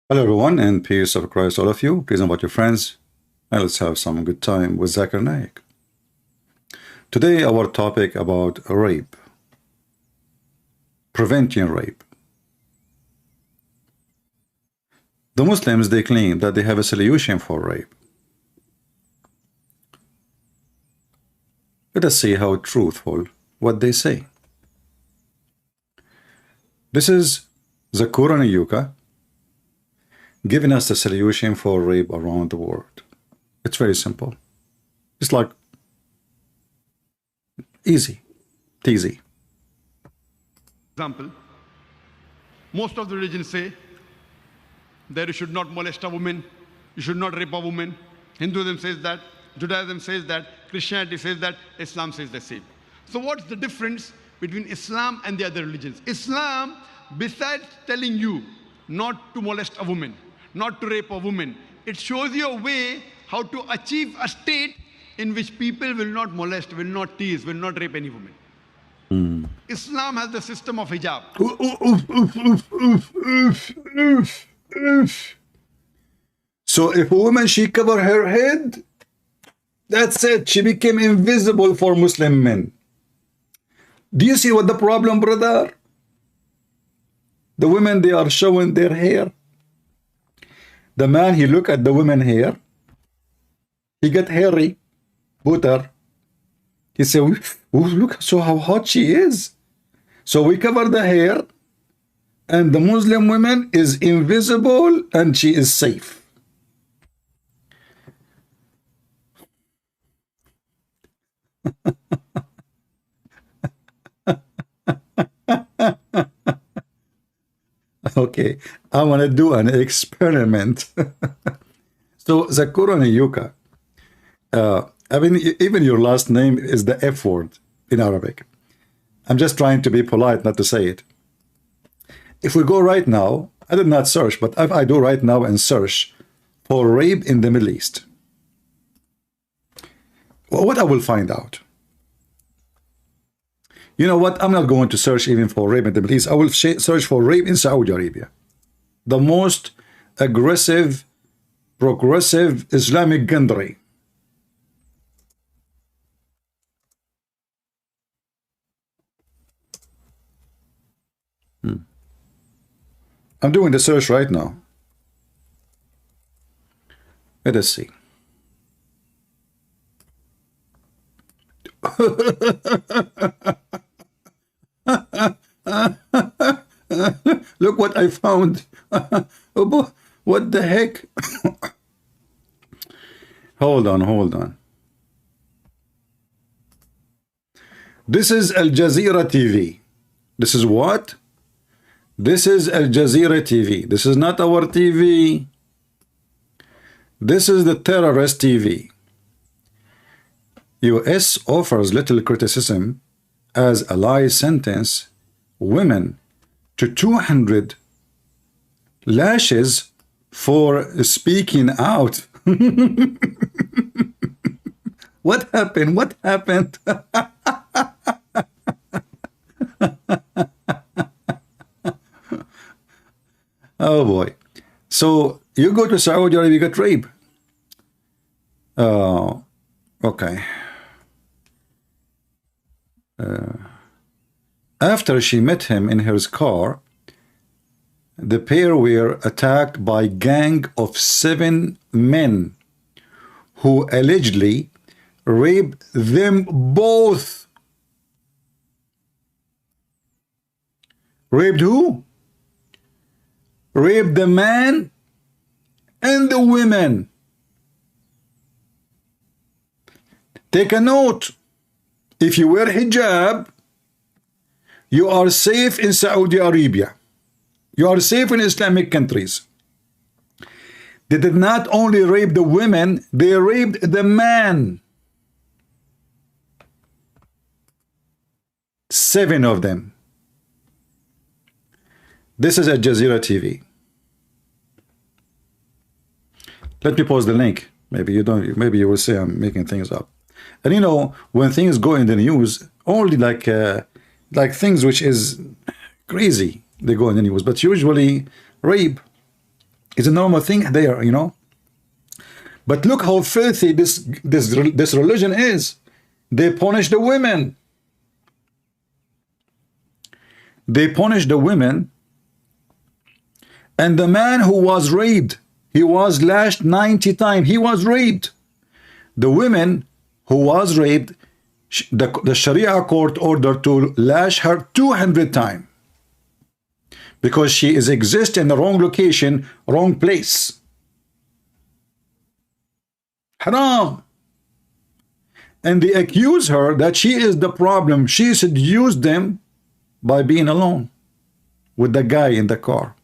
Hello everyone, and peace of Christ all of you. Please invite your friends and let's have some good time with Zakir Naik. Today our topic about rape, preventing rape. The Muslims, they claim that they have a solution for rape. Let us see how truthful what they say. This is Zakir and Yuka giving us the solution for rape around the world. It's very simple. It's like easy. Example, most of the religions say that you should not molest a woman, you should not rape a woman. Hinduism says that, Judaism says that, Christianity says that, Islam says the same. So what's the difference between Islam and the other religions? Islam, besides telling you not to molest a woman, not to rape a woman, it shows you a way how to achieve a state in which people will not molest, will not tease, will not rape any woman. Islam has the system of hijab. So if a woman, she cover her head, that's it. She became invisible for Muslim men. Do you see what the problem, brother? The women, they are showing their hair. The man, he look at the women hair. He get hairy, butter. He say, oh, look, so how hot she is. So we cover the hair, and the Muslim woman is invisible, and she is safe. Okay, I want to do an experiment. So, Zakir and Yuka, I mean, even your last name is the F word in Arabic. I'm just trying to be polite, not to say it. If we go right now, I did not search, but if I do right now and search for rape in the Middle East, well, what I will find out? You know what? I'm not going to search even for rape in the Middle East. I will search for rape in Saudi Arabia. The most aggressive, progressive Islamic country. I'm doing the search right now. Let us see. Look what I found. What the heck? Hold on. This is Al Jazeera TV. This is what? This is Al Jazeera TV. This is not our TV. This is the terrorist TV. US offers little criticism as allies sentence women to 200 lashes for speaking out. What happened? What happened? Oh boy. So you go to Saudi Arabia, you get raped. Okay. After she met him in her car, the pair were attacked by a gang of 7 men who allegedly raped them both. Raped who? Raped the man and the women. Take a note. If you wear hijab, you are safe in Saudi Arabia. You are safe in Islamic countries. They did not only rape the women, they raped the man. 7 of them. This is Al Jazeera TV. Let me post the link. Maybe you don't. Maybe you will say I'm making things up. And you know, when things go in the news, only like things which is crazy, they go in the news. But usually rape, It's a normal thing there, you know. But look how filthy this religion is. They punish the women. They punish the women. And the man who was raped, he was lashed 90 times. He was raped. The women who was raped, the Sharia court ordered to lash her 200 times. Because she is exist in the wrong location, wrong place. Haram. And they accuse her that she is the problem. She seduced them by being alone with the guy in the car.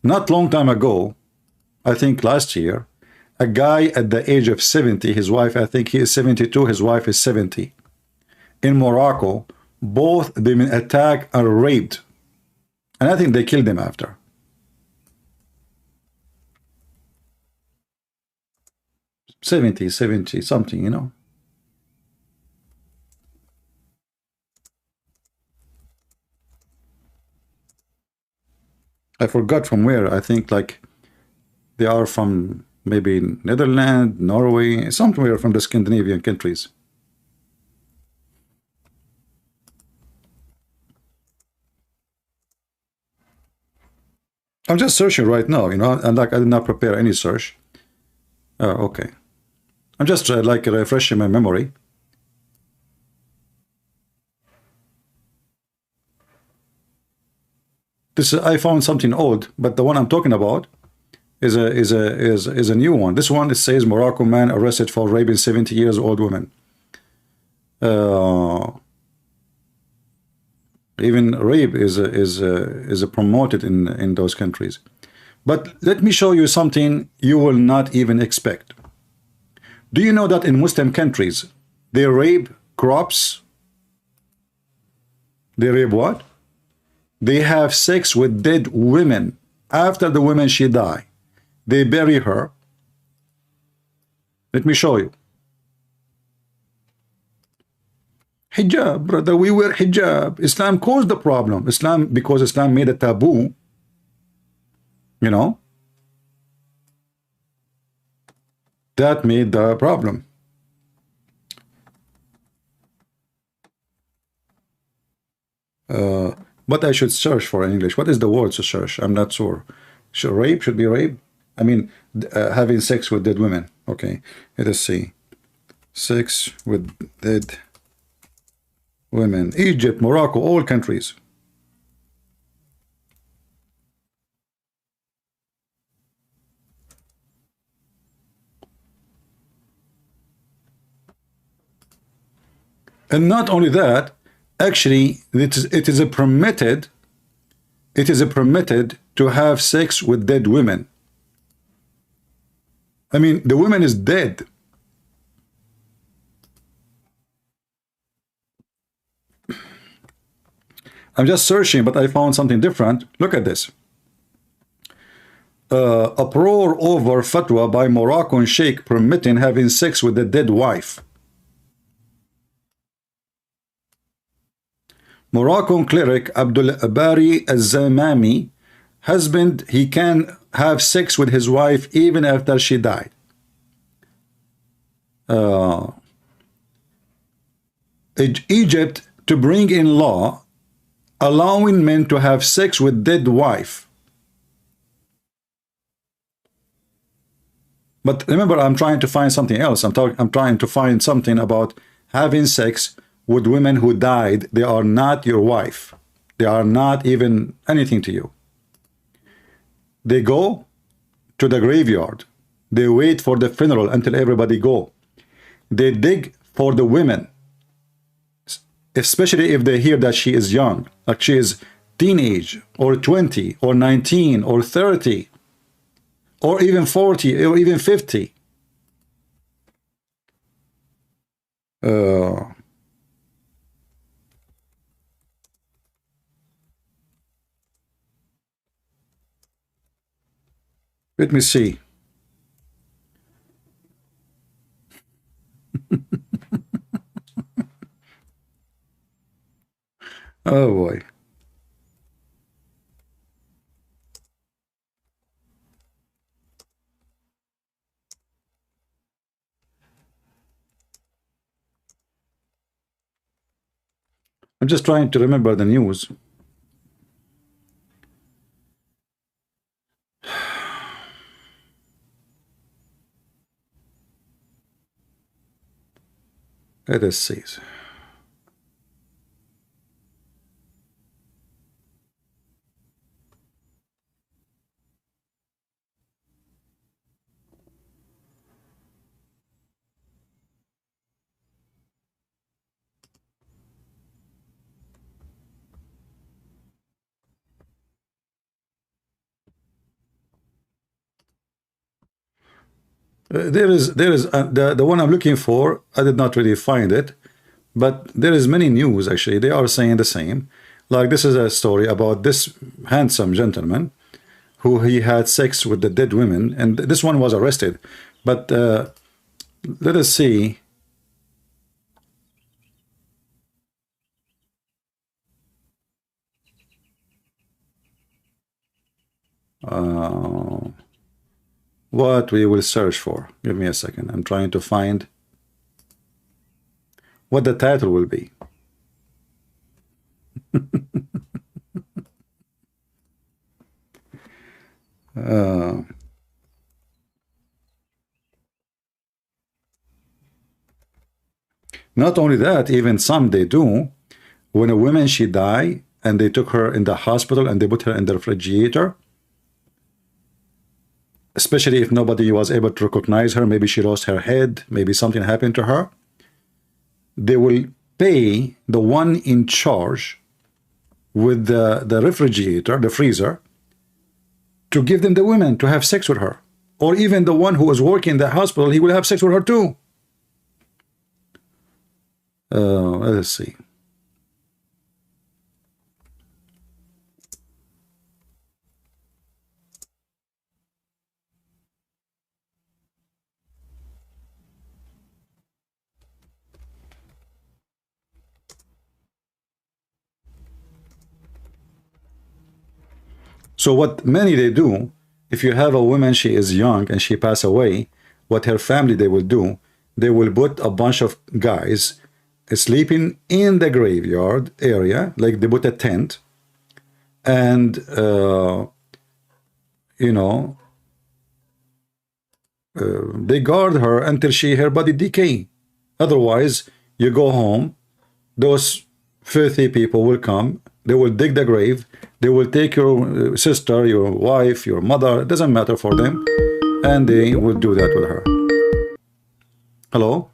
Not long time ago, I think last year, a guy at the age of 70, his wife, I think he is 72, his wife is 70. In Morocco, both them attacked and raped. And I think they killed him after. Seventy something, you know. I forgot from where. I think like they are from maybe Netherlands, Norway, somewhere from the Scandinavian countries. I'm just searching right now, you know, and like I did not prepare any search. Oh, okay. I'm just like refreshing my memory. This I found something old, but the one I'm talking about is a new one. This one, it says Moroccan man arrested for raping 70 years old woman. Even rape is promoted in those countries. But let me show you something you will not even expect. Do you know that in Muslim countries they rape crops? They rape what? They have sex with dead women. After the woman she die, they bury her. Let me show you. Hijab, brother, we wear hijab. Islam caused the problem. Because Islam made a taboo, you know, that made the problem. But I should search for in English. What is the word to search? I'm not sure. Rape should be rape. I mean, having sex with dead women. Okay, let us see. Sex with dead women. Egypt, Morocco, all countries. And not only that, actually, it is permitted to have sex with dead women. I mean, the woman is dead. I'm just searching, but I found something different. Look at this. Uproar over fatwa by Moroccan sheikh permitting having sex with a dead wife. Moroccan cleric Abdul Bari al-Zamami, husband, he can have sex with his wife even after she died. Egypt to bring in law allowing men to have sex with dead wife. But remember, I'm trying to find something else. I'm trying to find something about having sex with women who died. They are not your wife. They are not even anything to you. They go to the graveyard. They wait for the funeral until everybody go. They dig for the women, especially if they hear that she is young, like she is teenage or 20 or 19 or 30 or even 40 or even 50. Let me see. Oh boy. I'm just trying to remember the news. Let us see. There is the one I'm looking for. I did not really find it, but there is many news actually. They are saying the same. Like this is a story about this handsome gentleman who he had sex with the dead women, and this one was arrested. But let us see. What we will search for. Give me a second. I'm trying to find what the title will be. Not only that, even some they do. When a woman she die and they took her in the hospital and they put her in the refrigerator, especially if nobody was able to recognize her, maybe she lost her head, maybe something happened to her, they will pay the one in charge with the refrigerator, the freezer, to give them the women to have sex with her. Or even the one who was working in the hospital, he will have sex with her too. Let's see. So what many they do, if you have a woman, she is young and she pass away, what her family they will do, they will put a bunch of guys sleeping in the graveyard area, like they put a tent, and you know, they guard her until her body decay. Otherwise, you go home, those filthy people will come, they will dig the grave, they will take your sister, your wife, your mother, it doesn't matter for them, and they will do that with her. Hello?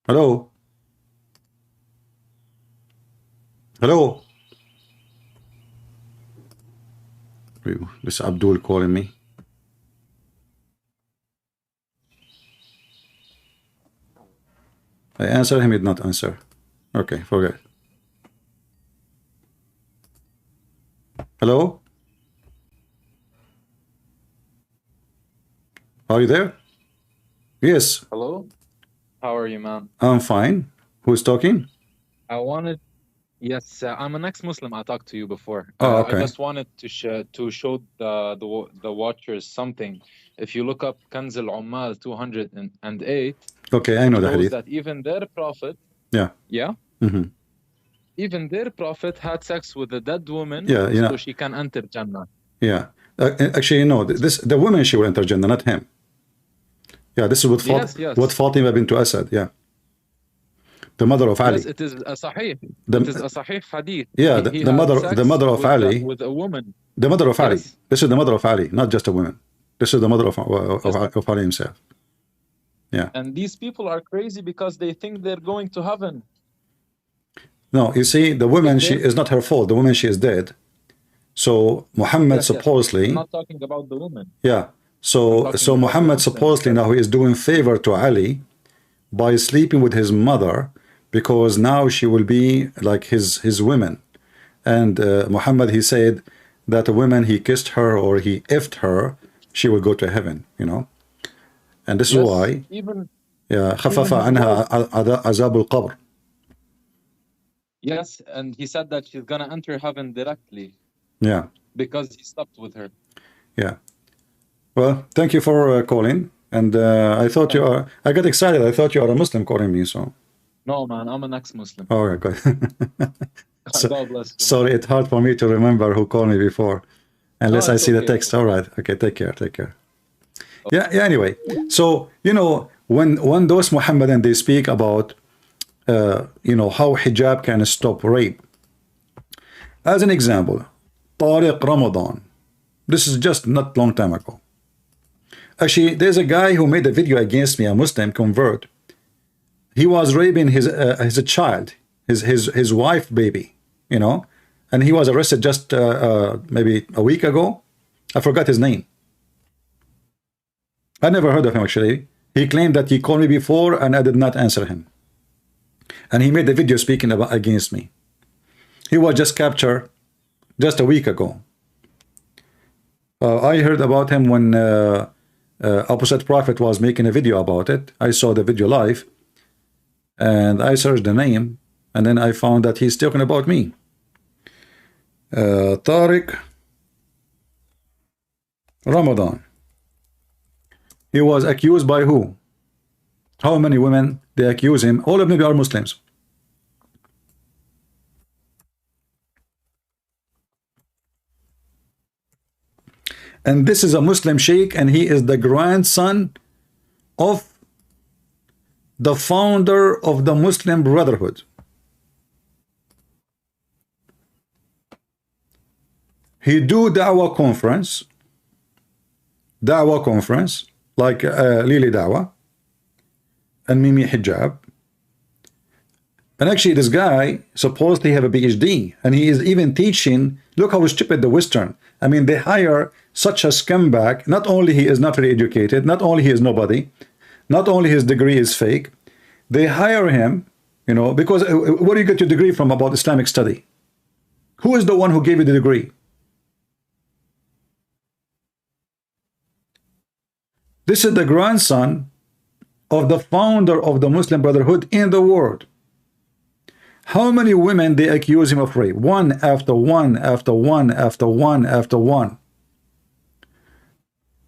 Hello? Hello? This Abdul calling me. I answer him, he did not answer. Okay, forget. Hello? Are you there? Yes. Hello? How are you, man? I'm fine. Who's talking? I wanted, yes, I'm an ex-Muslim. I talked to you before. Oh, okay. I just wanted to show the watchers something. If you look up Kanz al-Ummal 208, Okay, I know the shows hadith. that even their prophet, Yeah. yeah, Mm-hmm. even their prophet had sex with a dead woman, Yeah, you know. so she can enter Jannah. Yeah. Actually, no, the woman, she will enter Jannah, not him. Yeah, this is what what Fatima bint Asad, yeah. The mother of Ali. Yes, it is a sahih. It is a sahih hadith. Yeah, the mother of Ali. With a woman. The mother of Ali. Yes. This is the mother of Ali, not just a woman. This is the mother of Ali himself. Yeah. And these people are crazy because they think they're going to heaven. No, you see, the woman, she is not her fault. The woman, she is dead. So Muhammad supposedly. I'm not talking about the woman. Yeah. So Muhammad supposedly now he is doing favor to Ali by sleeping with his mother, because now she will be like his women. And Muhammad, he said that a woman, he kissed her or he effed her, she will go to heaven, you know. And this is why خفف عنها عذاب القبر. Yes, and he said that she's gonna enter heaven directly. Yeah. Because he slept with her. Yeah. Well, thank you for calling. And I thought I got excited. I thought you are a Muslim calling me, so. No, man, I'm an ex-Muslim. Oh, okay, good. God bless you. Sorry, it's hard for me to remember who called me before, unless I it's see the okay. text. All right, okay, take care, take care. Yeah, yeah. Anyway, so you know, when those Muhammadan they speak about, you know, how hijab can stop rape. As an example, Tariq Ramadan. This is just not long time ago. Actually, there's a guy who made a video against me, a Muslim convert. He was raping his child, his wife baby, you know, and he was arrested just maybe a week ago. I forgot his name. I never heard of him actually. He claimed that he called me before and I did not answer him. And he made a video speaking about against me. He was just captured just a week ago. I heard about him when Opposite Prophet was making a video about it. I saw the video live and I searched the name and then I found that he's talking about me. Tariq Ramadan. He was accused by who? How many women they accuse him? All of them are Muslims. And this is a Muslim sheikh, and he is the grandson of the founder of the Muslim Brotherhood. He do da'wah conference like Lili Dawah and Mimi Hijab. And actually this guy supposedly have a PhD and he is even teaching. Look how stupid the Western. I mean, they hire such a scumbag. Not only he is not very educated, not only he is nobody, not only his degree is fake, they hire him, you know, because where do you get your degree from about Islamic study? Who is the one who gave you the degree? This is the grandson of the founder of the Muslim Brotherhood in the world. How many women they accuse him of rape? One after one after one after one after one.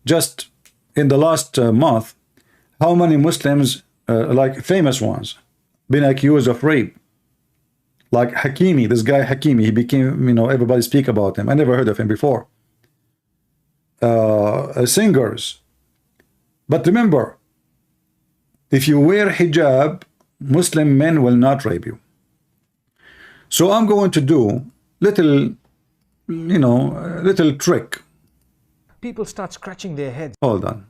Just in the last month, how many Muslims, like famous ones, been accused of rape? Like Hakimi, this guy Hakimi, he became, you know, everybody speak about him. I never heard of him before. Singers. But remember, if you wear hijab, Muslim men will not rape you. So I'm going to do little, you know, little trick. People start scratching their heads. Hold on.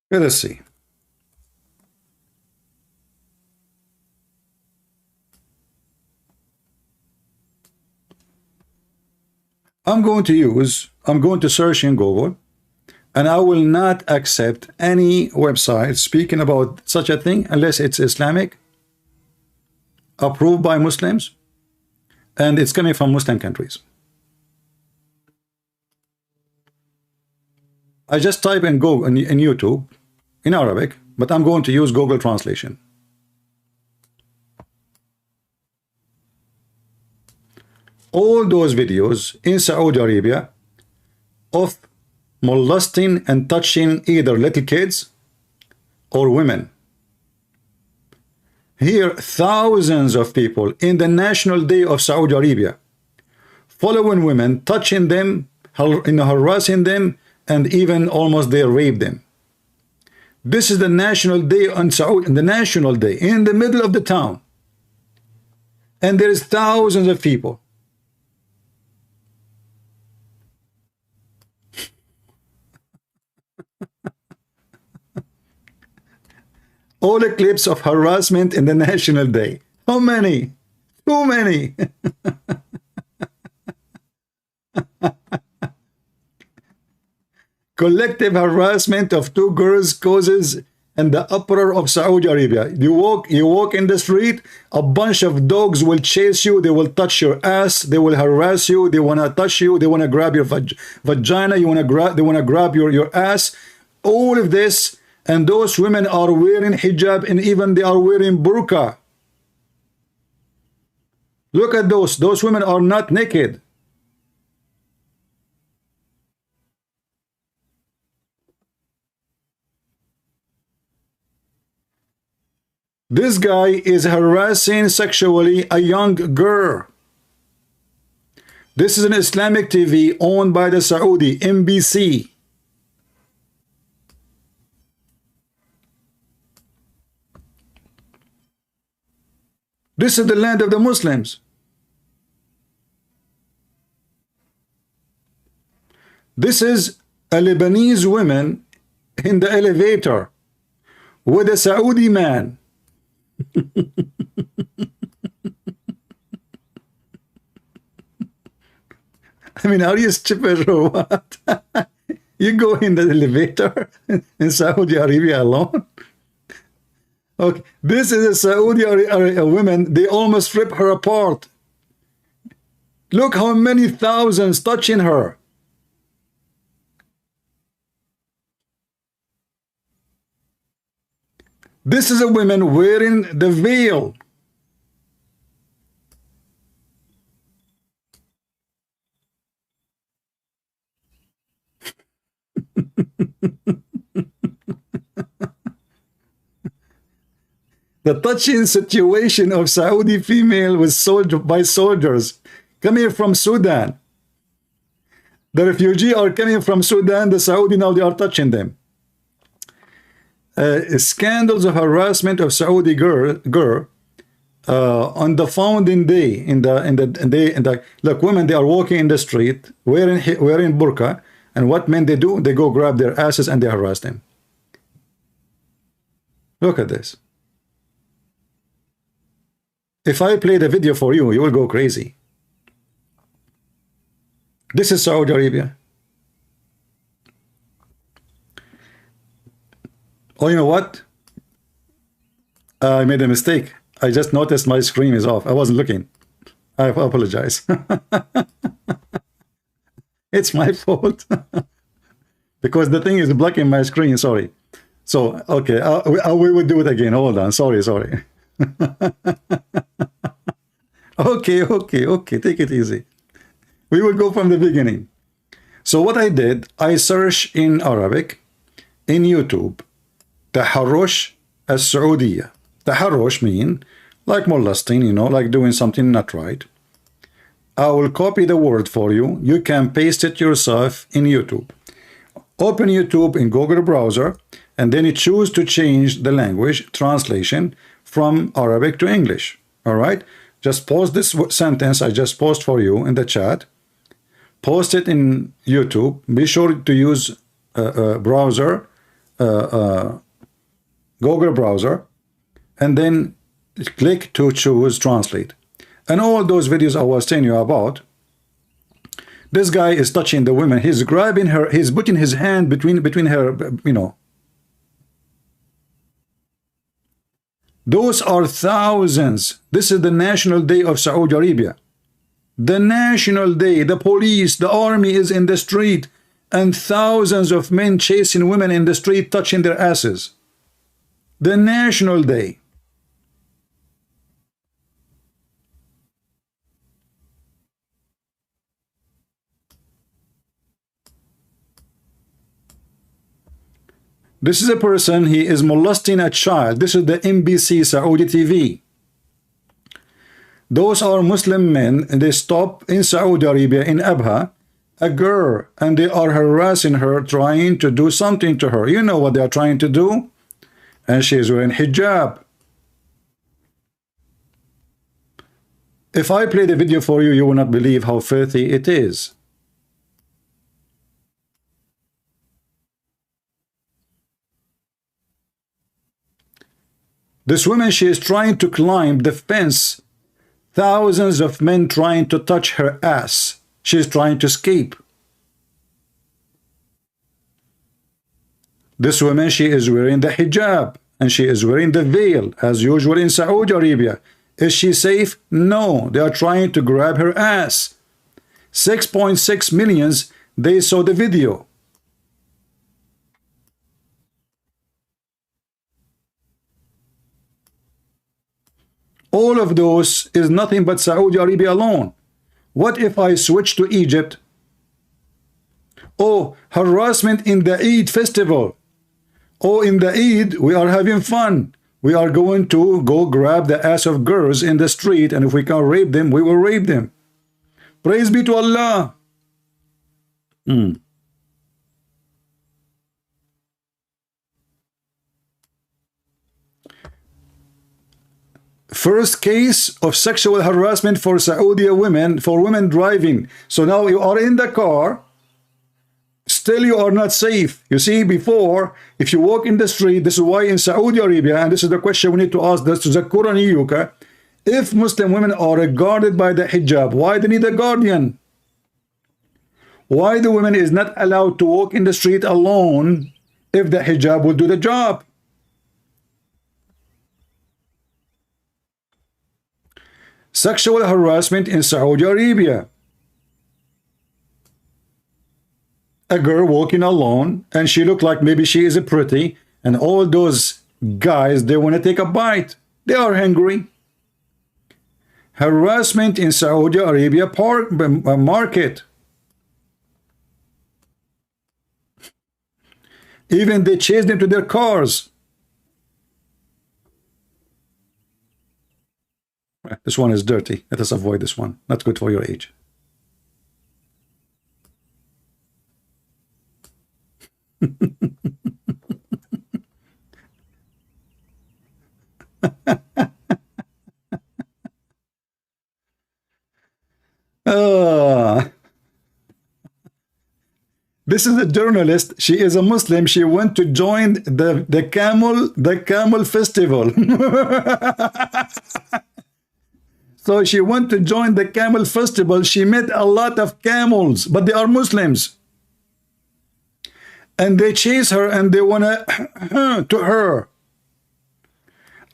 Let us see. I'm going to search in Google, and I will not accept any website speaking about such a thing unless it's Islamic, approved by Muslims, and it's coming from Muslim countries. I just type in Google in YouTube in Arabic, but I'm going to use Google translation. All those videos in Saudi Arabia of molesting and touching either little kids or women. Here, thousands of people in the National Day of Saudi Arabia following women, touching them, harassing them, and even almost they rape them. This is the National Day on Saudi, the National Day in the middle of the town, and there is thousands of people. All the clips of harassment in the National Day. How many? Too many. Collective harassment of two girls causes and the uproar of Saudi Arabia. You walk in the street, a bunch of dogs will chase you, they will touch your ass, they will harass you, they want to touch you, they want to grab your vagina, they want to grab your ass. All of this And those women are wearing hijab, and even they are wearing burqa. Look at those women are not naked. This guy is harassing sexually a young girl. This is an Islamic TV owned by the Saudi NBC. This is the land of the Muslims. This is a Lebanese woman in the elevator with a Saudi man. I mean, are you stupid or what? You go in the elevator in Saudi Arabia alone? Okay, this is a Saudi Arabia woman. They almost rip her apart. Look how many thousands touching her. This is a woman wearing the veil. The touching situation of Saudi female with soldiers coming from Sudan. The refugees are coming from Sudan. The Saudi now they are touching them. Scandals of harassment of Saudi girl on the founding day look, women, they are walking in the street wearing burqa, and what men they do? They go grab their asses and they harass them. Look at this. If I play the video for you, you will go crazy. This is Saudi Arabia. Oh, you know what? I made a mistake. I just noticed my screen is off. I wasn't looking. I apologize. It's my fault. Because the thing is blocking my screen. Sorry. So, okay. We will do it again. Hold on. Sorry. Okay. Take it easy. We will go from the beginning. So what I did, I searched in Arabic, in YouTube, Taharrush as-Saudiya. Taharrush mean like molesting, you know, like doing something not right. I will copy the word for you. You can paste it yourself in YouTube. Open YouTube in Google browser, and then you choose to change the language translation from Arabic to English. All right? Just post this sentence I just posted for you in the chat. Post it in YouTube. Be sure to use browser, Google browser, and then click to choose translate. And all those videos I was telling you about, this guy is touching the woman. He's grabbing her. He's putting his hand between her, you know. Those are thousands. This is the National Day of Saudi Arabia. The National Day. The police, the army is in the street, and thousands of men chasing women in the street, touching their asses. The National Day. This is a person, he is molesting a child. This is the NBC Saudi TV. Those are Muslim men, and they stop in Saudi Arabia, in Abha, a girl, and they are harassing her, trying to do something to her. You know what they are trying to do? And she is wearing hijab. If I play the video for you, you will not believe how filthy it is. This woman, she is trying to climb the fence. Thousands of men trying to touch her ass. She is trying to escape. This woman, she is wearing the hijab, and she is wearing the veil, as usual in Saudi Arabia. Is she safe? No. They are trying to grab her ass. 6.6 million, they saw the video. All of those is nothing but Saudi Arabia alone. What if I switch to Egypt? Oh, harassment in the Eid festival. Oh, in the Eid, we are having fun. We are going to go grab the ass of girls in the street, and if we can rape them, we will rape them. Praise be to Allah. First case of sexual harassment for Saudi women, for women driving. So now you are in the car, still you are not safe. You see, before, if you walk in the street, this is why in Saudi Arabia, and this is the question we need to ask this to Zakir and Naik, if Muslim women are guarded by the hijab, why they need a guardian? Why the woman is not allowed to walk in the street alone if the hijab will do the job? Sexual harassment in Saudi Arabia. A girl walking alone, and she looked like maybe she is pretty, and all those guys, they want to take a bite. They are hungry. Harassment in Saudi Arabia market. Even they chase them to their cars. This one is dirty. Let us avoid this one. Not good for your age. This is a journalist. She is a Muslim. She went to join the camel festival. So she went to join the camel festival. She met a lot of camels, but they are Muslims. And they chase her and they want to her.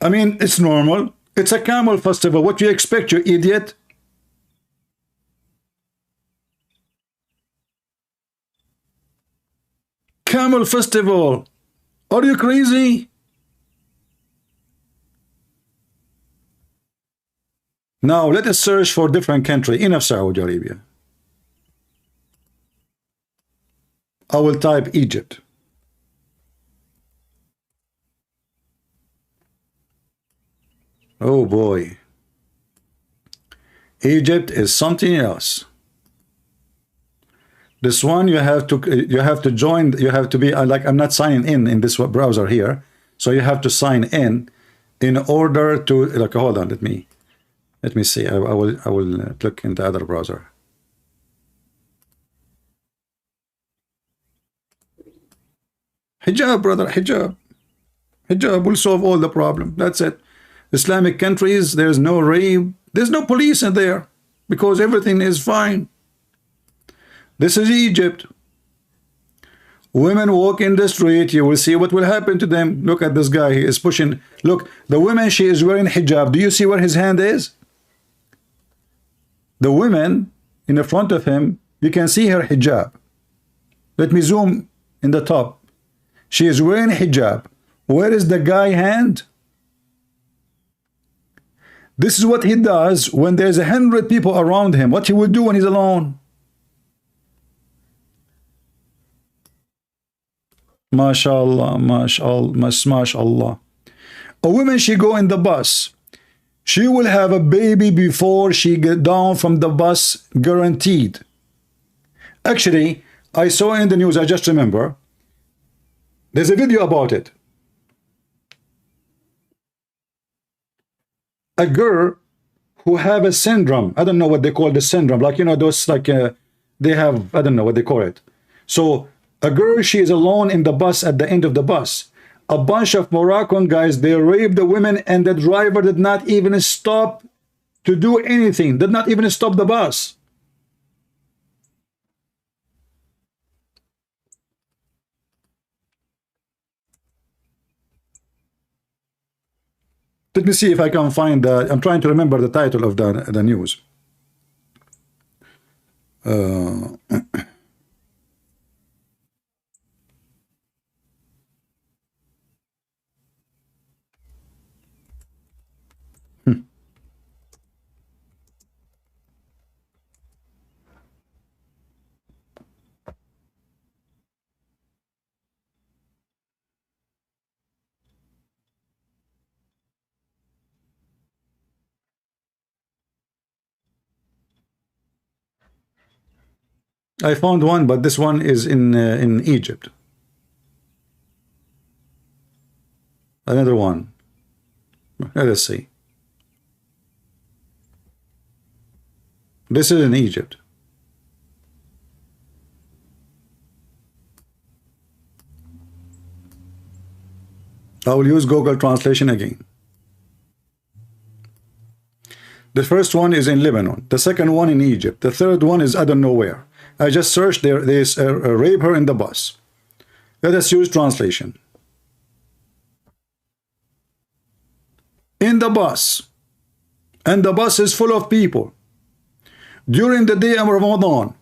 I mean, it's normal. It's a camel festival. What do you expect, you idiot? Camel festival. Are you crazy? Now let us search for different country. Enough Saudi Arabia. I will type Egypt. Oh boy. Egypt is something else. This one you have to join, you have to be like, I'm not signing in this browser here, so you have to sign in order to, like, hold on, let me see. I will click in the other browser. Hijab, brother, hijab. Hijab will solve all the problem. That's it. Islamic countries, there's no rape, there's no police in there because everything is fine. This is Egypt. Women walk in the street, you will see what will happen to them. Look at this guy, he is pushing. Look, the woman, she is wearing hijab. Do you see where his hand is? The woman in the front of him, you can see her hijab. Let me zoom in the top. She is wearing hijab. Where is the guy hand? This is what he does when there's 100 people around him. What he will do when he's alone. MashaAllah, MashaAllah, MashaAllah. A woman, she go in the bus. She will have a baby before she get down from the bus, guaranteed. Actually, I saw in the news, I just remember, there's a video about it. A girl who have a syndrome, I don't know what they call the syndrome, like, you know, those, like, they have, I don't know what they call it. So, a girl, she is alone in the bus at the end of the bus. A bunch of Moroccan guys, they raped the women, and the driver did not even stop to do anything, did not even stop the bus. Let me see if I can find I'm trying to remember the title of the news. I found one, but this one is in Egypt. Another one. Let us see. This is in Egypt. I will use Google Translation again. The first one is in Lebanon. The second one in Egypt. The third one is I don't know where. I just searched there. There's rape her in the bus. Let us use translation. In the bus. And the bus is full of people. During the day of Ramadan,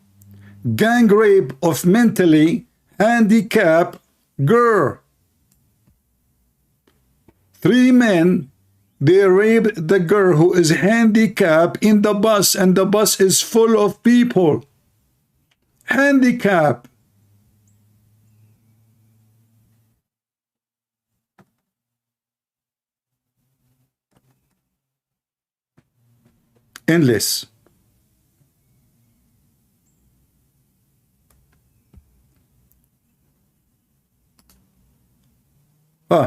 gang rape of mentally handicapped girl. 3 men, they raped the girl who is handicapped in the bus, and the bus is full of people. Handicapped. Endless.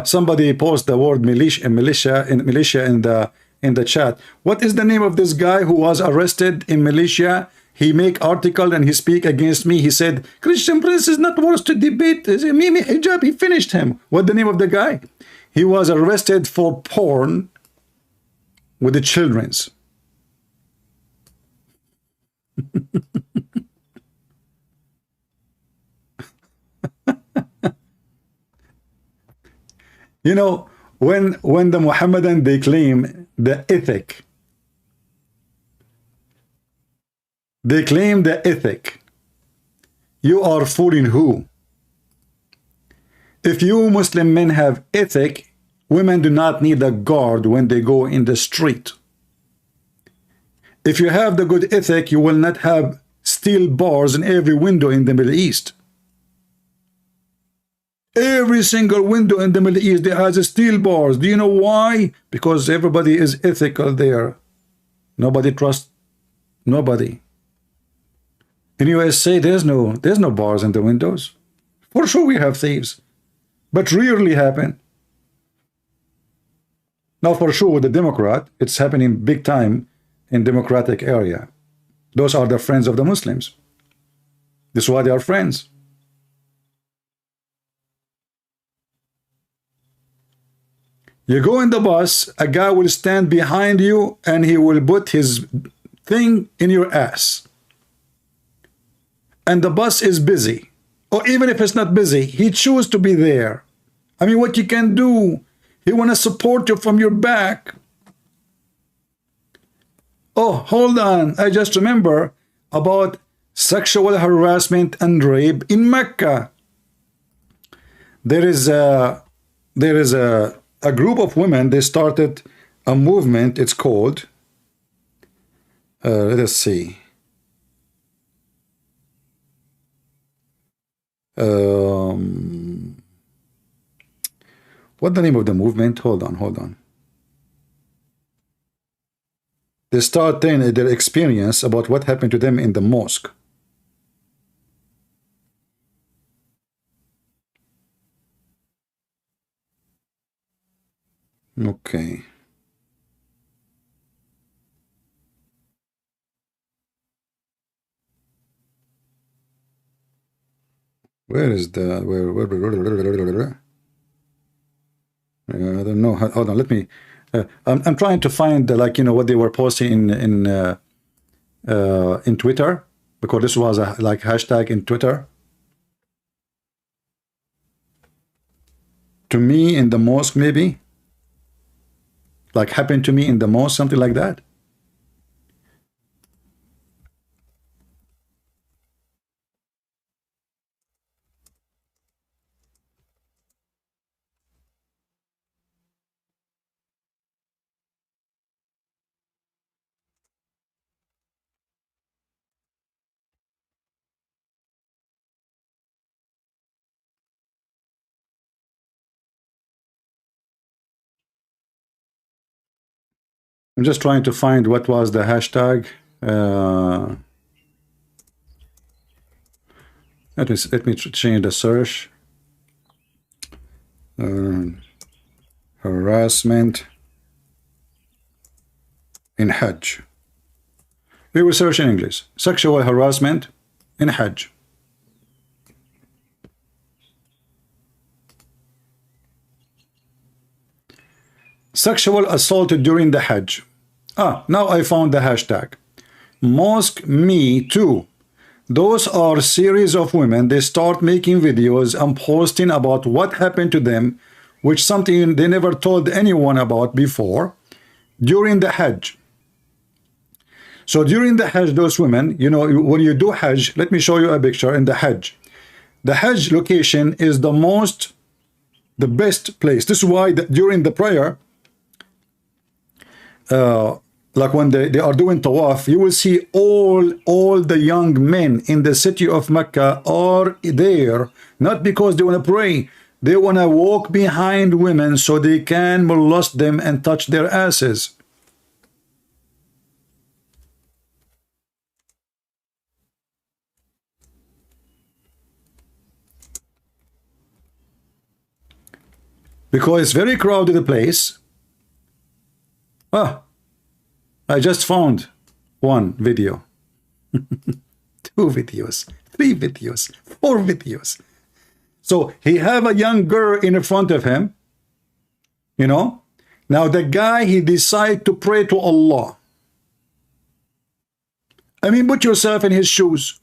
Somebody post the word militia in the chat. What is the name of this guy who was arrested in militia? He make article and he speak against me. He said Christian Prince is not worth to debate. Mimi Hijab. He finished him. What the name of the guy? He was arrested for porn with the children's. You know, when the Muhammadan, they claim the ethic. They claim the ethic. You are fooling who? If you Muslim men have ethic, women do not need a guard when they go in the street. If you have the good ethic, you will not have steel bars in every window in the Middle East. Every single window in the Middle East, there has a steel bars. Do you know why? Because everybody is ethical there. Nobody trusts nobody. In USA, there's no bars in the windows. For sure we have thieves, but rarely happen. Now for sure with the Democrat, it's happening big time in Democratic area. Those are the friends of the Muslims. This is why they are friends. You go in the bus, a guy will stand behind you and he will put his thing in your ass. And the bus is busy. Or even if it's not busy, he chooses to be there. I mean, what you can do, he want to support you from your back. Oh, hold on. I just remember about sexual harassment and rape in Mecca. There is a group of women. They started a movement. It's called let us see, what the name of the movement? Hold on. They start telling their experience about what happened to them in the mosque. Okay. Where is the where I don't know. Hold on, let me I'm trying to find like what they were posting in Twitter, because this was a like hashtag in Twitter. To me in the mosque, maybe. Like happened to me in the mosque, something like that. I'm just trying to find what was the hashtag. let me change the search. Harassment in Hajj. We will search in English. Sexual harassment in Hajj. Sexual assault during the Hajj. Now I found the hashtag. Mosque Me Too. Those are series of women. They start making videos and posting about what happened to them, which something they never told anyone about before, during the Hajj. So during the Hajj, those women, you know, when you do Hajj, let me show you a picture in the Hajj. The Hajj location is the best place. This is why during the prayer, like when they are doing tawaf, you will see all the young men in the city of Mecca are there, not because they want to pray. They want to walk behind women so they can molest them and touch their asses. Because it's very crowded place. I just found one video, 2 videos, 3 videos, 4 videos. So he have a young girl in front of him, you know. Now the guy, he decide to pray to Allah. I mean, put yourself in his shoes.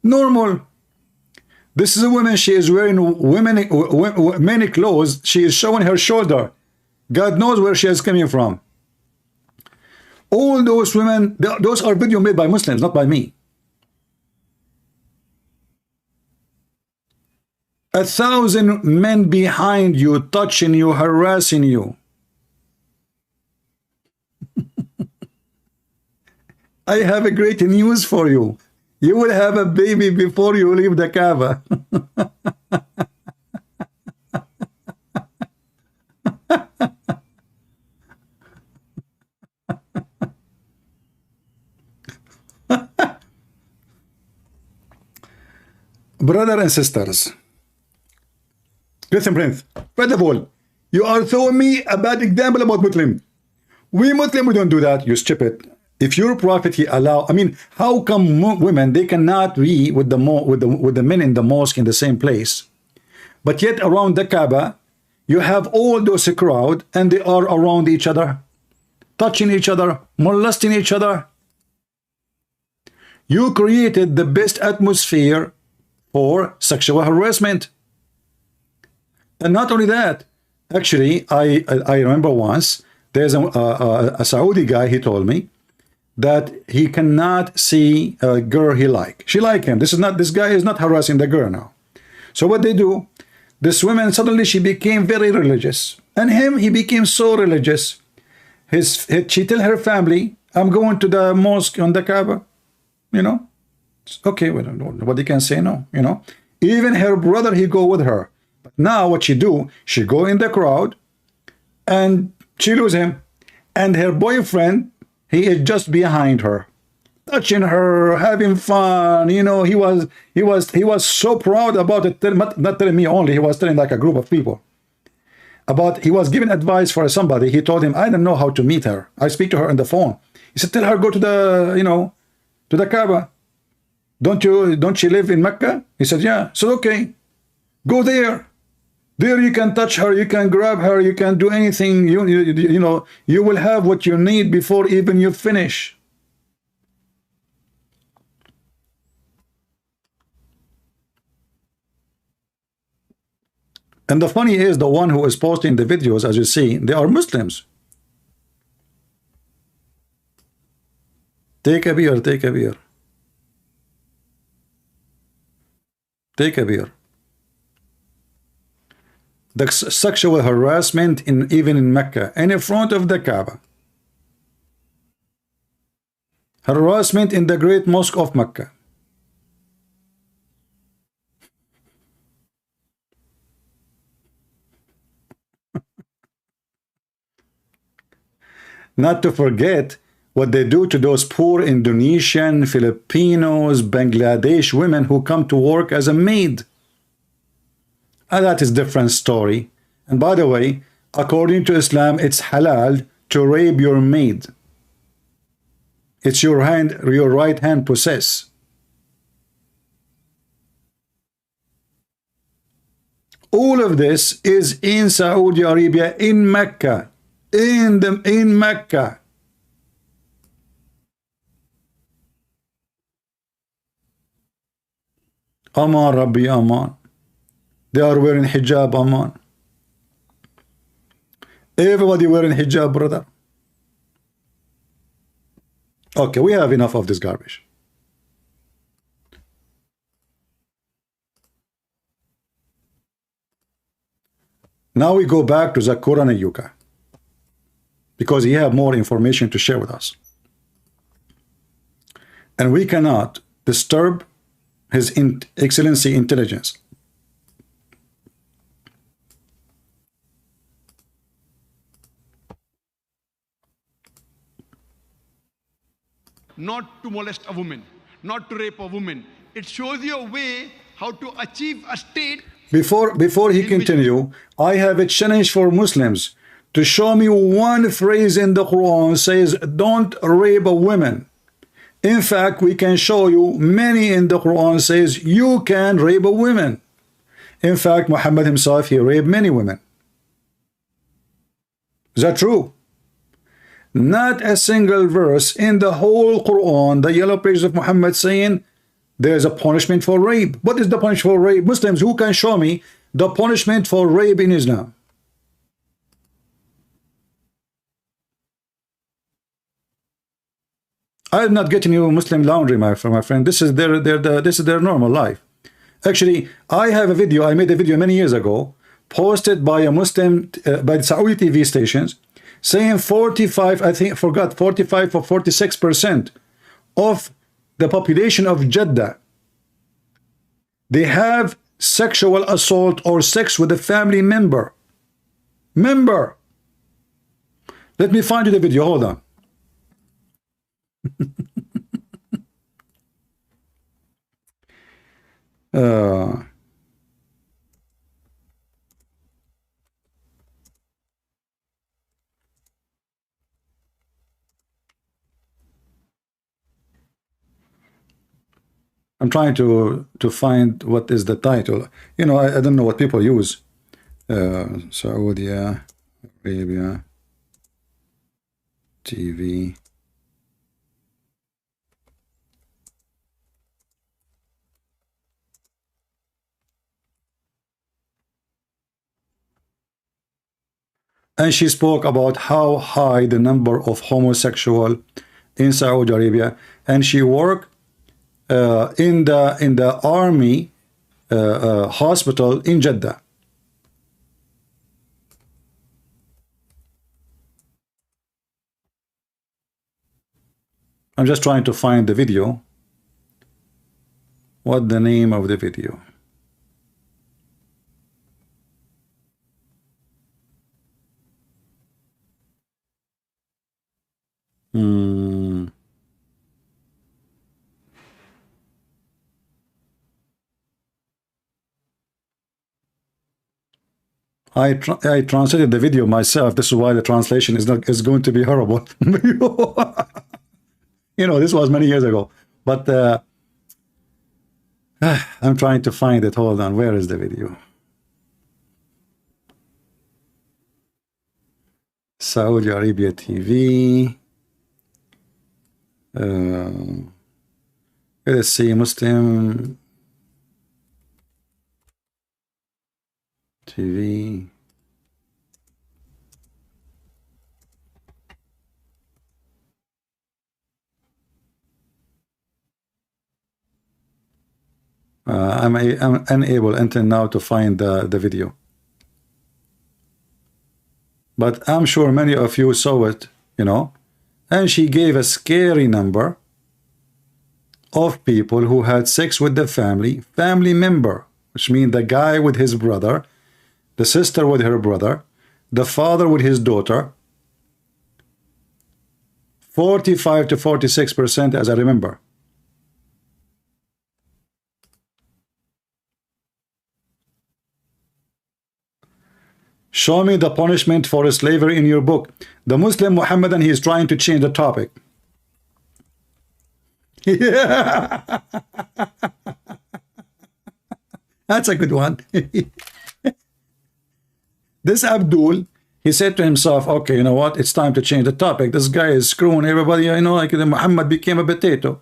Normal. This is a woman, she is wearing many clothes. She is showing her shoulder. God knows where she is coming from. All those women, those are videos made by Muslims, not by me. 1,000 men behind you, touching you, harassing you. I have a great news for you. You will have a baby before you leave the Kaaba. Brother and sisters, listen, Prince. First of all, you are throwing me a bad example about Muslim. We Muslim, we don't do that. You stupid. If your prophet he allow, I mean, how come women they cannot be with the men in the mosque in the same place, but yet around the Kaaba, you have all those crowd and they are around each other, touching each other, molesting each other. You created the best atmosphere for sexual harassment. And not only that, actually, I remember once there's a Saudi guy. He told me that he cannot see a girl he like. She like him. This guy is not harassing the girl now. So what they do, this woman suddenly she became very religious, and he became so religious. She tell her family, I'm going to the mosque on the Kaaba. You know, okay, well, nobody can say no. You know, even her brother he go with her. But now what she do? She go in the crowd, and she lose him, and her boyfriend. He is just behind her, touching her, having fun. You know, he was so proud about it. Not telling me only, he was telling like a group of people. About he was giving advice for somebody. He told him, I don't know how to meet her. I speak to her on the phone. He said, tell her go to the, you know, to the Kaaba. Don't she live in Mecca? He said, yeah. So okay, go there. There you can touch her, you can grab her, you can do anything. You know, you will have what you need before even you finish. And the funny is, the one who is posting the videos, as you see, they are Muslims. Take a beer, take a beer. Take a beer. The sexual harassment even in Mecca and in front of the Kaaba. Harassment in the great mosque of Mecca. Not to forget what they do to those poor Indonesian, Filipinos, Bangladesh women who come to work as a maid. And that is a different story. And by the way, according to Islam, it's halal to rape your maid. It's your right hand possess. All of this is in Saudi Arabia, in Mecca, in Mecca. Aman Rabbi Aman. They are wearing hijab, Aman. Everybody wearing hijab, brother. Okay, we have enough of this garbage. Now we go back to Zakir and Yuka, because he have more information to share with us. And we cannot disturb His Excellency intelligence. Not to molest a woman, not to rape a woman. It shows you a way how to achieve a state. Before he continue, I have a challenge for Muslims to show me one phrase in the Quran says don't rape a woman. In fact, we can show you many in the Quran says you can rape a woman. In fact, Muhammad himself, he raped many women. Is that true? Not a single verse in the whole Quran, the yellow pages of Muhammad, saying there's a punishment for rape. What is the punishment for rape? Muslims, who can show me the punishment for rape in Islam? I'm not getting you Muslim laundry, my friend. This is their normal life. Actually, I have a video. I made a video many years ago, posted by a Muslim by the Saudi TV stations, saying 45, I think, forgot 45 or 46% of the population of Jeddah, they have sexual assault or sex with a family member. Let me find you the video. Hold on. I'm trying to find what is the title. You know, I don't know what people use. Saudi Arabia TV. And she spoke about how high the number of homosexual in Saudi Arabia, and she worked in the army hospital in Jeddah. I'm just trying to find the video. What the name of the video? I translated the video myself. This is why the translation is going to be horrible. You know, this was many years ago. But I'm trying to find it. Hold on. Where is the video? Saudi Arabia TV. Let's see, Muslim TV. I'm unable until now to find the video. But I'm sure many of you saw it, you know. And she gave a scary number of people who had sex with the family member, which means the guy with his brother, the sister with her brother, the father with his daughter. 45 to 46%, as I remember. Show me the punishment for slavery in your book. The Muslim Muhammadan, he is trying to change the topic. Yeah. That's a good one. This Abdul, he said to himself, okay, you know what? It's time to change the topic. This guy is screwing everybody. You know, like Muhammad became a potato.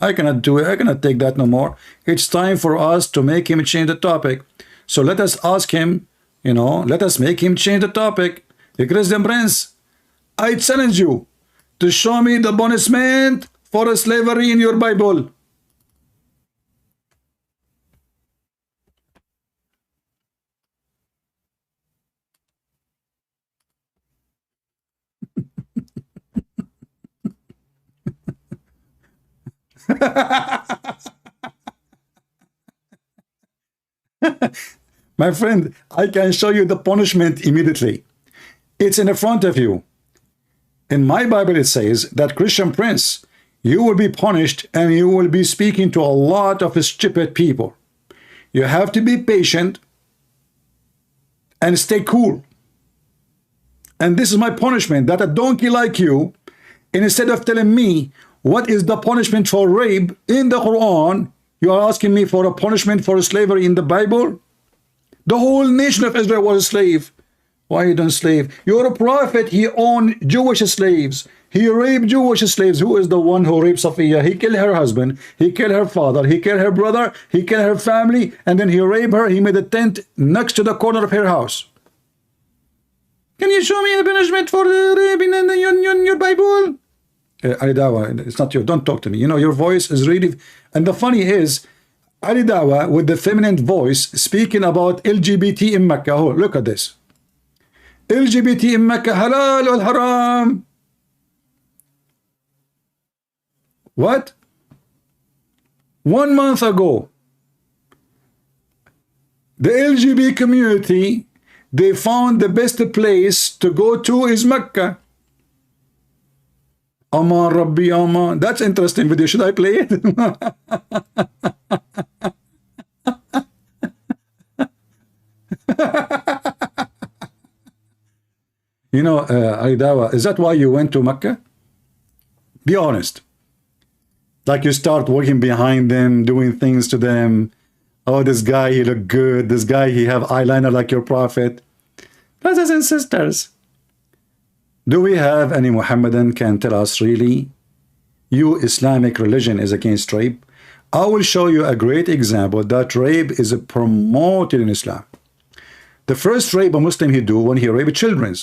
I cannot do it. I cannot take that no more. It's time for us to make him change the topic. So let us ask him, you know, let us make him change the topic. The Christian Prince, I challenge you to show me the punishment for slavery in your Bible. My friend, I can show you the punishment immediately. It's in front of you. In my Bible it says that, Christian Prince, you will be punished and you will be speaking to a lot of stupid people. You have to be patient and stay cool. And this is my punishment, that a donkey like you, instead of telling me what is the punishment for rape in the Quran, you are asking me for a punishment for slavery in the Bible? The whole nation of Israel was a slave. Why you don't slave? You're a prophet. He owned Jewish slaves. He raped Jewish slaves. Who is the one who raped Safiya? He killed her husband. He killed her father. He killed her brother. He killed her family. And then he raped her. He made a tent next to the corner of her house. Can you show me the punishment for the rape in your Bible? Ali Dawa, it's not you. Don't talk to me. You know, your voice is really... And the funny is, Ali Dawa, with the feminine voice, speaking about LGBT in Mecca. Oh, look at this. LGBT in Mecca, halal or haram. What? 1 month ago, the LGBT community, they found the best place to go to is Mecca. Aman Rabbi Aman. That's interesting video. Should I play it? You know, Aidawa, is that why you went to Mecca? Be honest. Like you start working behind them, doing things to them. Oh, this guy, he look good. This guy, he have eyeliner like your prophet. Brothers and sisters, do we have any Muhammadan can tell us really, you Islamic religion is against rape? I will show you a great example that rape is promoted in Islam. The first rape a Muslim he do when he raped children.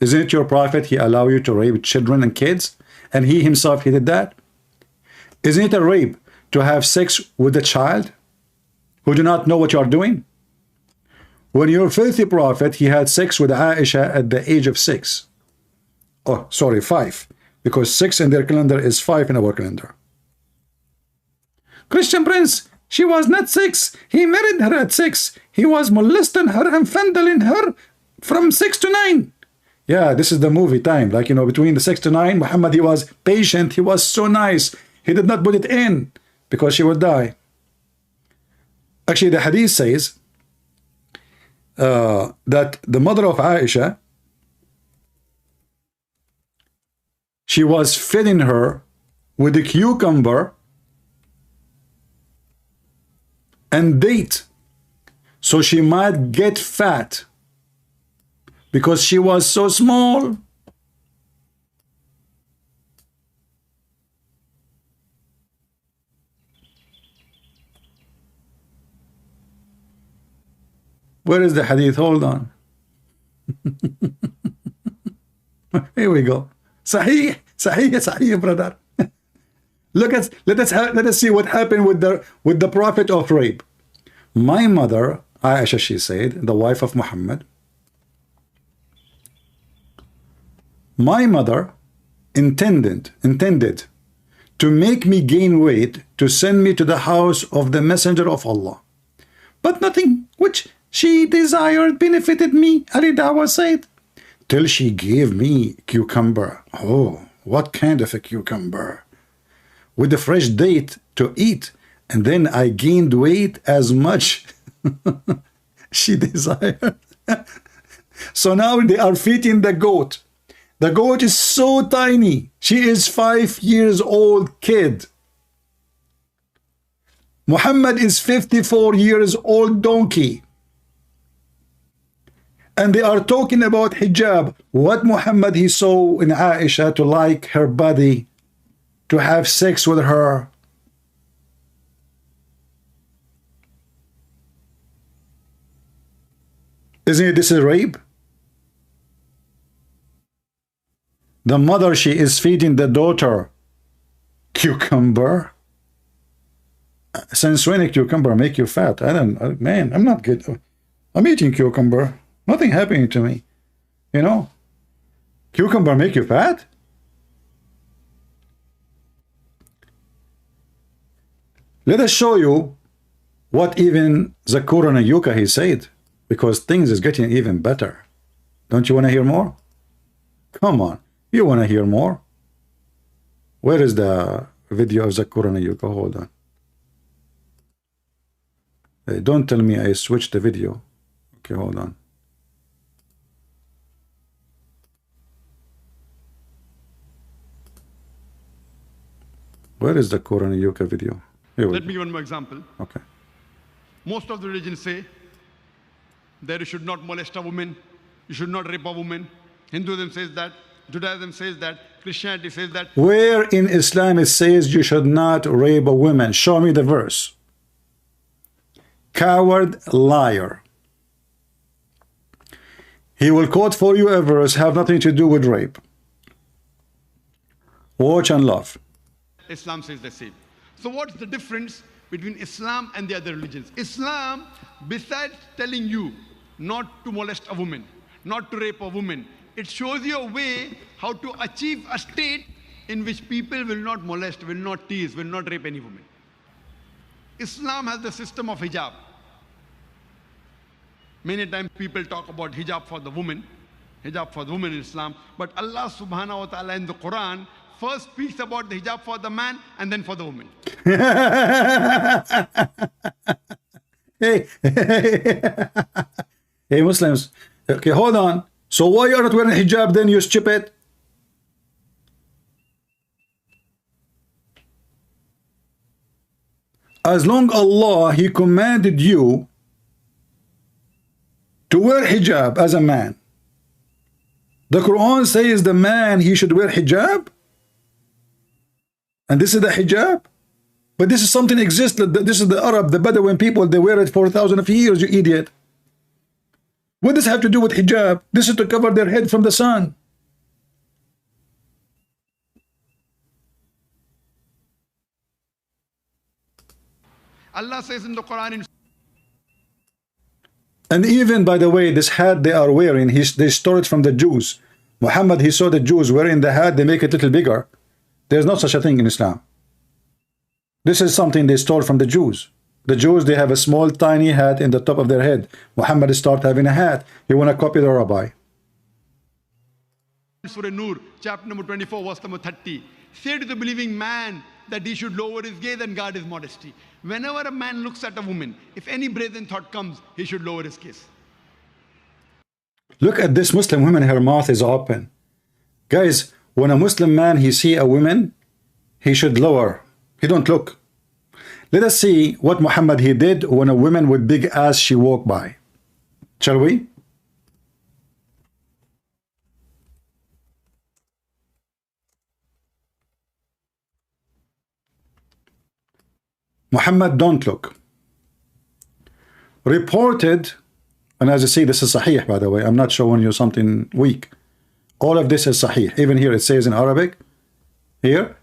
Isn't it your prophet he allow you to rape children and kids? And he himself he did that? Isn't it a rape to have sex with a child who do not know what you are doing? When your filthy prophet he had sex with Aisha at the age of 6. Oh, sorry, 5. Because 6 in their calendar is 5 in our calendar. Christian Prince, she was not 6. He married her at 6. He was molesting her and fondling her from 6 to 9. Yeah, this is the movie time. Like, you know, between the 6 to 9, Muhammad, he was patient. He was so nice. He did not put it in because she would die. Actually, the hadith says that the mother of Aisha, she was feeding her with a cucumber and date so she might get fat because she was so small. Where is the hadith? Hold on. Here we go. Sahih, Sahih, Sahih, brother. Let us see what happened with the prophet of rape. My mother, Aisha, she said, the wife of Muhammad, my mother intended to make me gain weight to send me to the house of the messenger of Allah. But nothing which she desired benefited me, Ali Dawa said, till she gave me cucumber. Oh, What kind of a cucumber? With a fresh date to eat, and then I gained weight as much she desired. So now they are feeding the goat. The goat is so tiny. She is 5 years old kid. Muhammad is 54 years old donkey. And they are talking about hijab. What Muhammad he saw in Aisha to like her body, to have sex with her. Isn't it this is rape? The mother, she is feeding the daughter cucumber. Since when a cucumber make you fat? Man, I'm not good. I'm eating cucumber. Nothing happening to me. You know? Cucumber make you fat? Let us show you what even Zakir and Yuka he said, because things is getting even better. Don't you want to hear more? Come on. You want to hear more? Where is the video of Zakir and Yuka? Hold on. Hey, don't tell me I switched the video. Okay, hold on. Where is the Qur'an and Yuka video? Let me give one more example. Okay. Most of the religions say that you should not molest a woman, you should not rape a woman. Hinduism says that, Judaism says that, Christianity says that. Where in Islam it says you should not rape a woman? Show me the verse. Coward, liar. He will quote for you a verse have nothing to do with rape. Watch and love. Islam says the same. So what's the difference between Islam and the other religions? Islam, besides telling you not to molest a woman, not to rape a woman, it shows you a way how to achieve a state in which people will not molest, will not tease, will not rape any woman. Islam has the system of hijab. Many times people talk about hijab for the woman in Islam, but Allah subhanahu wa ta'ala in the Quran first speaks about the hijab for the man and then for the woman. Hey Muslims, okay, hold on. So why you are not wearing hijab then, you stupid? As long Allah, He commanded you to wear hijab as a man. The Quran says the man, he should wear hijab. And this is the hijab. But this is something existed. This is the Arab, the Bedouin people, they wear it for 1,000 of years, you idiot. What does it have to do with hijab? This is to cover their head from the sun. Allah says in the Quran, and even, by the way, this hat they are wearing, they stole it from the Jews. Muhammad, he saw the Jews wearing the hat, they make it a little bigger. There's not such a thing in Islam. This is something they stole from the Jews. The Jews, they have a small, tiny hat in the top of their head. Muhammad start having a hat. You want to copy the rabbi. Surah Nur, chapter number 24, verse number 30. Say to the believing man that he should lower his gaze and guard his modesty. Whenever a man looks at a woman, if any brazen thought comes, he should lower his gaze. Look at this Muslim woman, her mouth is open. Guys, when a Muslim man, he see a woman, he should lower. He don't look. Let us see what Muhammad he did when a woman with big ass she walked by. Shall we? Muhammad don't look. Reported, and as you see, this is sahih, by the way. I'm not showing you something weak. All of this is sahih. Even here it says in Arabic, here,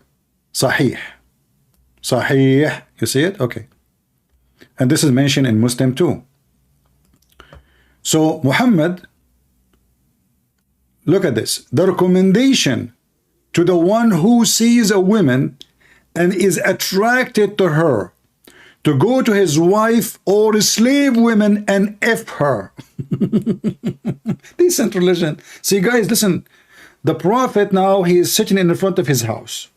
sahih. Sahih. You see it? Okay. And this is mentioned in Muslim too. So Muhammad, look at this. The recommendation to the one who sees a woman and is attracted to her to go to his wife or slave women and F her. Decent religion. See guys, listen. The Prophet now, he is sitting in the front of his house.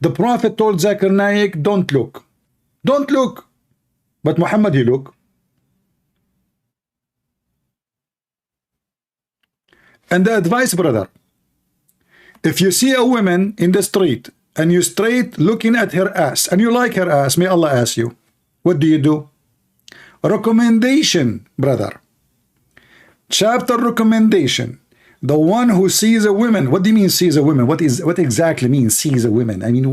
The Prophet told Zakir Naik, don't look. Don't look. But Muhammad, he look. And the advice, brother, if you see a woman in the street and you straight looking at her ass and you like her ass, may Allah ask you, what do? A recommendation, brother. Chapter recommendation. The one who sees a woman. What do you mean sees a woman? What exactly means sees a woman? I mean,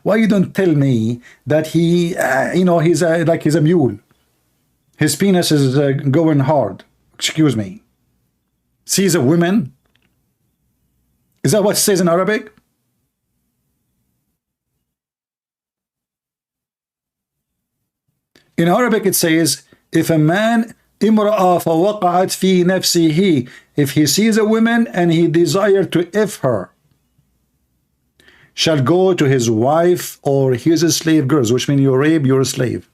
why you don't tell me that he, he's like he's a mule. His penis is going hard. Excuse me. Sees a woman. Is that what it says in Arabic? In Arabic it says, if a man imra'a fawaqa'at fi nafsihi, if he sees a woman and he desires to if her, shall go to his wife or his slave girls, which means you rape your slave.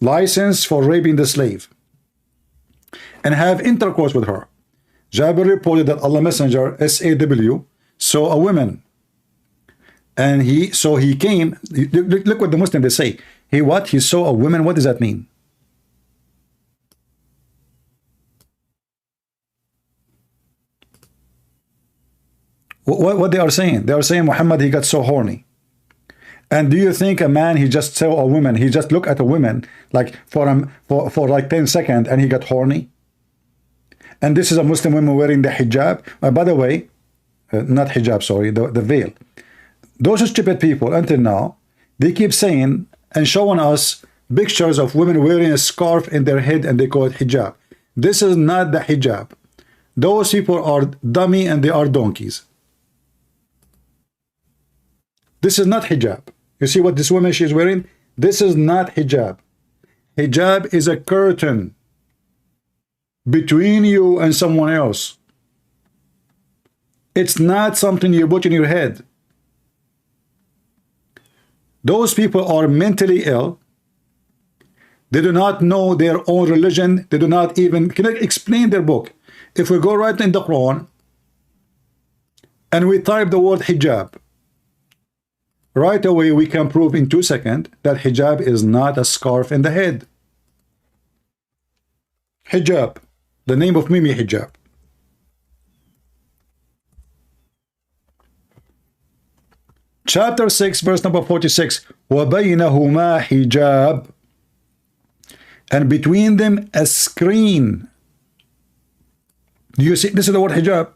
License for raping the slave. And have intercourse with her. Jabir reported that Allah Messenger, SAW, saw a woman. And he came, look what the Muslims they say. He saw a woman, what does that mean? What they are saying? They are saying Muhammad, he got so horny. And do you think a man, he just saw a woman, he just looked at a woman like for like 10 seconds and he got horny? And this is a Muslim woman wearing the hijab. By the way, not hijab, sorry, the veil. Those stupid people until now, they keep saying and showing us pictures of women wearing a scarf in their head and they call it hijab. This is not the hijab. Those people are dummy and they are donkeys. This is not hijab. You see what this woman she's wearing? This is not hijab. Hijab is a curtain between you and someone else. It's not something you put in your head. Those people are mentally ill. They do not know their own religion. They do not even can explain their book. If we go right in the Quran and we type the word hijab, right away we can prove in 2 seconds that hijab is not a scarf in the head. Hijab, the name of Mimi hijab. Chapter 6, verse number 46. وَبَيْنَهُمَا hijab, and between them a screen. Do you see? This is the word hijab.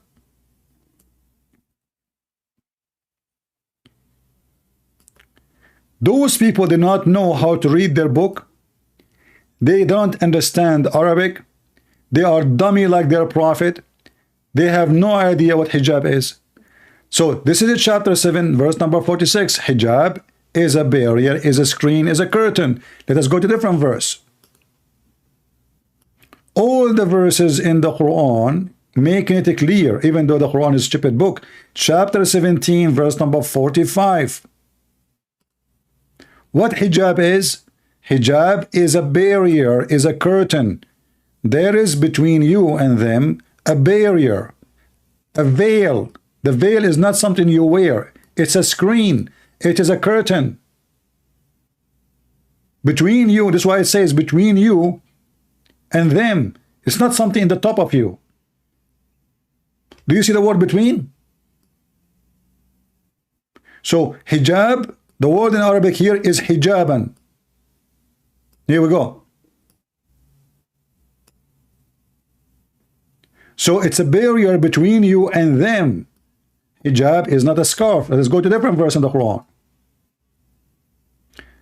Those people do not know how to read their book. They don't understand Arabic. They are dummy like their prophet. They have no idea what hijab is. So this is chapter 7, verse number 46. Hijab is a barrier, is a screen, is a curtain. Let us go to a different verse. All the verses in the Quran making it clear, even though the Quran is a stupid book. Chapter 17, verse number 45. What hijab is? Hijab is a barrier, is a curtain. There is between you and them a barrier, a veil. The veil is not something you wear. It's a screen. It is a curtain. Between you, that's why it says between you and them. It's not something in the top of you. Do you see the word between? So hijab, the word in Arabic here is hijaban. Here we go. So it's a barrier between you and them. Hijab is not a scarf. Let's go to a different verse in the Quran.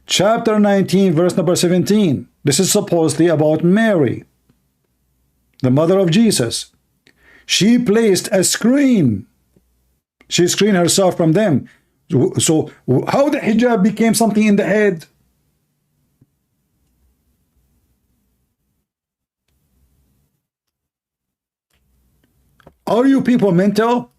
Chapter 19, verse number 17. This is supposedly about Mary, the mother of Jesus. She placed a screen. She screened herself from them. So how the hijab became something in the head? Are you people mental?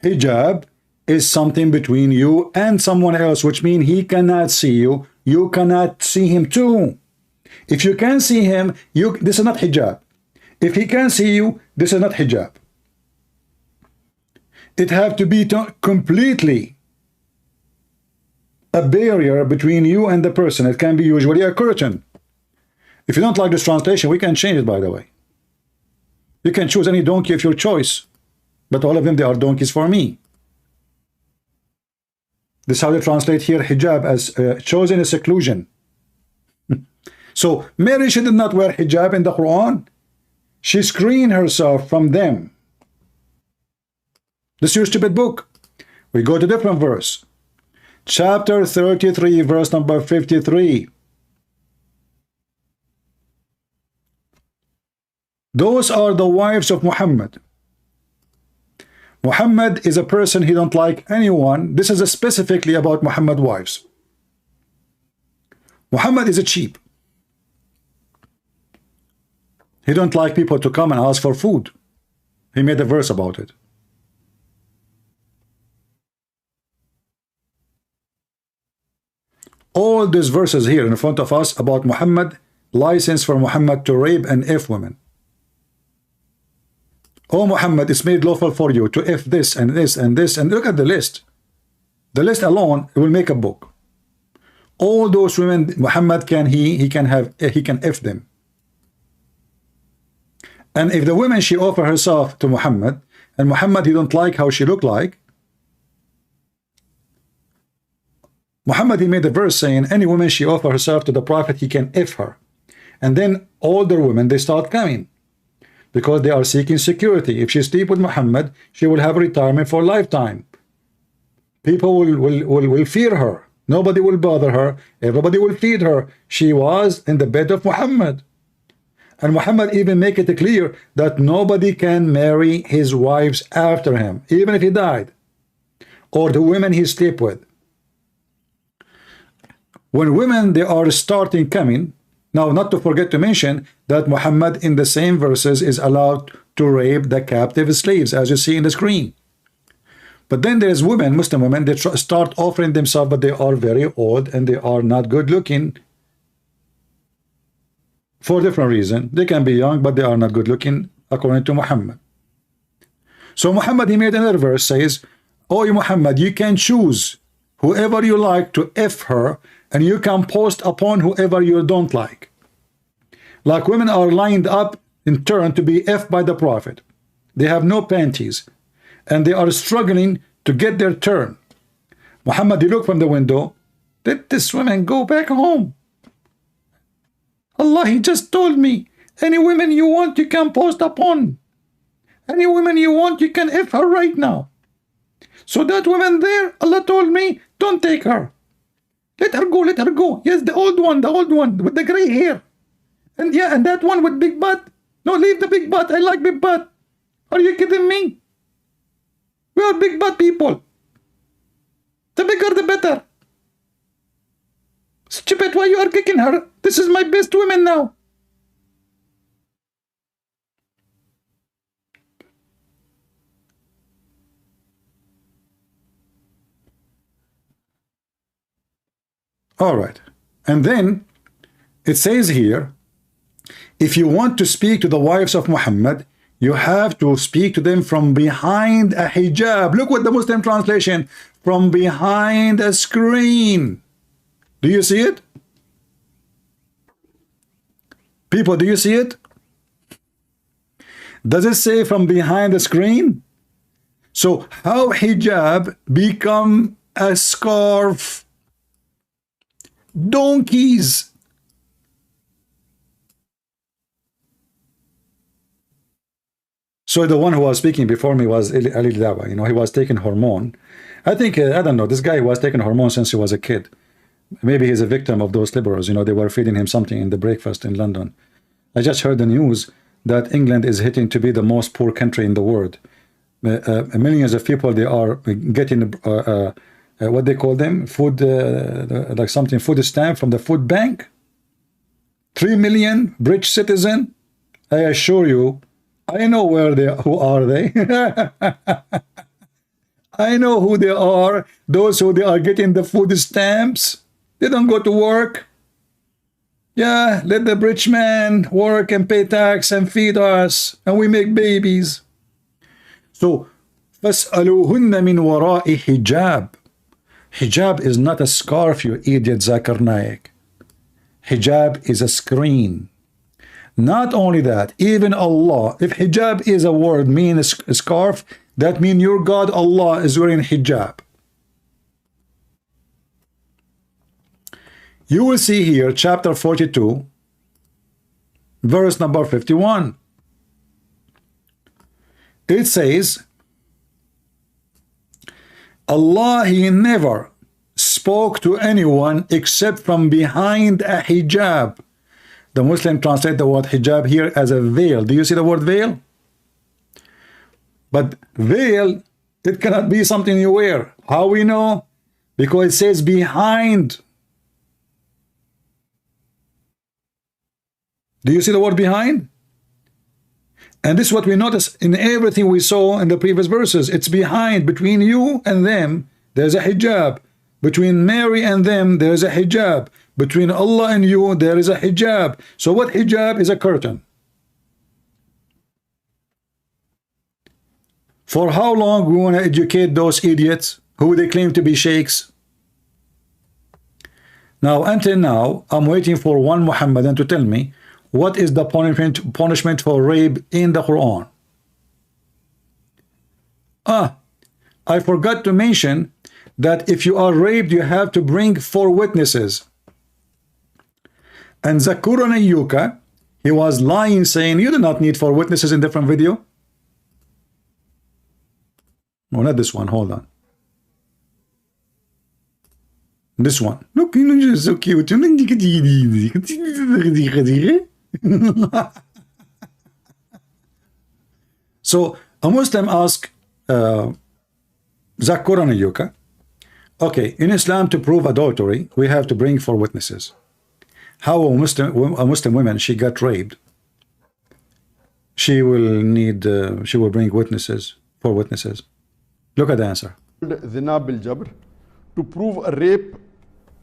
Hijab is something between you and someone else, which means he cannot see you. You cannot see him too. If you can see him, this is not hijab. If he can see you, this is not hijab. It have to be completely a barrier between you and the person. It can be usually a curtain. If you don't like this translation, we can change it, by the way. You can choose any donkey of your choice, but all of them, they are donkeys for me. This is how they translate here hijab as chosen a seclusion. So Mary, she did not wear hijab in the Quran. She screened herself from them. This is your stupid book. We go to different verse. Chapter 33, verse number 53. Those are the wives of Muhammad. Muhammad is a person, he don't like anyone. This is specifically about Muhammad wives. Muhammad is a cheap. He don't like people to come and ask for food. He made a verse about it. All these verses here in front of us about Muhammad, license for Muhammad to rape and F women. Oh Muhammad, it's made lawful for you to F this and this and this, and look at the list. The list alone will make a book. All those women Muhammad can he can F them. And if the woman she offer herself to Muhammad, and Muhammad he don't like how she look like, Muhammad he made a verse saying any woman she offer herself to the Prophet, he can F her. And then older women, they start coming because they are seeking security. If she sleep with Muhammad, she will have retirement for lifetime. People will fear her. Nobody will bother her. Everybody will feed her. She was in the bed of Muhammad. And Muhammad even make it clear that nobody can marry his wives after him, even if he died, or the women he sleep with. When women, they are starting coming, now not to forget to mention that Muhammad in the same verses is allowed to rape the captive slaves, as you see in the screen. But then there's women, Muslim women, they start offering themselves, but they are very old and they are not good looking for different reasons. They can be young, but they are not good looking according to Muhammad. So Muhammad, he made another verse, says, oh Muhammad, you can choose whoever you like to F her, and you can post upon whoever you don't like. Like women are lined up in turn to be F by the Prophet. They have no panties, and they are struggling to get their turn. Muhammad, he looked from the window, let this woman go back home. Allah, he just told me, any women you want, you can post upon. Any women you want, you can F her right now. So that woman there, Allah told me, don't take her. Let her go, let her go. Yes, the old one with the gray hair. And yeah, and that one with big butt. No, leave the big butt. I like big butt. Are you kidding me? We are big butt people. The bigger the better. Stupid, why you are kicking her? This is my best woman now. All right. And then it says here, if you want to speak to the wives of Muhammad, you have to speak to them from behind a hijab. Look what the Muslim translation, from behind a screen. Do you see it? People, do you see it? Does it say from behind the screen? So how hijab become a scarf? Donkeys. So the one who was speaking before me was Ali Dawa. You know, he was taking hormone. I think, I don't know, this guy was taking hormone since he was a kid. Maybe he's a victim of those liberals. You know, they were feeding him something in the breakfast in London. I just heard the news that England is hitting to be the most poor country in the world. Millions of people, they are getting what they call them, food, like something, food stamp from the food bank. 3 million British citizens. I assure you, I know where they, who are they? I know who they are. Those who they are getting the food stamps. They don't go to work. Yeah, let the rich man work and pay tax and feed us, and we make babies. So, فَاسْأَلُوهُنَّ مِنْ وَرَاءِ hijab. Hijab is not a scarf, you idiot Zakir Naik. Hijab is a screen. Not only that, even Allah, if hijab is a word, means a scarf, that means your God Allah is wearing hijab. You will see here, chapter 42, verse number 51. It says, Allah, He never spoke to anyone except from behind a hijab. The Muslim translate the word hijab here as a veil. Do you see the word veil? But veil, it cannot be something you wear. How we know? Because it says behind. Do you see the word behind? And this is what we notice in everything we saw in the previous verses. It's behind. Between you and them, there's a hijab. Between Mary and them, there's a hijab. Between Allah and you, there is a hijab. So what hijab is? A curtain. For how long we want to educate those idiots who they claim to be sheikhs? Now, until now, I'm waiting for one Muhammadan to tell me what is the punishment for rape in the Quran. I forgot to mention that if you are raped, you have to bring 4 witnesses. And Zakir and Naik, he was lying, saying, you do not need 4 witnesses in different video. No, not this one. Hold on. This one. Look, you're so cute. So a Muslim asked Zakir and Naik, okay, in Islam to prove adultery, we have to bring 4 witnesses. How a Muslim woman, she got raped, she will bring witnesses, 4 witnesses. Look at the answer. Zina bil Jabr. To prove a rape,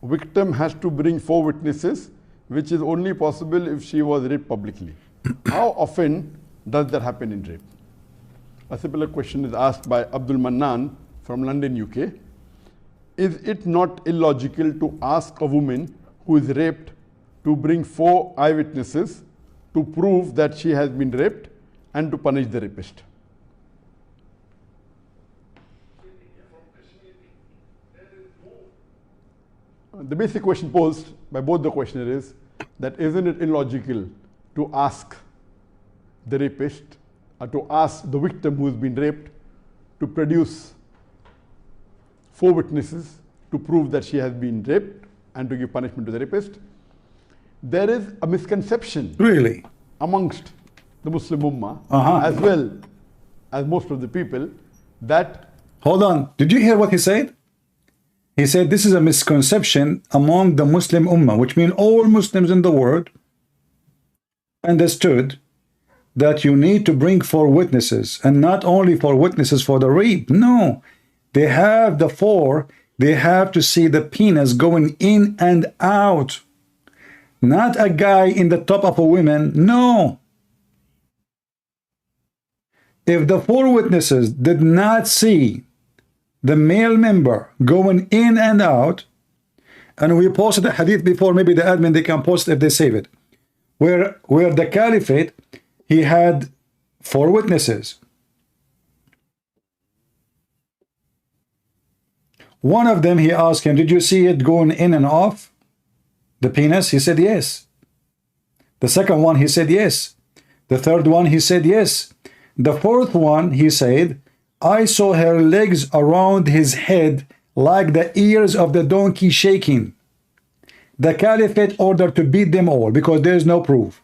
victim has to bring 4 witnesses, which is only possible if she was raped publicly. How often does that happen in rape? A similar question is asked by Abdul Mannan from London, UK. Is it not illogical to ask a woman who is raped to bring 4 eyewitnesses to prove that she has been raped and to punish the rapist? The basic question posed by both the questioner is that isn't it illogical to ask the rapist or to ask the victim who has been raped to produce 4 witnesses to prove that she has been raped and to give punishment to the rapist? There is a misconception Really? amongst the Muslim Ummah as well as most of the people that... Hold on. Did you hear what he said? He said this is a misconception among the Muslim Ummah, which means all Muslims in the world understood that you need to bring 4 witnesses, and not only 4 witnesses for the rape. No, they have the 4. They have to see the penis going in and out, not a guy in the top of a woman. No. If the 4 witnesses did not see the male member going in and out, and we posted a hadith before, maybe the admin, they can post if they save it, where the caliphate, he had 4 witnesses. One of them, he asked him, did you see it going in and off the penis? He said yes. The second one, he said yes. The third one, he said yes. The fourth one, he said, I saw her legs around his head like the ears of the donkey shaking. The caliphate ordered to beat them all because there is no proof.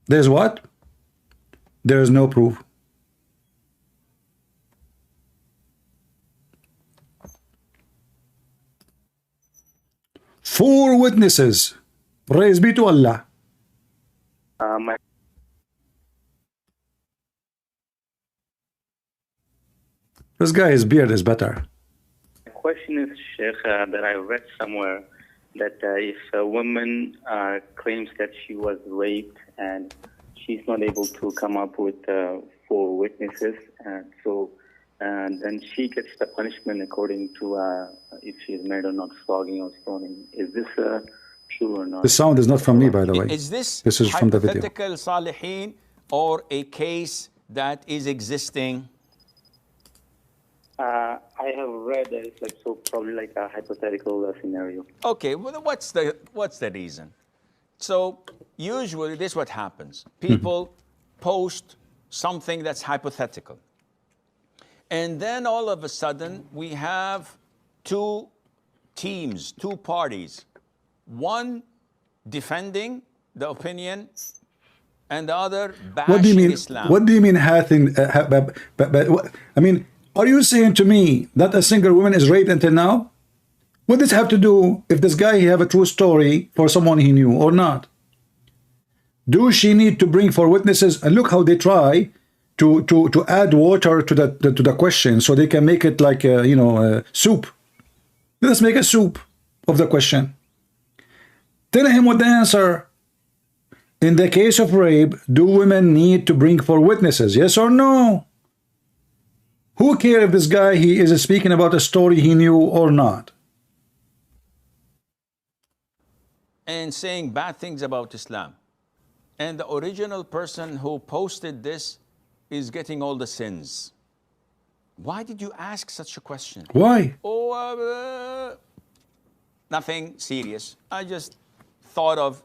There's what? There is no proof. Four witnesses. Praise be to Allah. My This guy, his beard is better. question is, Sheikh, that I read somewhere that if a woman claims that she was raped and she's not able to come up with 4 witnesses, then she gets the punishment according to if she's married or not, flogging or stoning. Is this true or not? The sound is not from me, by the way. Is this This is from the video. hypothetical Salihin or a case that is existing? I have read that it's like probably like a hypothetical scenario. Okay, well, what's the reason? So usually this is what happens. People post something that's hypothetical. And then all of a sudden we have 2 teams, 2 parties. One defending the opinion and the other bashing What do you mean? Islam. What do you mean? I mean, are you saying to me that a single woman is raped until now? What does it have to do if this guy have a true story for someone he knew or not? Do she need to bring 4 witnesses? And look how they try to add water to the question so they can make it like soup. Let's make a soup of the question. Tell him what the answer. In the case of rape, do women need to bring 4 witnesses? Yes or no? Who cares if this guy he is speaking about a story he knew or not? And saying bad things about Islam. And the original person who posted this is getting all the sins. Why did you ask such a question? Why? Oh, nothing serious. I just thought of,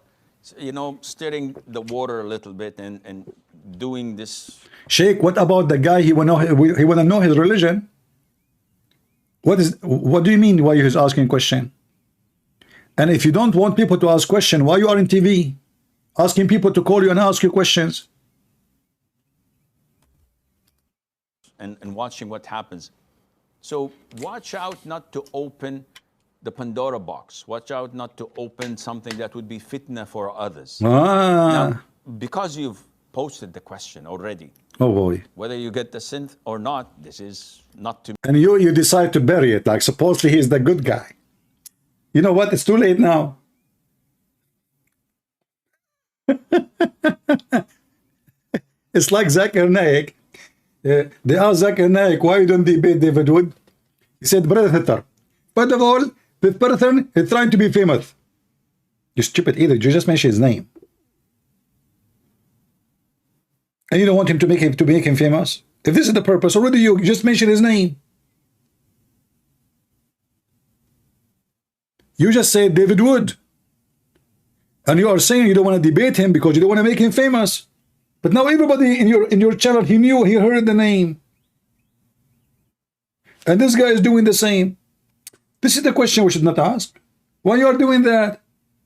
stirring the water a little bit and doing this. Sheikh, what about the guy he want to know his religion? What do you mean why he's asking question? And if you don't want people to ask question, why you are in TV? Asking people to call you and ask you questions. And watching what happens. So watch out not to open the Pandora box. Watch out not to open something that would be fitna for others. Now, because you've posted the question already, oh boy, whether you get the sin or not, this is not to. And you decide to bury it, like supposedly he's the good guy. You know what? It's too late now. It's like Zakir Naik. They asked Zakir Naik, why you don't debate David Wood? He said, brother Hitler, first of all, this person is trying to be famous. You stupid either. You just mentioned his name. And you don't want him to make him famous? If this is the purpose, already you just mentioned his name. You just said David Wood. And you are saying you don't want to debate him because you don't want to make him famous. But now everybody in your channel, he heard the name. And this guy is doing the same. This is the question we should not ask. Why you are doing that?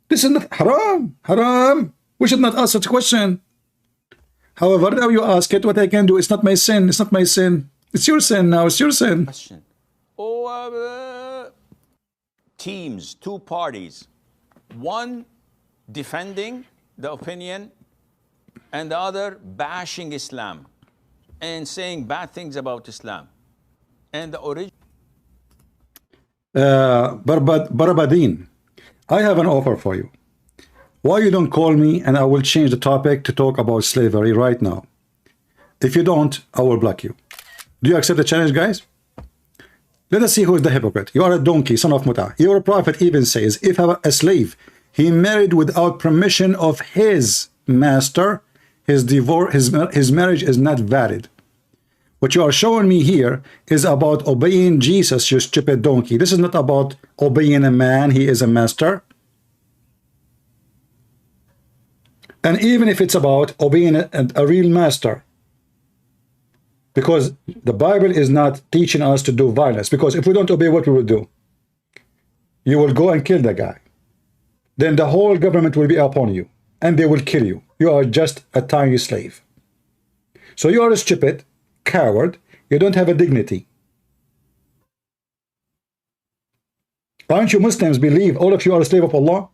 This is not haram. Haram. We should not ask such a question. However, now you ask it, what I can do, it's not my sin. It's not my sin. It's your sin now. It's your sin. Question. Teams, 2 parties. One defending the opinion and the other bashing Islam and saying bad things about Islam. And the original. Barabadin, I have an offer for you. Why you don't call me and I will change the topic to talk about slavery right now? If you don't, I will block you. Do you accept the challenge, guys? Let us see who is the hypocrite. You are a donkey, son of Muta. Your prophet even says, if a slave he married without permission of his master, his marriage is not valid. What you are showing me here is about obeying Jesus, you stupid donkey. This is not about obeying a man, he is a master. And even if it's about obeying a real master, because the Bible is not teaching us to do violence, because if we don't obey, what we will do? You will go and kill the guy. Then the whole government will be upon you, and they will kill you. You are just a tiny slave. So you are a stupid, coward, you don't have a dignity. Aren't you Muslims believe all of you are a slave of Allah?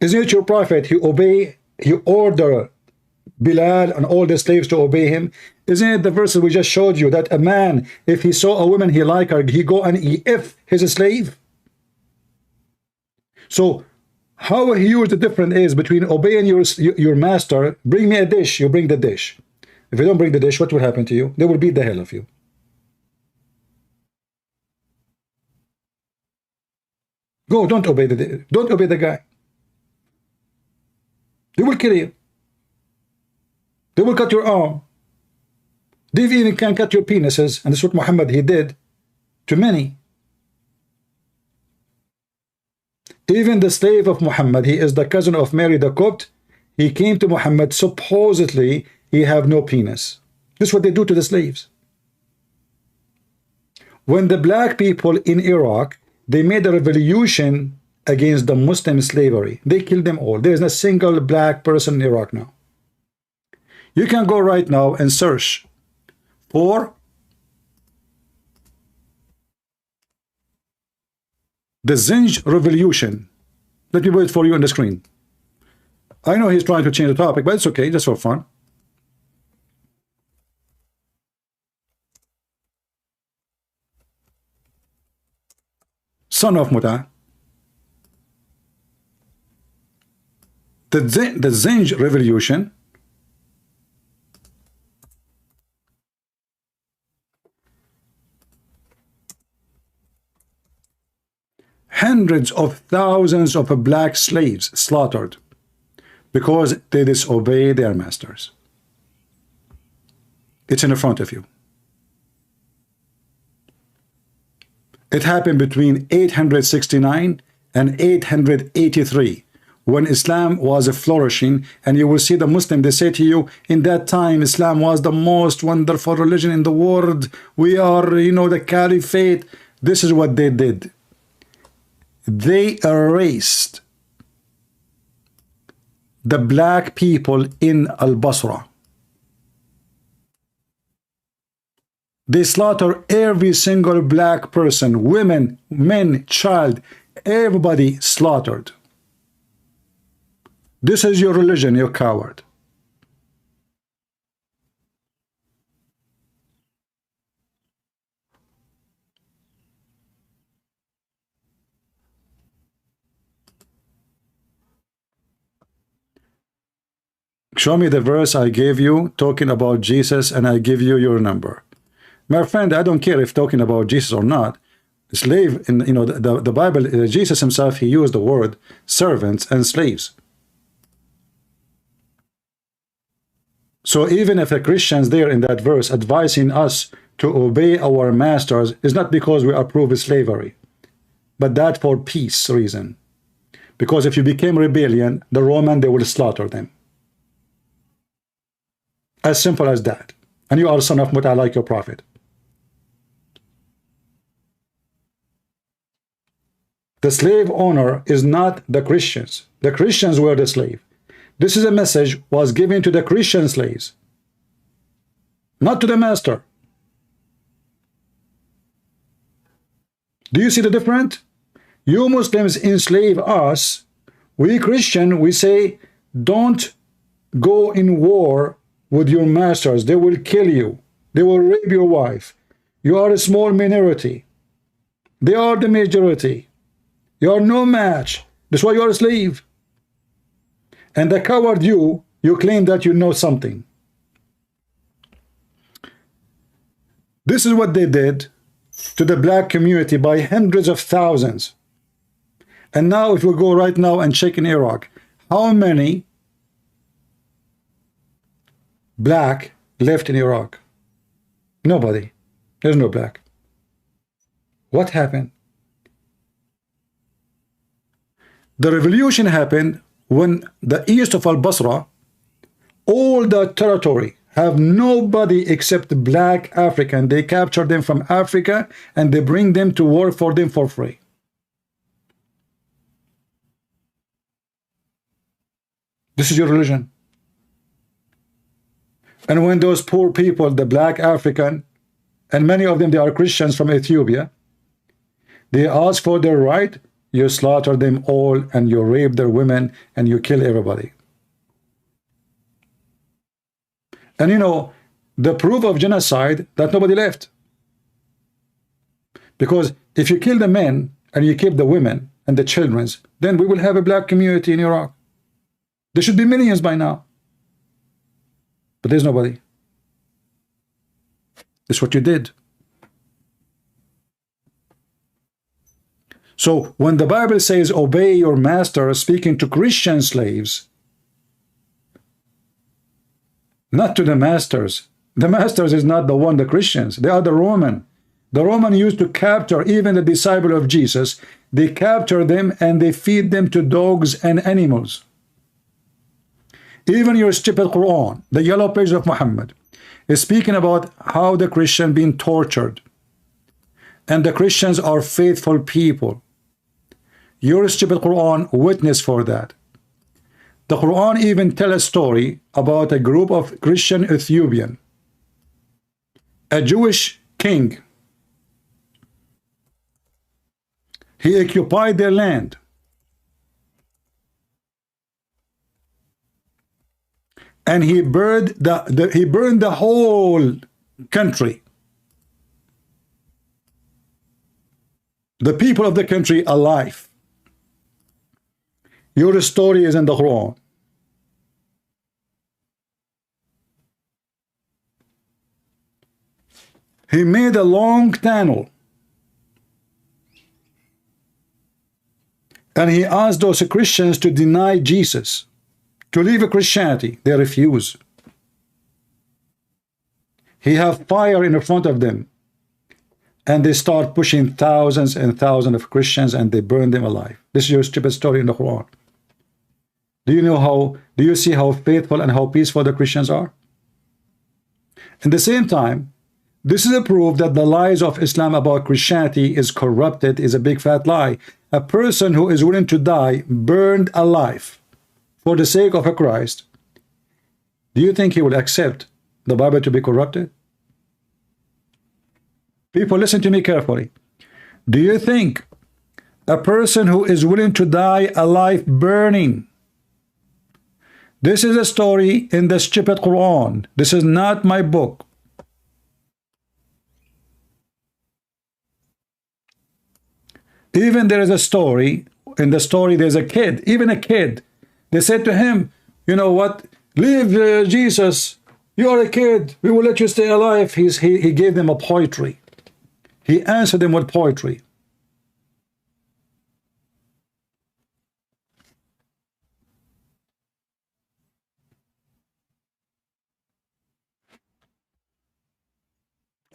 Isn't it your prophet? He ordered Bilal and all the slaves to obey him. Isn't it the verses we just showed you that a man, if he saw a woman he liked her, he go and he if his slave? So how huge the difference is between obeying your master, bring me a dish, you bring the dish. If you don't bring the dish, what will happen to you? They will beat the hell of you. Go, don't obey the guy. They will kill you. They will cut your arm. They even can cut your penises, and that's what Muhammad he did to many. Even the slave of Muhammad, he is the cousin of Mary the Copt. He came to Muhammad, supposedly he have no penis. This is what they do to the slaves. When the black people in Iraq, they made a revolution against the Muslim slavery. They killed them all. There is not a single black person in Iraq now. You can go right now and search for the Zinj Revolution. Let me put it for you on the screen. I know he's trying to change the topic, but it's okay, just for fun. Son of Muta. The Zinj Revolution hundreds of thousands of black slaves slaughtered because they disobey their masters. It's in front of you. It happened between 869 and 883 when Islam was flourishing, and you will see the Muslim, they say to you, in that time Islam was the most wonderful religion in the world. We are, you know, the caliphate. This is what they did. They erased the black people in Al-Basra. They slaughter every single black person, women, men, child, everybody slaughtered. This is your religion, you coward. Show me the verse I gave you talking about Jesus, and I give you your number. My friend, I don't care if talking about Jesus or not. Slave, in the Bible, Jesus himself, he used the word servants and slaves. So even if the Christians there in that verse advising us to obey our masters is not because we approve slavery, but that for peace reason. Because if you became rebellion, the Roman, they will slaughter them. As simple as that. And you are son of Muta like your prophet. The slave owner is not the Christians. The Christians were the slave. This is a message was given to the Christian slaves, not to the master. Do you see the difference? You Muslims enslave us. We Christian, we say, don't go in war with your masters. They will kill you. They will rape your wife. You are a small minority. They are the majority. You are no match. That's why you are a slave. And the coward you claim that you know something. This is what they did to the black community by hundreds of thousands. And now if we go right now and check in Iraq, how many black left in Iraq? Nobody. There's no black. What happened? The revolution happened when the east of Al-Basra, all the territory have nobody except black African. They capture them from Africa and they bring them to work for them for free. This is your religion. And when those poor people, the black African, and many of them, they are Christians from Ethiopia, they ask for their right, you slaughter them all, and you rape their women, and you kill everybody. And you know, the proof of genocide, that nobody left. Because if you kill the men and you keep the women and the children, then we will have a black community in Iraq. There should be millions by now. But there's nobody. That's what you did. So when the Bible says obey your master, speaking to Christian slaves, not to the masters. The masters is not the one, the Christians. They are the Roman. The Roman used to capture even the disciple of Jesus. They capture them and they feed them to dogs and animals. Even your stupid Quran, the yellow page of Muhammad, is speaking about how the Christian being tortured. And the Christians are faithful people. Your stupid Quran witness for that. The Quran even tell a story about a group of Christian Ethiopian, a Jewish king. He occupied their land. And he burned the whole country. The people of the country alive. Your story is in the Quran. He made a long tunnel. And he asked those Christians to deny Jesus, to leave Christianity. They refuse. He have fire in front of them. And they start pushing thousands and thousands of Christians and they burn them alive. This is your stupid story in the Quran. Do you see how faithful and how peaceful the Christians are? At the same time, this is a proof that the lies of Islam about Christianity is corrupted, is a big fat lie. A person who is willing to die, burned alive, for the sake of a Christ, do you think he will accept the Bible to be corrupted? People, listen to me carefully. Do you think a person who is willing to die alive burning? This is a story in the stupid Quran. This is not my book. Even there is a story, in the story there's a kid, even a kid. They said to him, you know what, leave Jesus, you are a kid, we will let you stay alive. He gave them a poetry. He answered them with poetry.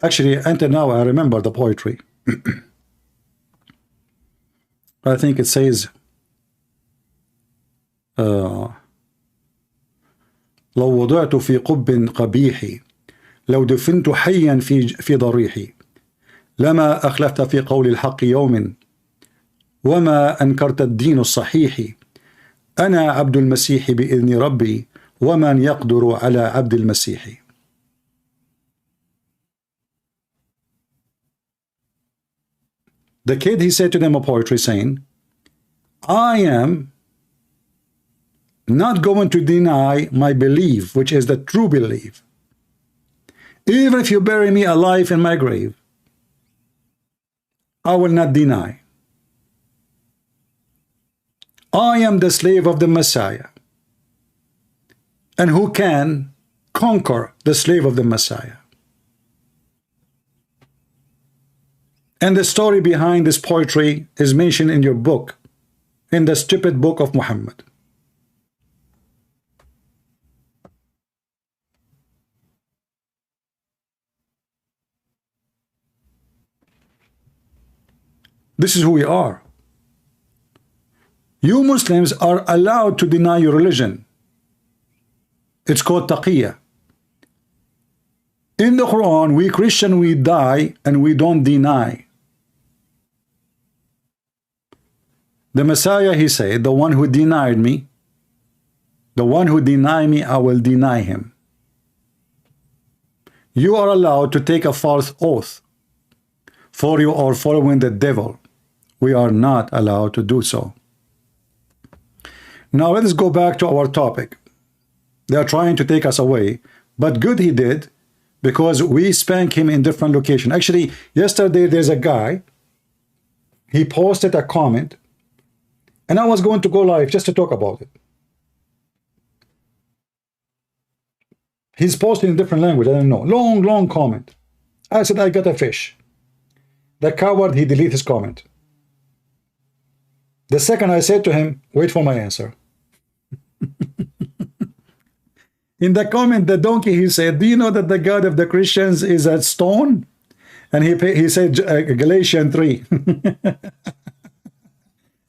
Actually, until now I remember the poetry. I think it says لو وضعت في قب قبيح لو دفنت حيا في ضريحي لما أخلفت في قول الحق يوم وما أنكرت الدين الصحيح أنا عبد المسيح بإذن ربي ومن يقدر على عبد المسيح. The kid, he said to them a poetry saying, I am not going to deny my belief, which is the true belief. Even if you bury me alive in my grave, I will not deny. I am the slave of the Messiah. And who can conquer the slave of the Messiah? And the story behind this poetry is mentioned in your book, in the stupid book of Muhammad. This is who we are. You Muslims are allowed to deny your religion. It's called taqiyya. In the Quran, we Christian, we die and we don't deny. The Messiah, he said, the one who denied me, the one who denied me, I will deny him. You are allowed to take a false oath, for you are following the devil, We are not allowed to do so. Now let us go back to our topic. They are trying to take us away, but good he did, because we spank him in different locations. Actually, yesterday there's a guy, he posted a comment, and I was going to go live just to talk about it. He's posting in different language, I don't know. Long comment. I said, I got a fish. The coward, he deleted his comment. The second I said to him, wait for my answer. In the comment, the donkey, he said, do you know that the God of the Christians is a stone? And he said, Galatians 3.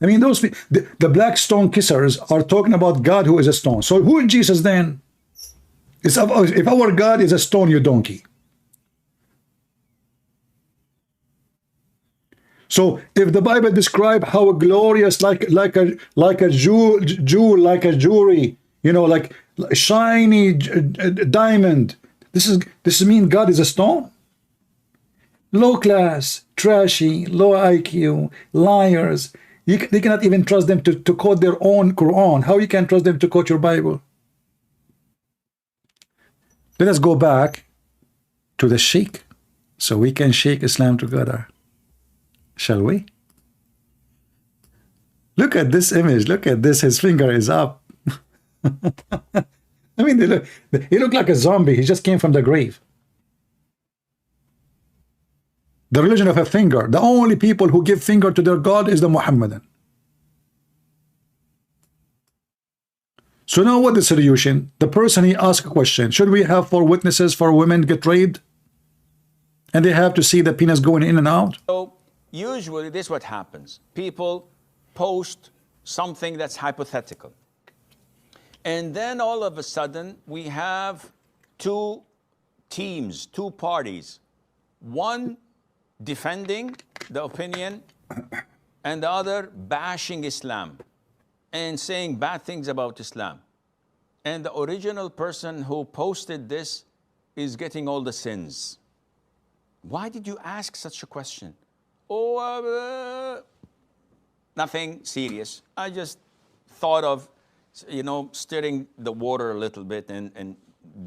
I mean, those the black stone kissers are talking about God who is a stone. So who is Jesus then? If our God is a stone, you donkey. So if the Bible describes how glorious, like a jewel, like a jewelry, you know, like a shiny diamond, this mean God is a stone? Low class, trashy, low IQ, liars. They cannot even trust them to quote their own Quran. How you can trust them to quote your Bible? Let us go back to the Sheikh so we can shake Islam together. Shall we? Look at this image. Look at this. His finger is up. I mean, he looked like a zombie. He just came from the grave. The religion of a finger. The only people who give finger to their God is the Muhammadan. So now what is the solution? The person, he asked a question. Should we have 4 witnesses for women get raped? And they have to see the penis going in and out? So usually this is what happens. People post something that's hypothetical. And then all of a sudden we have 2 teams, 2 parties. One defending the opinion and the other bashing Islam and saying bad things about Islam. And the original person who posted this is getting all the sins. Why did you ask such a question? Oh, nothing serious. I just thought of, you know, stirring the water a little bit and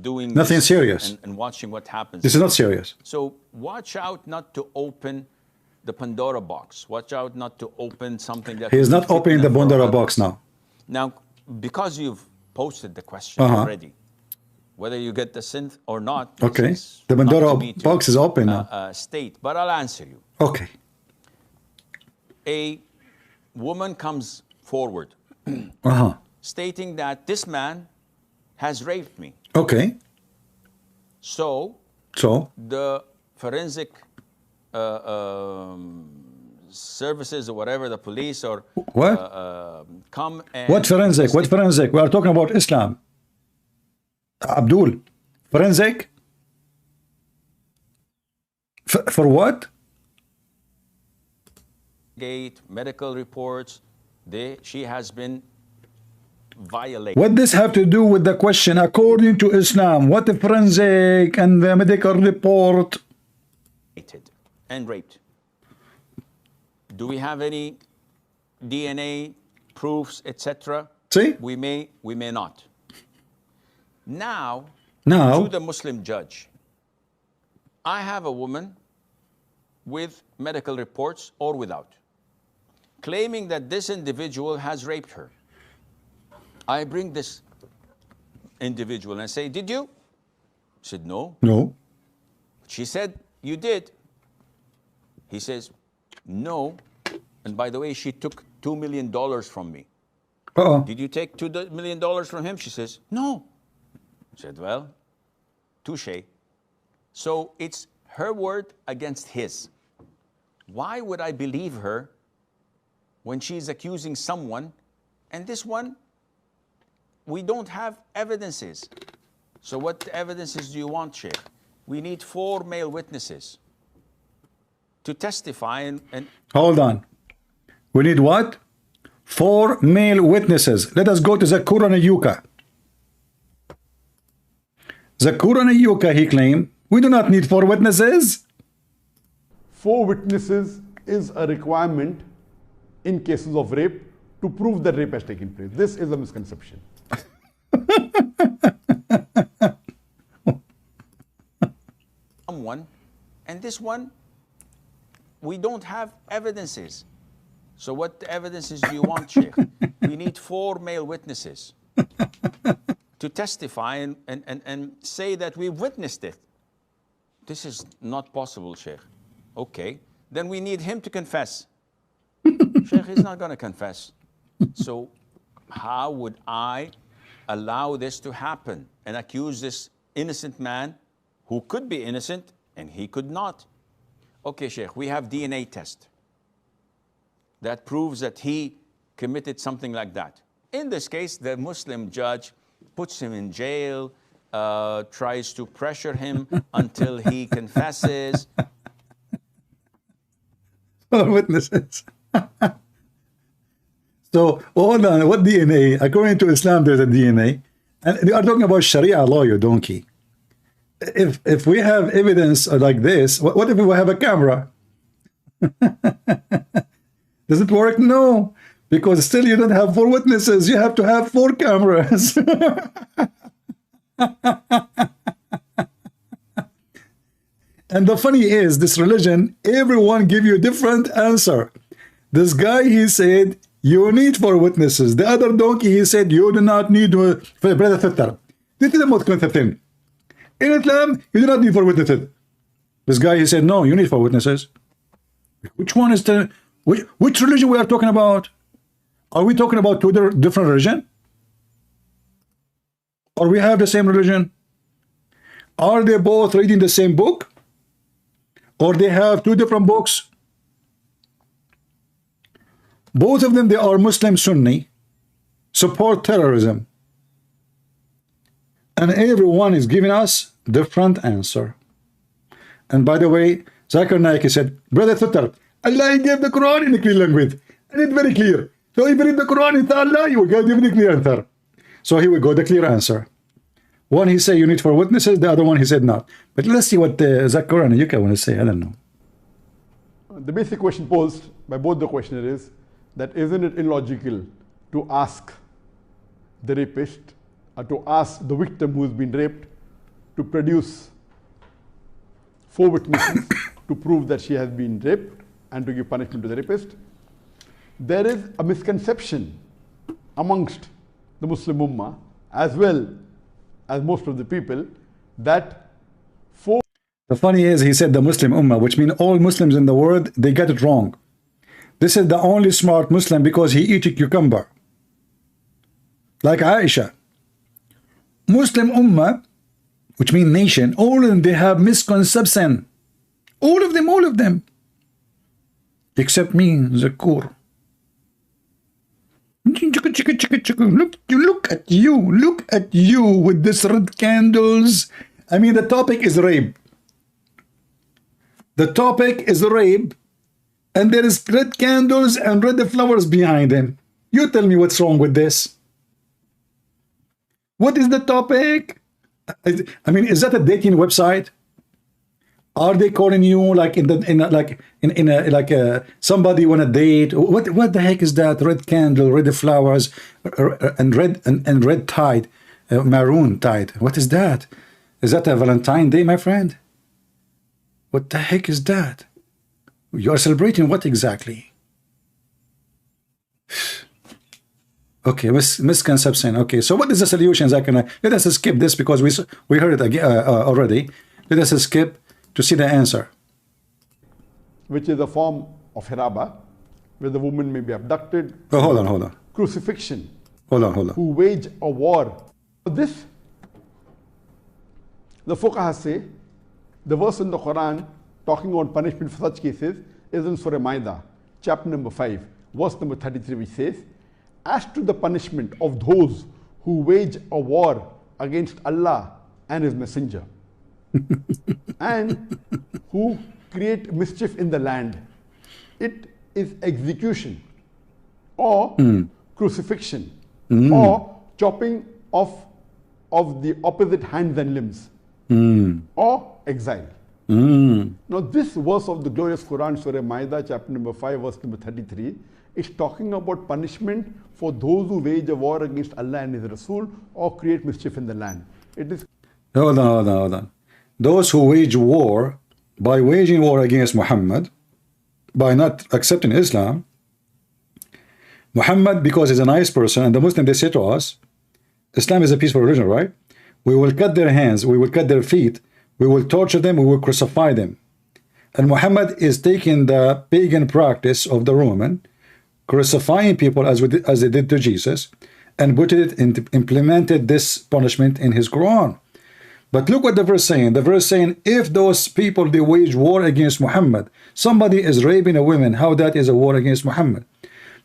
doing nothing serious and watching what happens. This is not serious. So watch out not to open the Pandora box. Watch out not to open something that... He is not opening the Pandora box now. Now, because you've posted the question already, whether you get the synth or not... Okay, the Pandora box is open now. State, but I'll answer you. Okay. A woman comes forward stating that this man has raped me. Okay. So the forensic services or whatever, the police or what? come and... What forensic? What forensic? We are talking about Islam. Abdul, forensic? For what? Medical reports. She has been violated. What does have to do with the question? According to Islam, what the forensic and the medical report? And raped. Do we have any DNA proofs, etc.? See? We may not. Now, to the Muslim judge, I have a woman with medical reports or without, claiming that this individual has raped her. I bring this individual and say, did you? She said, no. No. She said, you did. He says, no. And by the way, she took $2 million from me. Did you take $2 million from him? She says, no. I said, well, touche. So it's her word against his. Why would I believe her when she's accusing someone, and this one, we don't have evidences? So what evidences do you want, Sheikh? We need 4 male witnesses to testify and... Hold on. We need what? 4 male witnesses. Let us go to Zakir and Yuka. Zakir and Yuka, he claimed, we do not need 4 witnesses. 4 witnesses is a requirement in cases of rape to prove that rape has taken place. This is a misconception. Someone, and this one, we don't have evidences. So what evidences do you want, Sheikh? We need 4 male witnesses to testify and say that we witnessed it. This is not possible, Sheikh. Okay, then we need him to confess. Sheikh is not going to confess. So how would I allow this to happen and accuse this innocent man who could be innocent and he could not? Okay, Sheikh, we have DNA test that proves that he committed something like that. In this case, the Muslim judge puts him in jail, tries to pressure him until he confesses. Witnesses. So, hold on, what DNA? According to Islam, there's a DNA. And they are talking about Sharia law, you donkey. If we have evidence like this, what if we have a camera? Does it work? No, because still you don't have 4 witnesses. You have to have 4 cameras. And the funny is, this religion, everyone give you a different answer. This guy, he said, you need 4 witnesses. The other donkey, he said, you do not need brother Thitter. This is the most thing. In Islam, you do not need 4 witnesses. This guy, he said, no, you need 4 witnesses. Which one is the, which religion we are talking about? Are we talking about 2 different religions? Or we have the same religion? Are they both reading the same book? Or they have 2 different books? Both of them, they are Muslim Sunni, support terrorism. And everyone is giving us different answer. And by the way, Zakir Naik said, Brother Thitter, Allah gave the Quran in a clear language. And it's very clear. So if you read the Quran in Allah, you will get the clear answer. So here we go, the clear answer. One, he said you need 4 witnesses. The other one, he said not. But let's see what Zakir and Yuka want to say. I don't know. The basic question posed by both the questioner is that isn't it illogical to ask the rapist or to ask the victim who has been raped to produce 4 witnesses to prove that she has been raped and to give punishment to the rapist? There is a misconception amongst the Muslim Ummah as well as most of the people that 4. The funny is, he said the Muslim Ummah, which means all Muslims in the world, they get it wrong. This is the only smart Muslim because he eats a cucumber. Like Aisha. Muslim Ummah, which means nation, all of them, they have misconception. All of them, all of them. Except me, Zakir. Look at you with this red candles. I mean, the topic is rape. The topic is rape. And there is red candles and red flowers behind him. You tell me what's wrong with this. What is the topic? I mean, is that a dating website? Are they calling you like somebody want a date? What the heck is that? Red candle, red flowers, and red tide, maroon tide. What is that? Is that a Valentine Day, my friend? What the heck is that? You are celebrating what exactly? Okay, misconception. Okay, so what is the solution, Zakir? Let us skip this because we heard it again already. Let us skip to see the answer. Which is a form of hiraba, where the woman may be abducted. Oh, hold on. Crucifixion. Hold on. Who wage a war. This, the fuqaha say, the verse in the Quran talking on punishment for such cases is in Surah Maida, chapter number 5, verse number 33, which says, as to the punishment of those who wage a war against Allah and His Messenger, and who create mischief in the land, it is execution or crucifixion or chopping off of the opposite hands and limbs or exile. Now this verse of the glorious Quran, Surah Maida, chapter number 5, verse number 33, It's talking about punishment for those who wage a war against Allah and His Rasul or create mischief in the land. It is. Hold on. Those who wage war, by waging war against Muhammad, by not accepting Islam, Muhammad, because he's a nice person, and the Muslim, they say to us, Islam is a peaceful religion, right? We will cut their hands, we will cut their feet, we will torture them, we will crucify them. And Muhammad is taking the pagan practice of the Roman, crucifying people as they did to Jesus, and implemented this punishment in his Quran. But look what the verse saying. The verse saying, if those people, they wage war against Muhammad, somebody is raping a woman, how that is a war against Muhammad?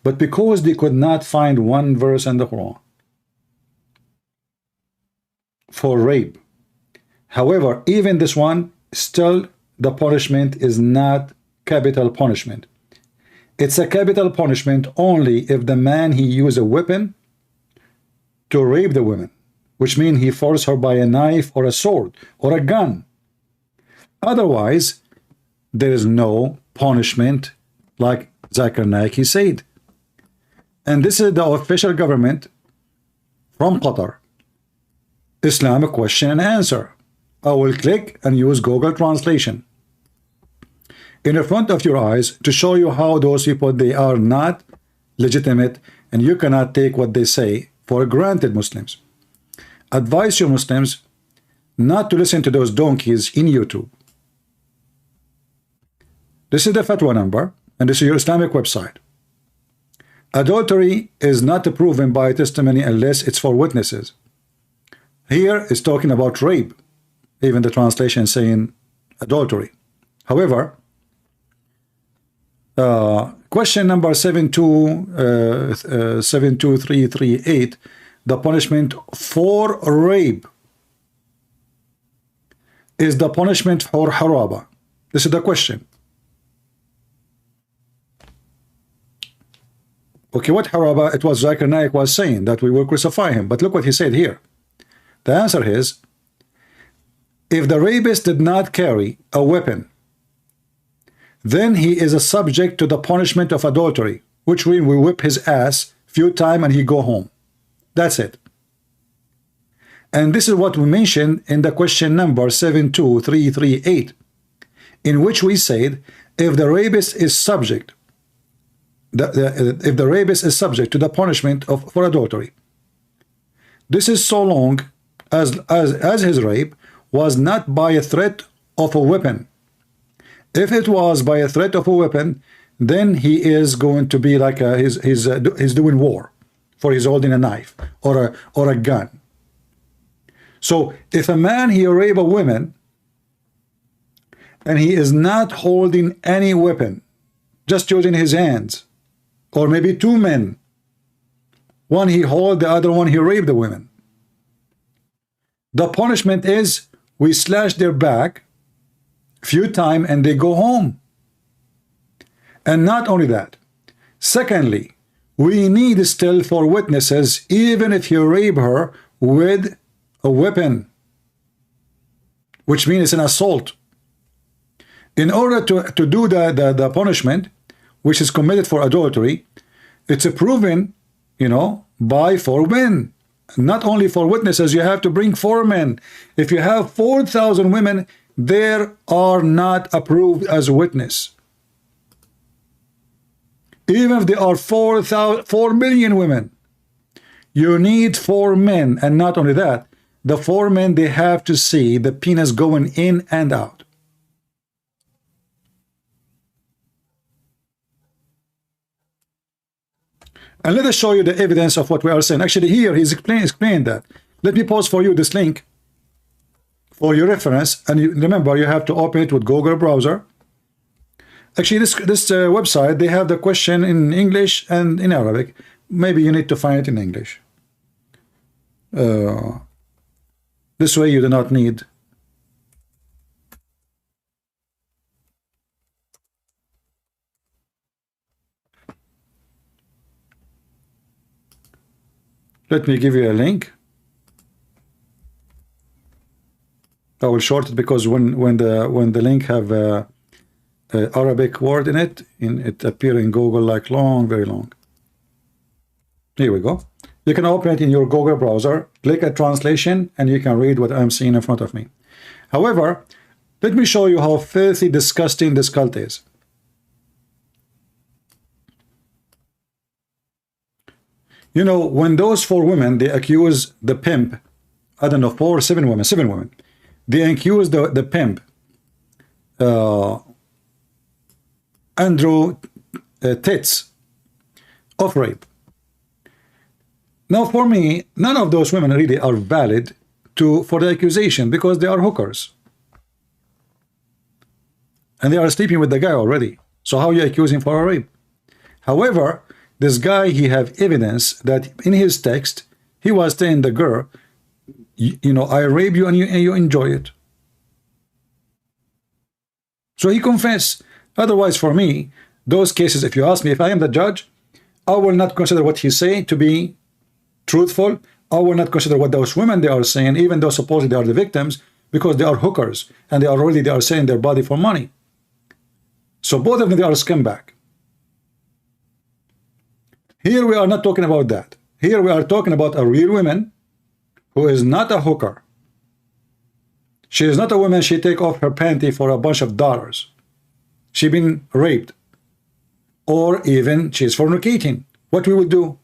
But because they could not find one verse in the Quran for rape. However, even this one, still the punishment is not capital punishment. It's a capital punishment only if the man, he used a weapon to rape the woman, which means he forced her by a knife or a sword or a gun. Otherwise, there is no punishment, like Zakir Naik, he said. And this is the official government from Qatar. Islamic question and answer. I will click and use Google Translation in front of your eyes to show you how those people, they are not legitimate, and you cannot take what they say for granted. Muslims, advise your Muslims not to listen to those donkeys in YouTube. This is the fatwa number, and this is your Islamic website. Adultery is not proven by testimony unless it's for witnesses. Here is talking about rape. Even the translation is saying adultery. However, question number 72338, the punishment for rape is the punishment for haraba. This is the question. Okay, what haraba? It was Zakir Naik was saying that we will crucify him. But look what he said here. The answer is, if the rapist did not carry a weapon, then he is a subject to the punishment of adultery, which means we whip his ass few times and he go home. That's it. And this is what we mentioned in the question number 72338, in which we said, if the rapist is subject, if the rapist is subject to the punishment for adultery, this is so long as his rape was not by a threat of a weapon. If it was by a threat of a weapon, then he is going to be like he's doing war, for he's holding a knife or a gun. So if a man, he rape a woman and he is not holding any weapon, just using his hands, or maybe two men, one he hold, the other one he rape the women, the punishment is we slash their back few times and they go home. And not only that, secondly, we need still for witnesses, even if you rape her with a weapon, which means it's an assault. In order to do the punishment, which is committed for adultery, it's a proven, by 4 men. Not only for witnesses, you have to bring 4 men. If you have 4,000 women, they are not approved as a witness. Even if there are 4 million women, you need 4 men. And not only that, the 4 men, they have to see the penis going in and out. And let us show you the evidence of what we are saying. Actually, here he's explained that. Let me pause for you this link for your reference. And remember, you have to open it with Google browser. Actually, this website, they have the question in English and in Arabic. Maybe you need to find it in English. This way you do not need. Let me give you a link. I will short it because when the link have Arabic word in it. It appear in Google like long, very long. Here we go. You can open it in your Google browser, click a translation, and you can read what I'm seeing in front of me. However, let me show you how filthy, disgusting this cult is. You know, when those 4 women, they accuse the pimp, I don't know, 4 or 7 women, 7 women, they accuse the pimp, Andrew Tits, of rape. Now, for me, none of those women really are valid for the accusation because they are hookers. And they are sleeping with the guy already. So how you accuse him for a rape? However, this guy, he have evidence that in his text, he was telling the girl, you know, I rape you and you enjoy it. So he confessed. Otherwise, for me, those cases, if you ask me, if I am the judge, I will not consider what he say to be truthful. I will not consider what those women they are saying, even though supposedly they are the victims, because they are hookers and they are selling their body for money. So both of them, they are scumbag. Here we are not talking about that. Here we are talking about a real woman who is not a hooker. She is not a woman, she take off her panty for a bunch of dollars. She been raped. Or even she is fornicating. What we will do?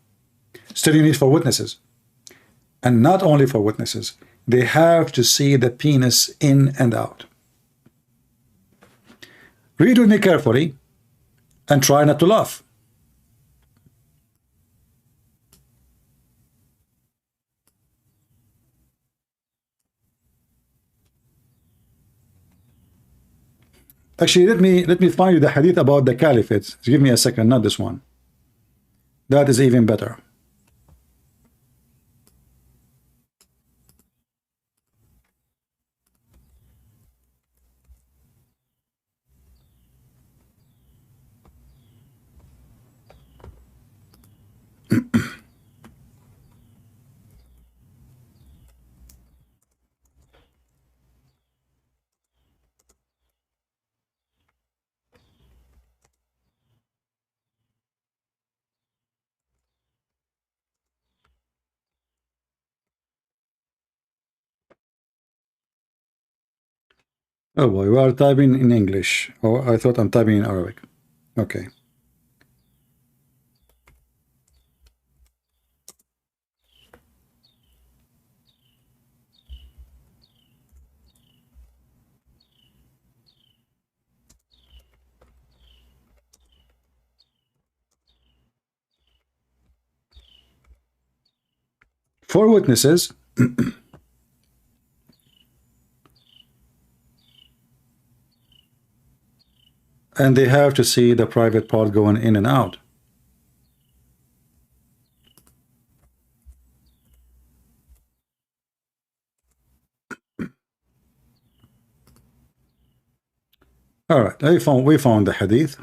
Still you need for witnesses. And not only for witnesses. They have to see the penis in and out. Read with me carefully and try not to laugh. Actually, let me find you the hadith about the caliphate. Give me a second, not this one. That is even better. Oh boy, we are typing in English. Oh, I thought I'm typing in Arabic. Okay. Four witnesses. And they have to see the private part going in and out. All right, we found the hadith.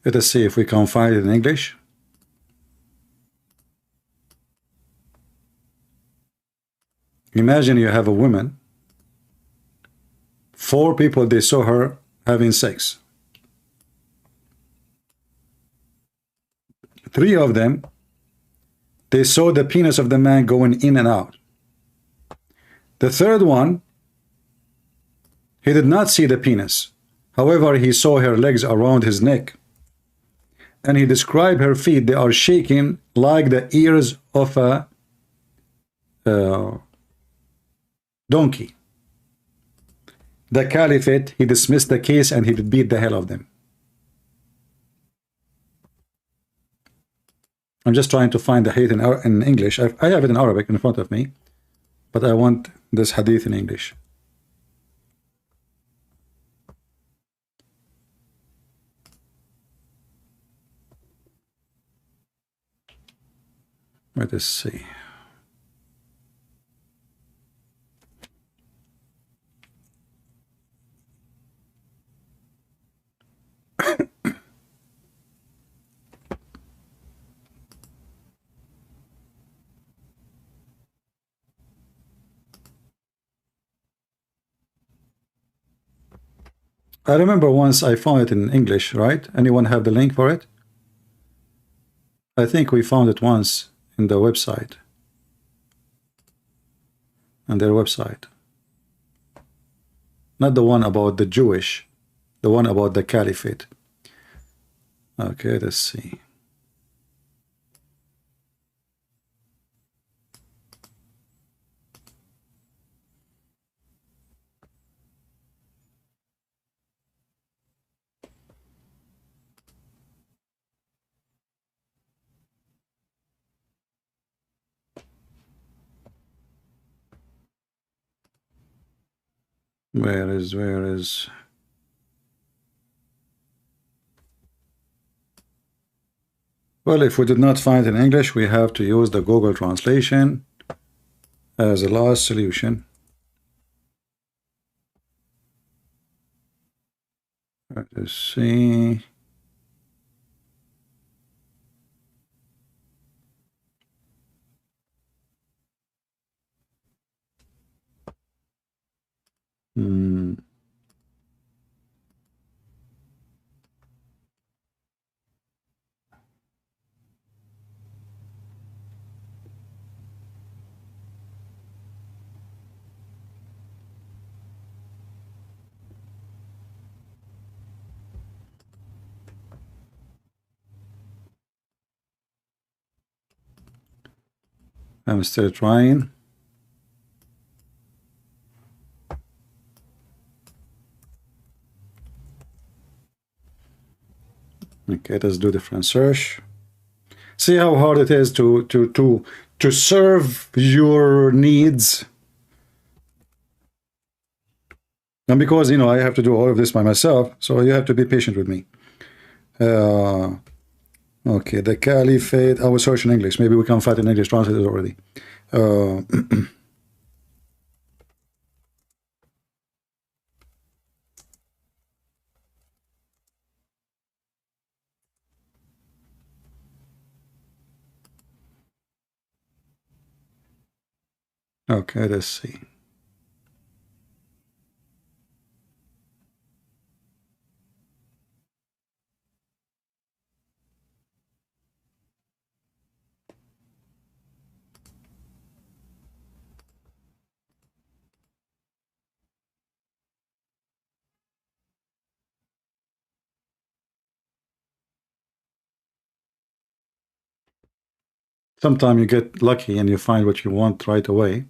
Let us see if we can find it in English. Imagine you have a woman. 4 people, they saw her having sex. 3 of them, they saw the penis of the man going in and out. The 3rd one, he did not see the penis. However, he saw her legs around his neck. And he described her feet, they are shaking like the ears of a donkey. The caliphate, he dismissed the case and he beat the hell of them. I'm just trying to find the hadith in English. I have it in Arabic in front of me, but I want this hadith in English. Let us see. I remember once I found it in English, right? Anyone have the link for it? I think we found it once in the website, on their website. Not the one about the Jewish, the one about the caliphate. Okay, let's see. Where is well, if we did not find it in English, we have to use the Google translation as a last solution. Let's see. I'm still trying. Okay, let's do different search. See how hard it is to serve your needs. And because, you know, I have to do all of this by myself, so you have to be patient with me. Okay, the caliphate. I will search in English. Maybe we can find an English translated already. Okay, let's see. Sometimes you get lucky and you find what you want right away.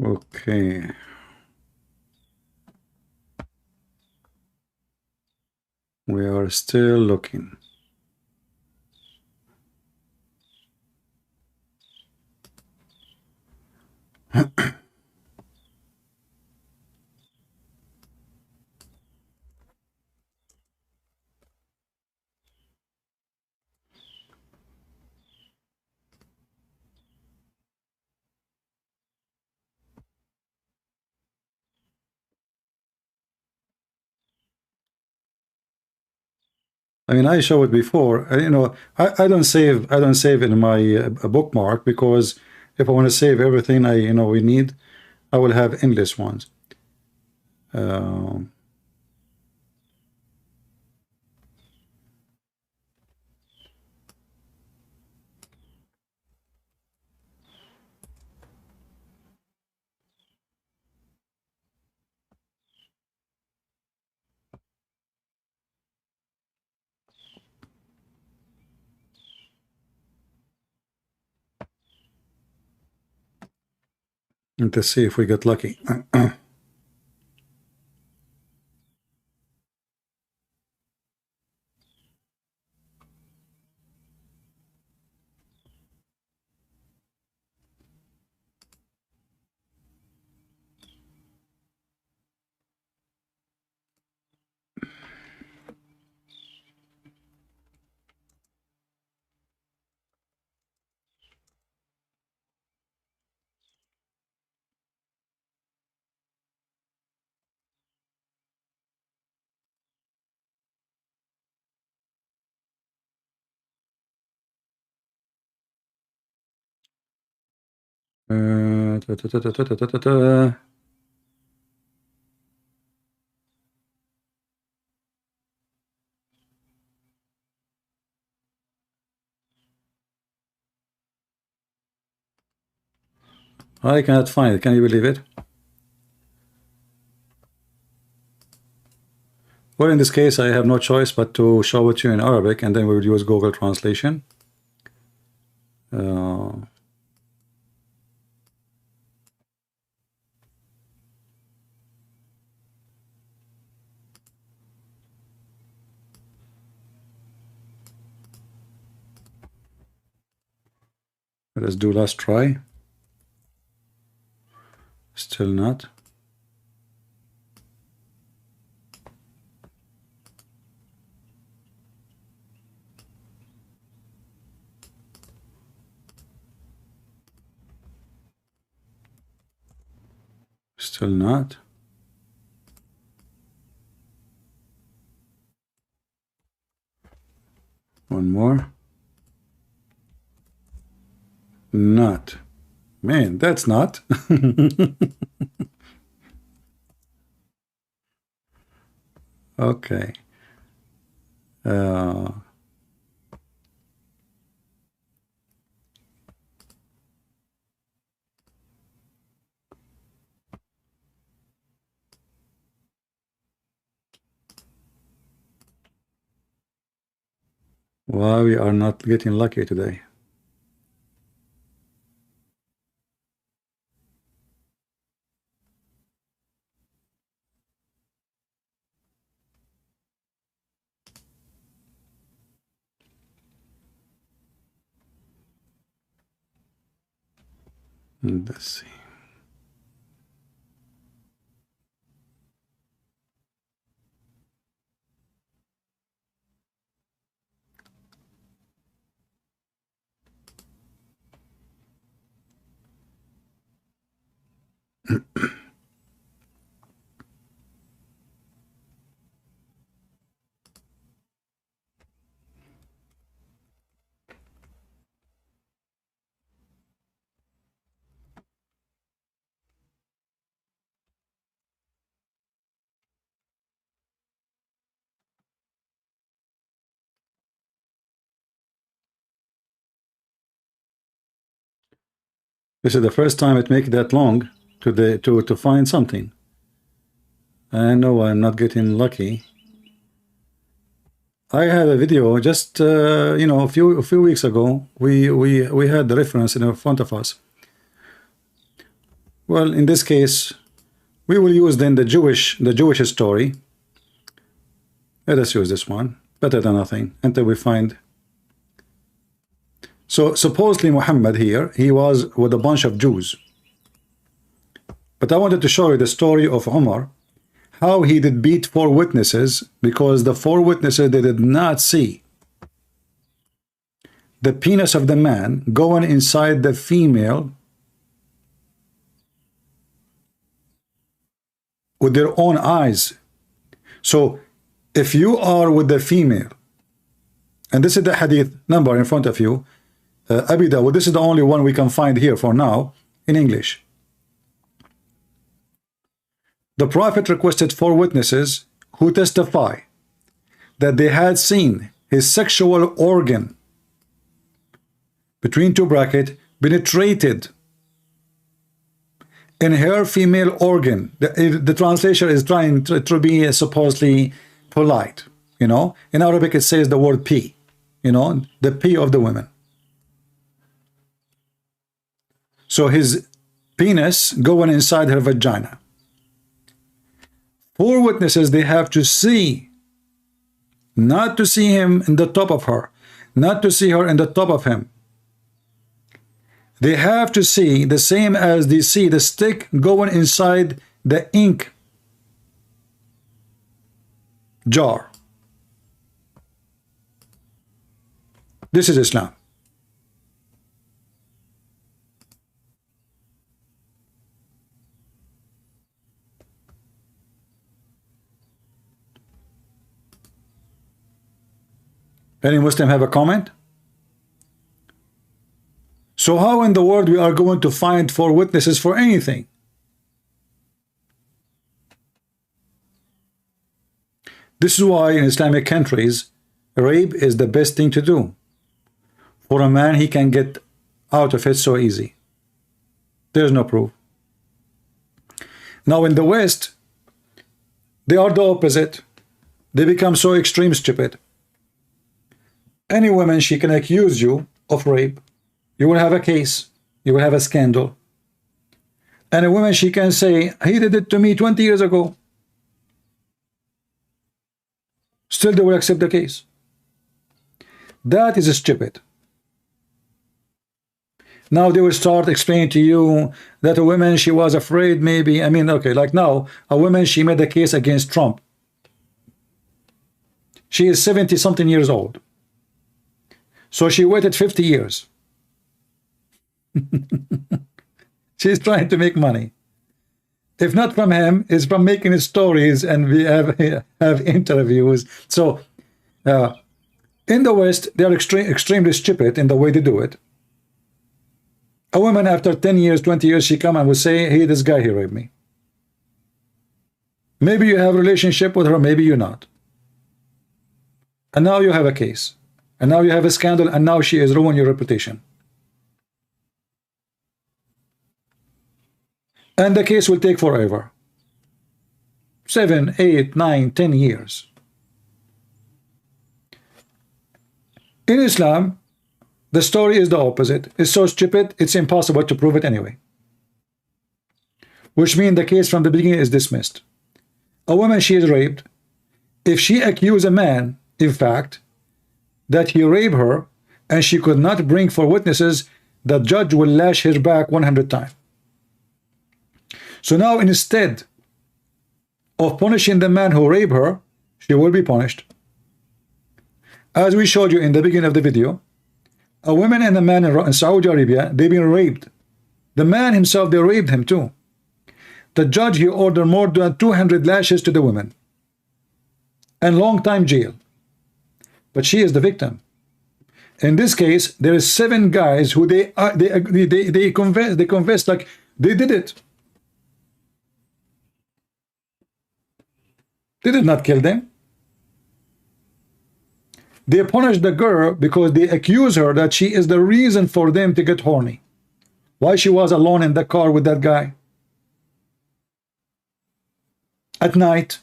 Okay. We are still looking. I mean, I showed it before. You know, I don't save in my bookmark, because if I want to save everything we need, I will have endless ones. And to see if we get lucky. I cannot find it. Can you believe it? Well, in this case, I have no choice but to show it to you in Arabic, and then we will use Google Translation. Let's do last try. Still not. Still not. One more. Not. Man, that's not. Okay. Why we are not getting lucky today? Let's see. This is the first time it makes that long to find something. I know I'm not getting lucky. I had a video just you know, a few weeks ago. We had the reference in front of us. Well, in this case, we will use then the Jewish story. Let us use this one. Better than nothing until we find. So supposedly Muhammad here, he was with a bunch of Jews. But I wanted to show you the story of Umar, how he did beat 4 witnesses, because the 4 witnesses, they did not see the penis of the man going inside the female with their own eyes. So if you are with the female, and this is the hadith number in front of you, Abi Dawud, this is the only one we can find here for now in English. The Prophet requested 4 witnesses who testify that they had seen his sexual organ, between 2 brackets, penetrated in her female organ. The translation is trying to be supposedly polite, you know. In Arabic it says the word P, you know, the P of the women. So his penis going inside her vagina. 4 witnesses, they have to see, not to see him in the top of her, not to see her in the top of him. They have to see the same as they see the stick going inside the ink jar. This is Islam. Any Muslim have a comment? So how in the world we are going to find 4 witnesses for anything? This is why in Islamic countries, rape is the best thing to do. For a man, he can get out of it so easy. There's no proof. Now in the West, they are the opposite. They become so extreme stupid. Any woman, she can accuse you of rape. You will have a case. You will have a scandal. And a woman, she can say, he did it to me 20 years ago. Still they will accept the case. That is stupid. Now they will start explaining to you that a woman, she was afraid maybe. I mean, okay, like now, a woman, she made a case against Trump. She is 70-something years old. So she waited 50 years. She's trying to make money. If not from him, it's from making stories, and we have interviews. So in the West, they are extremely stupid in the way they do it. A woman after 10 years, 20 years, she come and will say, hey, this guy, he raped me. Maybe you have a relationship with her, maybe you're not. And now you have a case. And now you have a scandal, and now she has ruined your reputation. And the case will take forever. 7, 8, 9, 10 years. In Islam, the story is the opposite. It's so stupid, it's impossible to prove it anyway. Which means the case from the beginning is dismissed. A woman, she is raped. If she accused a man, in fact, that he raped her, and she could not bring 4 witnesses, the judge will lash her back 100 times. So now instead of punishing the man who raped her, she will be punished. As we showed you in the beginning of the video, a woman and a man in Saudi Arabia, they've been raped. The man himself, they raped him too. The judge, he ordered more than 200 lashes to the woman and long time jail. But she is the victim. In this case, there is 7 guys who they confess like they did it. They did not kill them. They punished the girl because they accuse her that she is the reason for them to get horny. Why she was alone in the car with that guy at night.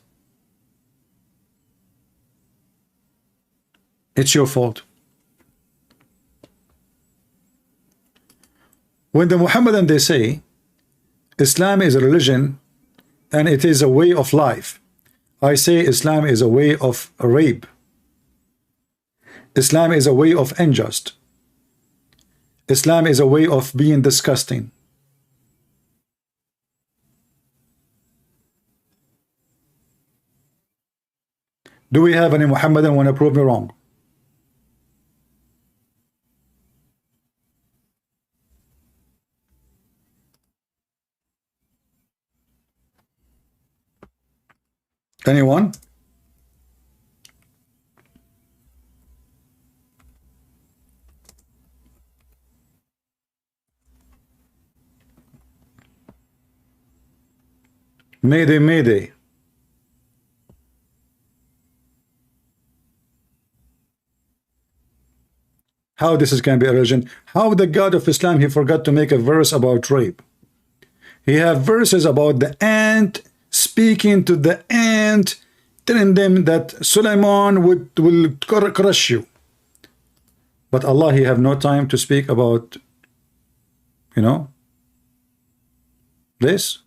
It's your fault. When the Muhammadan, they say Islam is a religion and it is a way of life, I say Islam is a way of rape. Islam is a way of unjust. Islam is a way of being disgusting. Do we have any Muhammadan want to prove me wrong? Anyone? Mayday, mayday. How this is can be a religion? How the God of Islam, he forgot to make a verse about rape? He have verses about the ant speaking to the ant, telling them that Sulaiman will crush you. But Allah, he have no time to speak about, you know, this.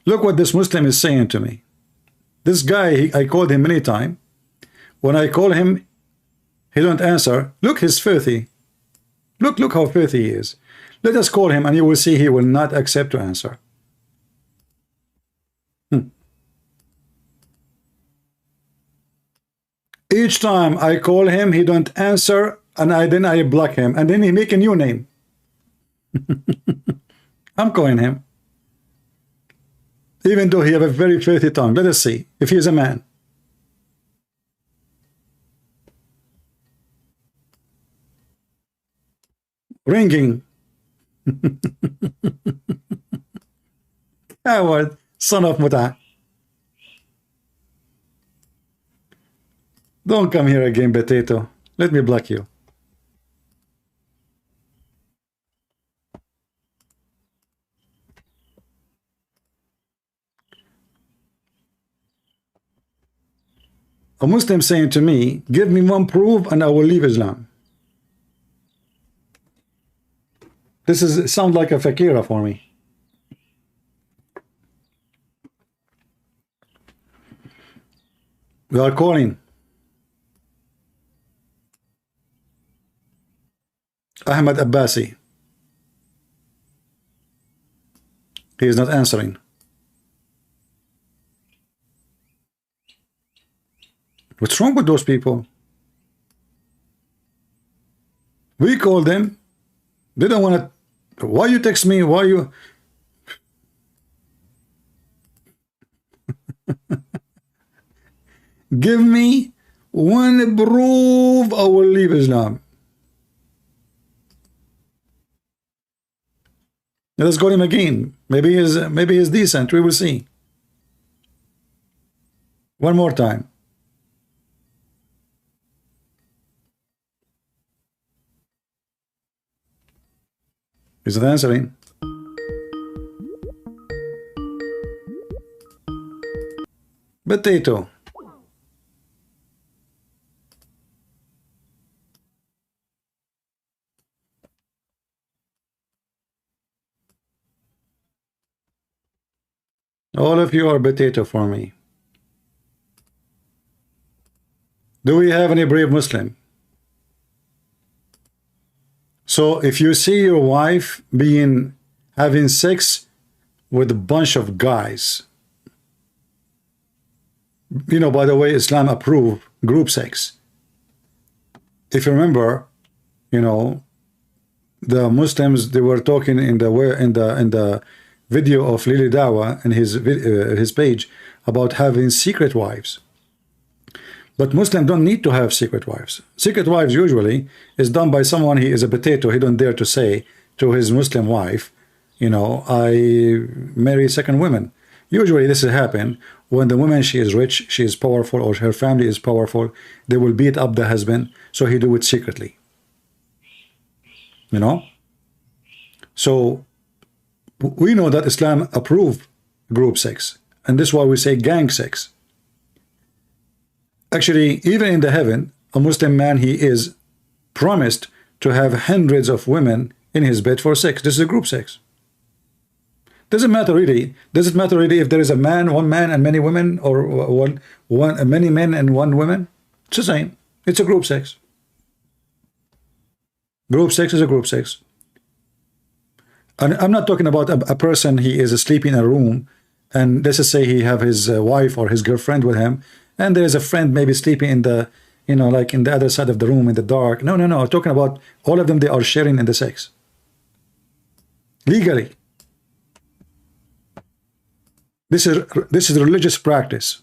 Look what this Muslim is saying to me. This guy, I called him many times. When I call him, he don't answer. Look, he's filthy. Look how filthy he is. Let us call him and you will see he will not accept to answer. Each time I call him, he don't answer, and then I block him, and then he make a new name. I'm calling him. Even though he have a very filthy tongue. Let us see if he is a man. ringing. Howard, son of Muta. Don't come here again, potato. Let me block you. A Muslim saying to me, give me one proof and I will leave Islam. This is sound like a fakira for me. We are calling Ahmed Abbasi. He is not answering. What's wrong with those people? We call them. They don't want to. Why you text me? Why you? Give me one proof, I will leave Islam. Let's call him again. Maybe he's decent. We will see. One more time. Is it answering? Potato. All of you are potato for me. Do we have any brave Muslim? So if you see your wife having sex with a bunch of guys, you know, by the way, Islam approve group sex. If you remember, you know, the Muslims, they were talking in the video of Lili Dawa and his page about having secret wives. But Muslims don't need to have secret wives. Secret wives usually is done by someone. He is a potato. He don't dare to say to his Muslim wife, you know, I marry second women. Usually this will happen when the woman, she is rich, she is powerful, or her family is powerful. They will beat up the husband, so he do it secretly. You know? So we know that Islam approve group sex, and this is why we say gang sex. Actually, even in the heaven, a Muslim man, he is promised to have hundreds of women in his bed for sex. This is a group sex. Doesn't matter really. Does it matter really if there is a man, one man and many women, or many men and one woman? It's the same. It's a group sex. Group sex is a group sex. And I'm not talking about a person, he is asleep in a room, and let's just say he have his wife or his girlfriend with him, and there's a friend maybe sleeping in the, you know, like in the other side of the room in the dark. No. I'm talking about all of them, they are sharing in the sex. Legally. This is religious practice.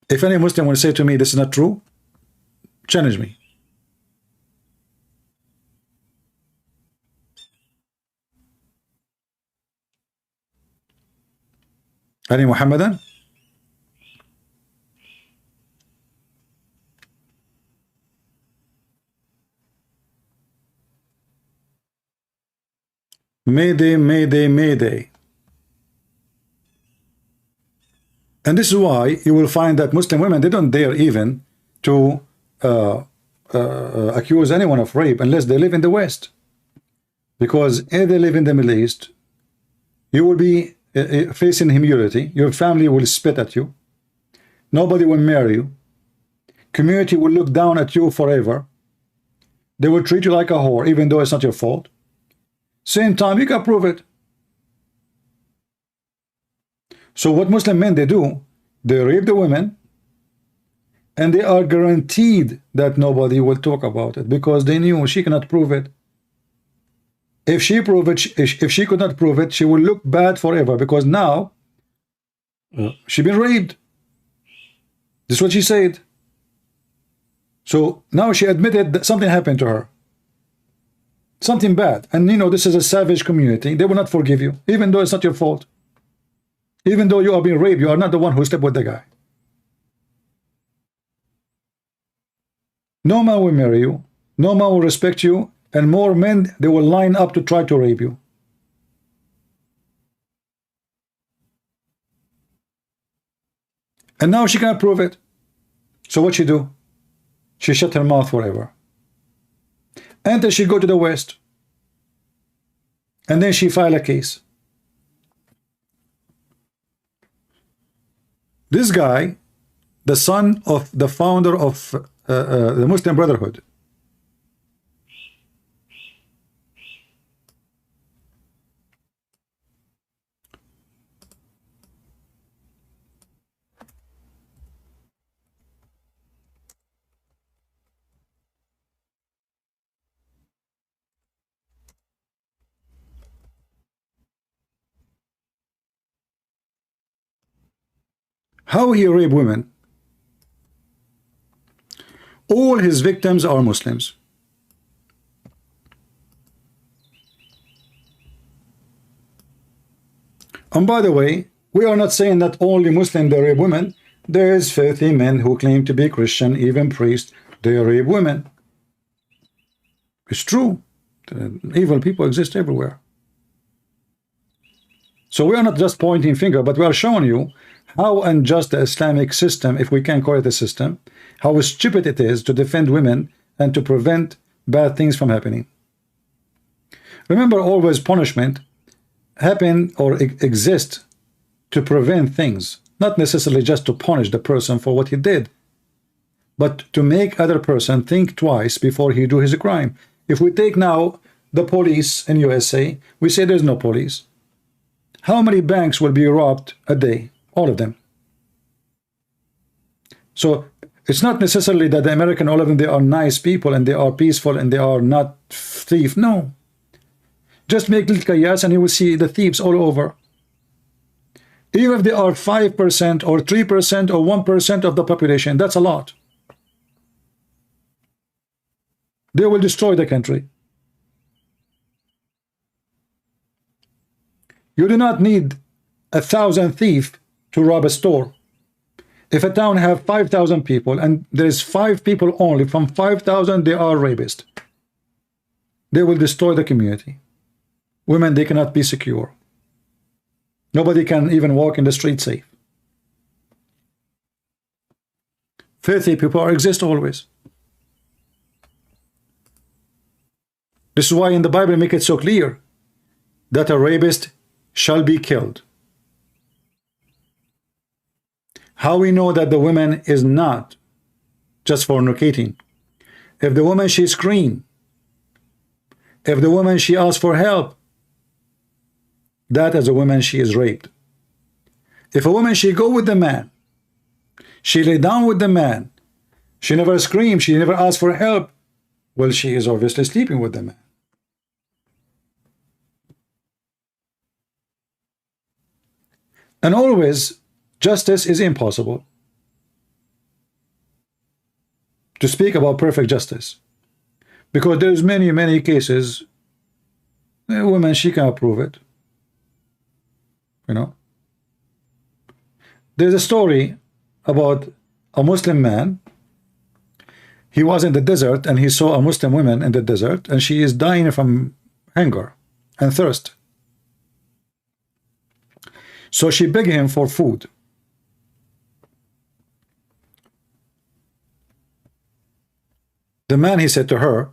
If any Muslim will say to me, this is not true, challenge me. Any Muhammadan? Mayday, mayday, mayday. And this is why you will find that Muslim women, they don't dare even to accuse anyone of rape unless they live in the West. Because if they live in the Middle East, you will be facing humility. Your family will spit at you. Nobody will marry you. Community will look down at you forever. They will treat you like a whore, even though it's not your fault. Same time, you can prove it. So what Muslim men, they do, they rape the women, and they are guaranteed that nobody will talk about it because they knew she cannot prove it. If she prove it, if she could not prove it, she will look bad forever because now she been raped. This is what she said. So now she admitted that something happened to her. Something bad. And you know, this is a savage community. They will not forgive you, even though it's not your fault. Even though you are being raped, you are not the one who slept with the guy. No man will marry you. No man will respect you. And more men, they will line up to try to rape you. And now she can't prove it. So what she do? She shut her mouth forever. And then she go to the West. And then she file a case. This guy, the son of the founder of the Muslim Brotherhood, how he raped women. All his victims are Muslims. And by the way, we are not saying that only Muslims they rape women. There is filthy men who claim to be Christian, even priests, they rape women. It's true. Evil people exist everywhere. So we are not just pointing finger, but we are showing you how unjust the Islamic system, if we can call it a system, how stupid it is to defend women and to prevent bad things from happening. Remember, always punishment happen or exist to prevent things, not necessarily just to punish the person for what he did, but to make other person think twice before he do his crime. If we take now the police in USA, we say there's no police. How many banks will be robbed a day? All of them. So it's not necessarily that the American, all of them, they are nice people and they are peaceful and they are not thief. No. Just make little kayas and you will see the thieves all over. Even if they are 5% or 3% or 1% of the population, that's a lot. They will destroy the country. You do not need 1,000 thieves to rob a store. If a town have 5,000 people and there is 5 people only from 5,000, they are rapists. They will destroy the community. Women, they cannot be secure. Nobody can even walk in the street safe. Filthy people exist always. This is why in the Bible make it so clear that a rapist shall be killed. How we know that the woman is not just fornicating? If the woman she scream, if the woman she asks for help, that as a woman she is raped. If a woman she go with the man, she lay down with the man, she never scream, she never asks for help, well, she is obviously sleeping with the man. And always justice is impossible. To speak about perfect justice, because there's many cases a woman she cannot prove it. You know, there's a story about a Muslim man. He was in the desert and he saw a Muslim woman in the desert and she is dying from hunger and thirst. So she begged him for food. The man, he said to her,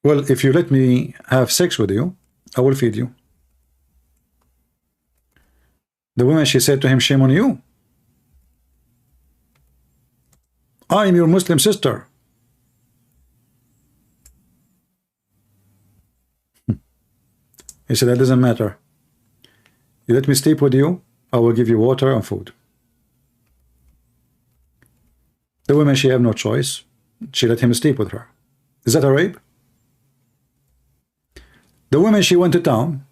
well, if you let me have sex with you, I will feed you. The woman, she said to him, shame on you. I am your Muslim sister. He said, that doesn't matter. You let me sleep with you, I will give you water and food. The woman, she have no choice. She let him sleep with her. Is that a rape? The woman, she went to town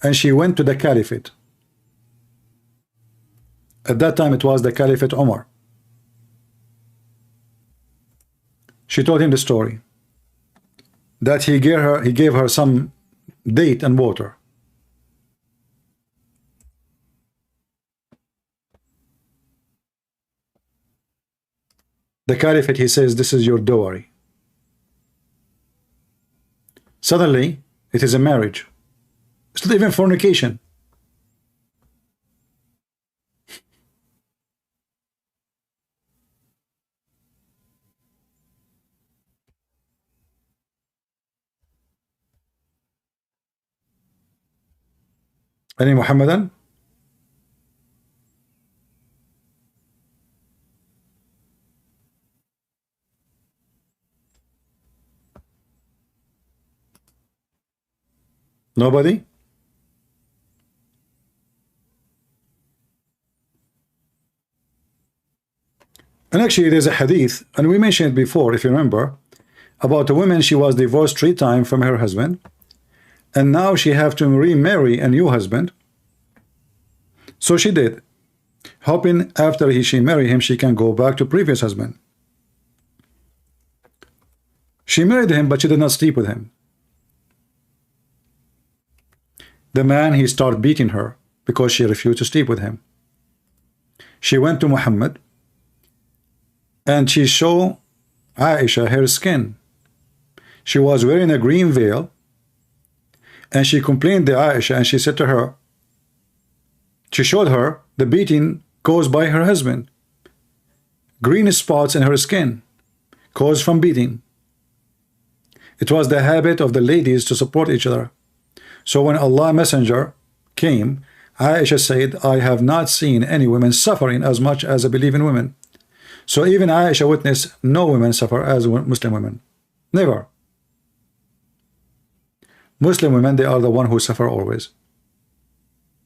and she went to the caliphate. At that time, it was the Caliphate Umar. She told him the story that he gave her some date and water. The Caliphate, he says, this is your dowry. Suddenly, it is a marriage. It's not even fornication. Any Muhammadan? Nobody? And actually there's a hadith, and we mentioned it before, if you remember, about a woman. She was divorced 3 times from her husband, and now she have to remarry a new husband. So she did, hoping after she marry him, she can go back to previous husband. She married him, but she did not sleep with him. The man, he started beating her because she refused to sleep with him. She went to Muhammad and she showed Aisha her skin. She was wearing a green veil, and she complained to Aisha, and she said to her, she showed her the beating caused by her husband. Green spots in her skin caused from beating. It was the habit of the ladies to support each other. So when Allah Messenger came, Aisha said, I have not seen any women suffering as much as I believe in women. So even Aisha witnessed no women suffer as Muslim women. Never. Muslim women, they are the one who suffer always.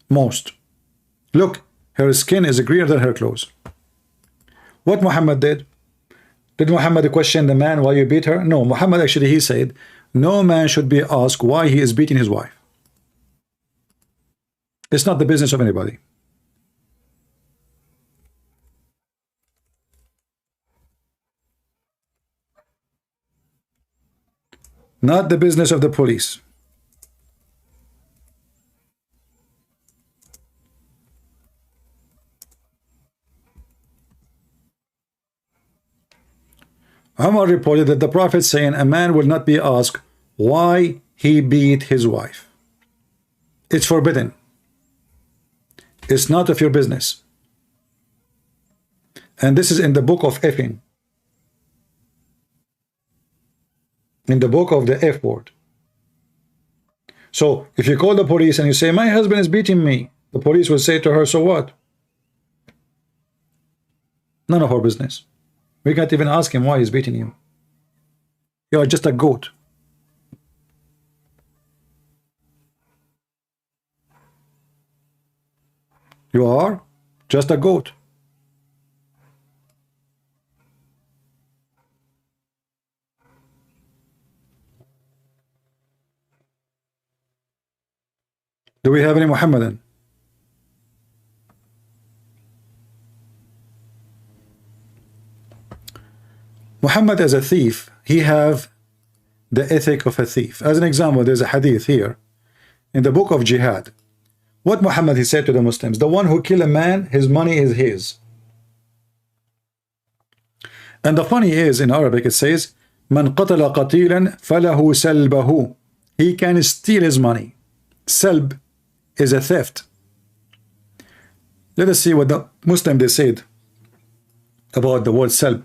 Most. Look, her skin is greener than her clothes. What Muhammad did? Did Muhammad question the man why you beat her? No, Muhammad actually, he said, no man should be asked why he is beating his wife. It's not the business of anybody. Not the business of the police. Umar reported that the Prophet saying a man will not be asked why he beat his wife. It's forbidden. It's not of your business. And this is in the book of effing. In the book of the F word. So if you call the police and you say, my husband is beating me, the police will say to her, so what? None of our business. We can't even ask him why he's beating you. You are just a goat. You are just a goat. Do we have any Muhammadan? Muhammad as a thief, he have the ethic of a thief. As an example, there's a hadith here in the book of Jihad. What Muhammad he said to the Muslims, the one who kill a man, his money is his. And the funny is, in Arabic it says, Man qatala qatilan falahu salbahu. He can steal his money. Salb is a theft. Let us see what the Muslim they said about the word salb.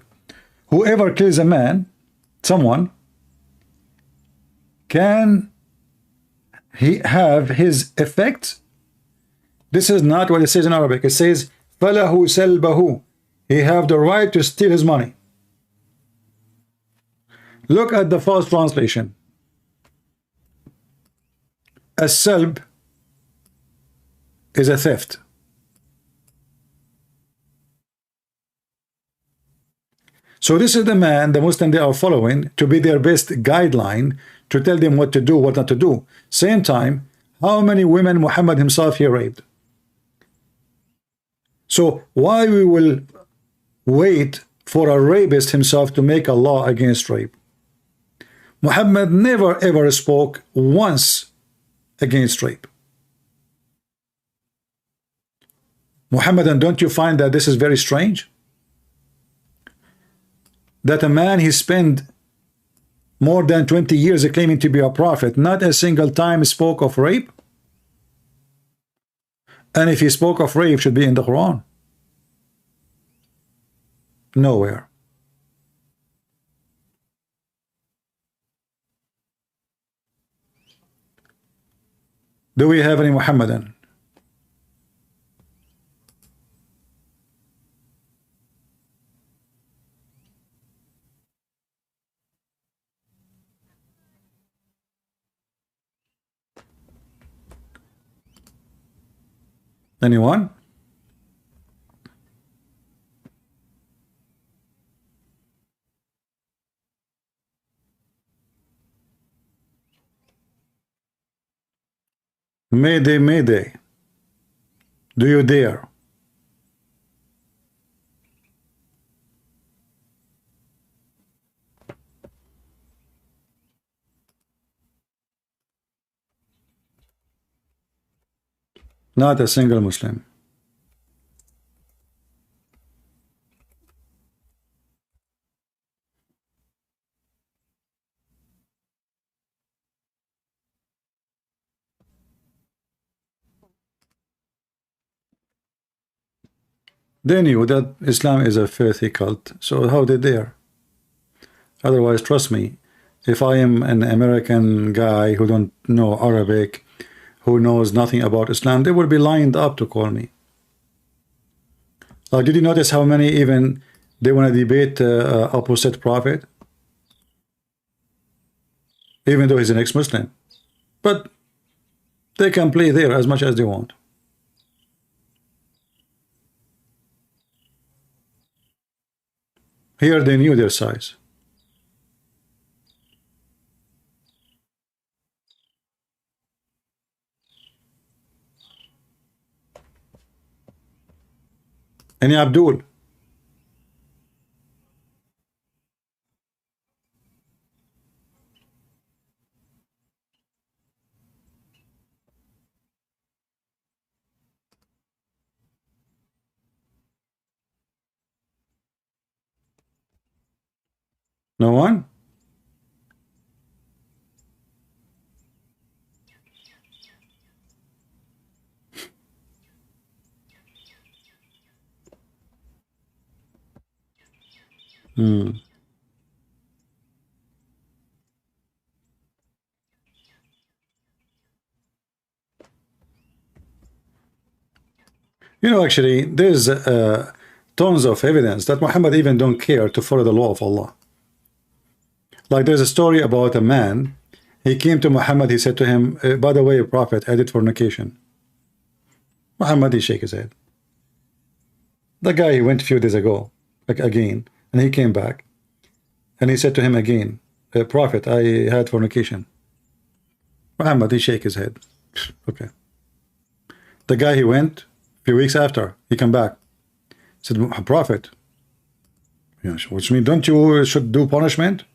Whoever kills a man, someone, can he have his effect? This is not what it says in Arabic. It says, فَلَهُ سَلْبَهُ. He have the right to steal his money. Look at the false translation. A salb is a theft. So this is the man the Muslim they are following to be their best guideline to tell them what to do, what not to do. Same time, how many women Muhammad himself he raped? So why we will wait for a rapist himself to make a law against rape? Muhammad never ever spoke once against rape. Muhammad, and don't you find that this is very strange? That a man he spent more than 20 years claiming to be a prophet, not a single time spoke of rape? And if he spoke of rape, it should be in the Quran. Nowhere. Do we have any Muhammadan? Anyone? Mayday, mayday. Do you dare? Not a single Muslim. They knew that Islam is a filthy cult, so how they dare? Otherwise, trust me, if I am an American guy who don't know Arabic, who knows nothing about Islam, they would be lined up to call me. Did you notice how many even they want to debate opposite prophet, even though he's an ex-Muslim? But they can play there as much as they want. Here they knew their size. Any Abdul? No one? You know, actually, there's tons of evidence that Muhammad even don't care to follow the law of Allah. Like there's a story about a man. He came to Muhammad. He said to him, by the way, Prophet, I did fornication. Muhammad, he shake his head. The guy, he went a few days ago, again, and he came back. And he said to him again, Prophet, I had fornication. Muhammad, he shake his head. Okay. The guy, he went a few weeks after, he come back. Said, Prophet, which means don't you should do punishment?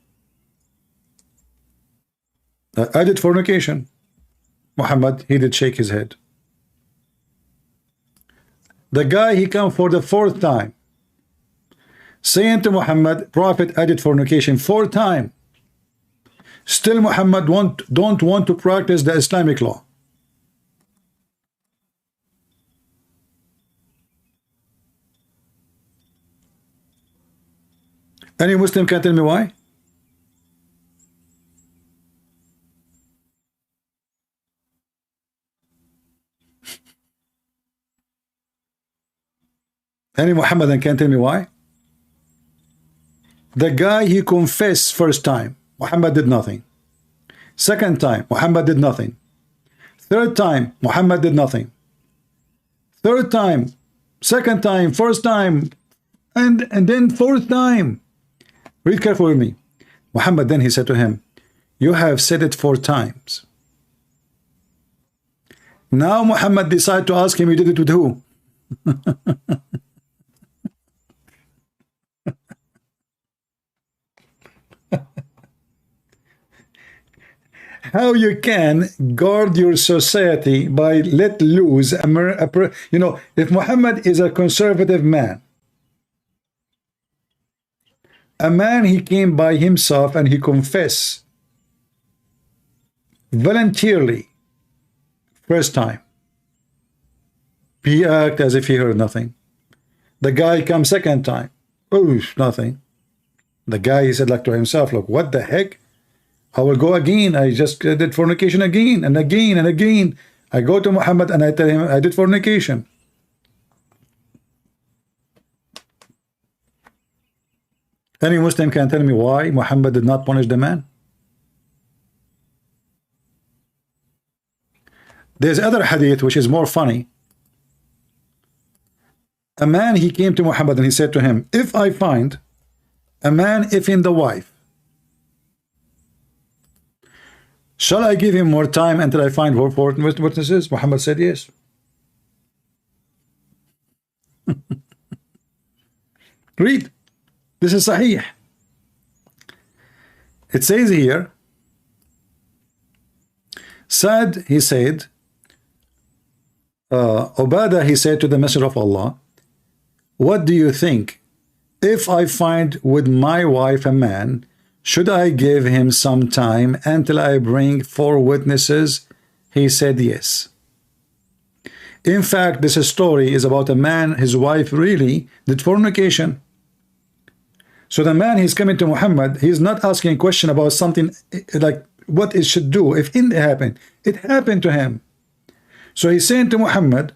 I did fornication. Muhammad, he did shake his head. The guy, he come for the fourth time, saying to Muhammad, Prophet, I did fornication 4 times. Still Muhammad don't want to practice the Islamic law. Any Muslim can tell me why? Any Muhammadan can tell me why? The guy, he confessed first time, Muhammad did nothing. Second time, Muhammad did nothing. Third time, Muhammad did nothing. Third time, second time, first time, and then fourth time. Read carefully with me. Muhammad, then he said to him, you have said it 4 times. Now Muhammad decided to ask him, you did it with who? how you can guard your society by let loose you know, if Muhammad is a conservative man, a man, he came by himself and he confessed voluntarily first time, he act as if he heard nothing. The guy comes second time, oh, nothing. The guy, he said like to himself, look, what the heck, I will go again. I just did fornication again and again and again. I go to Muhammad and I tell him I did fornication. Any Muslim can tell me why Muhammad did not punish the man? There's other hadith which is more funny. A man, he came to Muhammad and he said to him, if I find a man effing the wife, shall I give him more time until I find four witnesses? Muhammad said yes. Read. This is Sahih. It says here, Saad, he said, Ubadah, he said to the Messenger of Allah, what do you think? If I find with my wife a man, should I give him some time until I bring 4 witnesses? He said yes. In fact, this story is about a man, his wife really did fornication. So the man, he's coming to Muhammad, he's not asking a question about something like what it should do if it happened. It happened to him. So he's saying to Muhammad,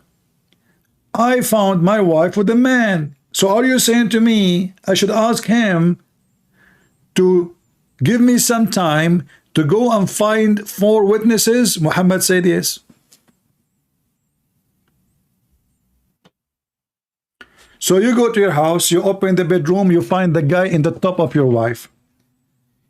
I found my wife with a man. So are you saying to me I should ask him to give me some time to go and find 4 witnesses? Muhammad said yes. So you go to your house, you open the bedroom, you find the guy in the top of your wife.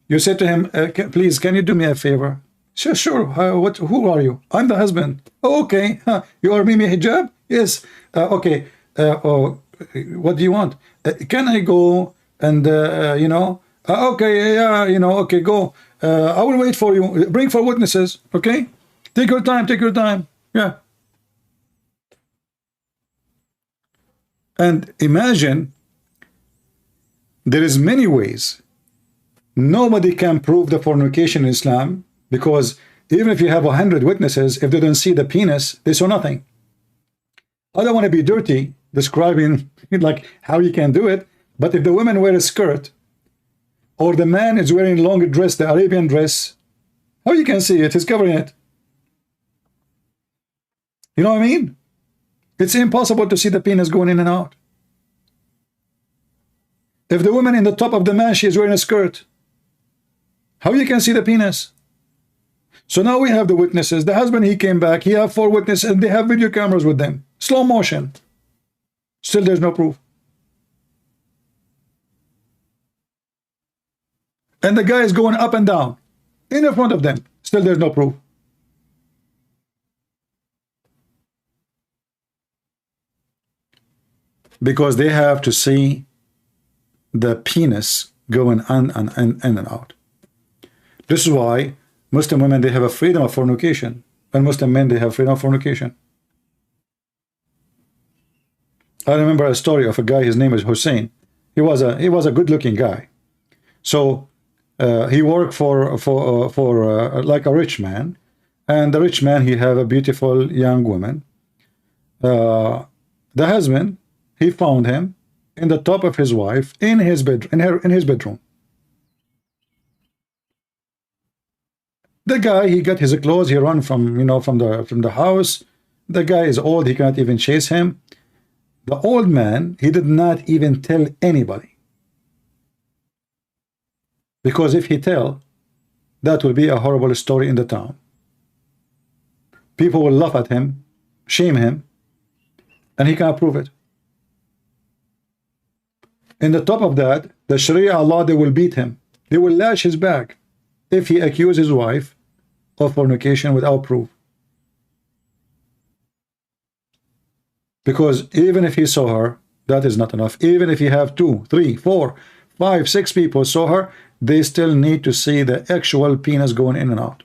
You say to him, please, can you do me a favor? Sure, sure. Who are you? I'm the husband. Oh, okay. Huh. You are Mimi Hijab? Yes. Okay. What do you want? Can I go and, you know, okay, yeah, you know, okay, go. I will wait for you. Bring 4 witnesses, okay? Take your time, take your time. Yeah. And imagine, there is many ways. Nobody can prove the fornication in Islam, because even if you have 100 witnesses, if they don't see the penis, they saw nothing. I don't want to be dirty describing like how you can do it, but if the women wear a skirt, or the man is wearing long dress, the Arabian dress, how you can see it? He's covering it. You know what I mean? It's impossible to see the penis going in and out. If the woman in the top of the man, she is wearing a skirt, how you can see the penis? So now we have the witnesses. The husband, he came back. He have 4 witnesses, and they have video cameras with them. Slow motion. Still, there's no proof. And the guy is going up and down in the front of them. Still, there's no proof. Because they have to see the penis going in and out. This is why Muslim women, they have a freedom of fornication, and Muslim men, they have freedom of fornication. I remember a story of a guy, his name is Hussein. He was a good-looking guy. So he worked for like a rich man, and the rich man, he have a beautiful young woman. The husband, he found him in the top of his wife in his bedroom. The guy, he got his clothes, he ran from the house. The guy is old, he cannot even chase him. The old man, he did not even tell anybody, because if he tell, that will be a horrible story in the town. People will laugh at him, shame him, and he can't prove it. In the top of that, the Sharia law, they will beat him. They will lash his back if he accuses his wife of fornication without proof. Because even if he saw her, that is not enough. Even if you have 2, 3, 4, 5, 6 people saw her, they still need to see the actual penis going in and out.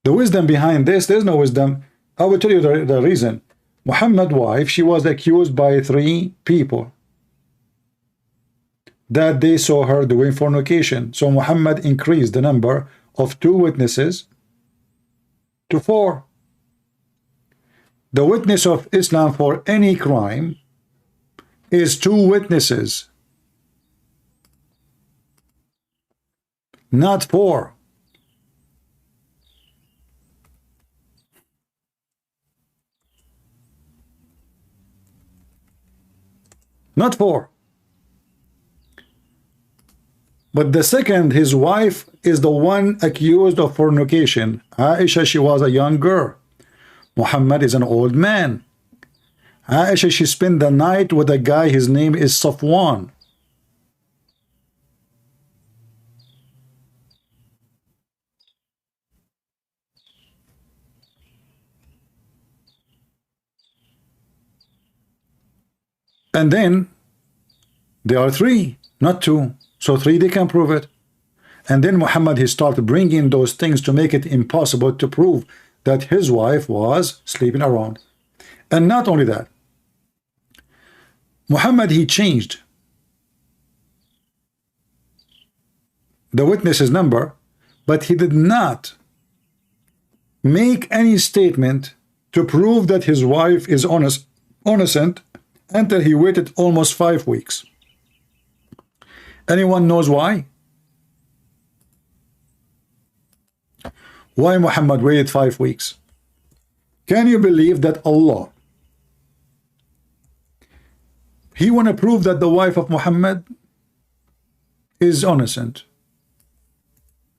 The wisdom behind this, there's no wisdom. I will tell you the reason. Muhammad's wife, she was accused by 3 people that they saw her doing fornication. So Muhammad increased the number of 2 witnesses to 4. The witness of Islam for any crime is 2 witnesses, not 4. Not 4. But the second, his wife, is the one accused of fornication. Aisha, she was a young girl. Muhammad is an old man. Aisha, she spent the night with a guy, his name is Safwan. And then there are 3, not 2. So 3, they can prove it. And then Muhammad, he started bringing those things to make it impossible to prove that his wife was sleeping around. And not only that, Muhammad, he changed the witnesses number, but he did not make any statement to prove that his wife is innocent until he waited almost 5 weeks. Anyone knows why? Why Muhammad waited 5 weeks? Can you believe that Allah, he want to prove that the wife of Muhammad is innocent?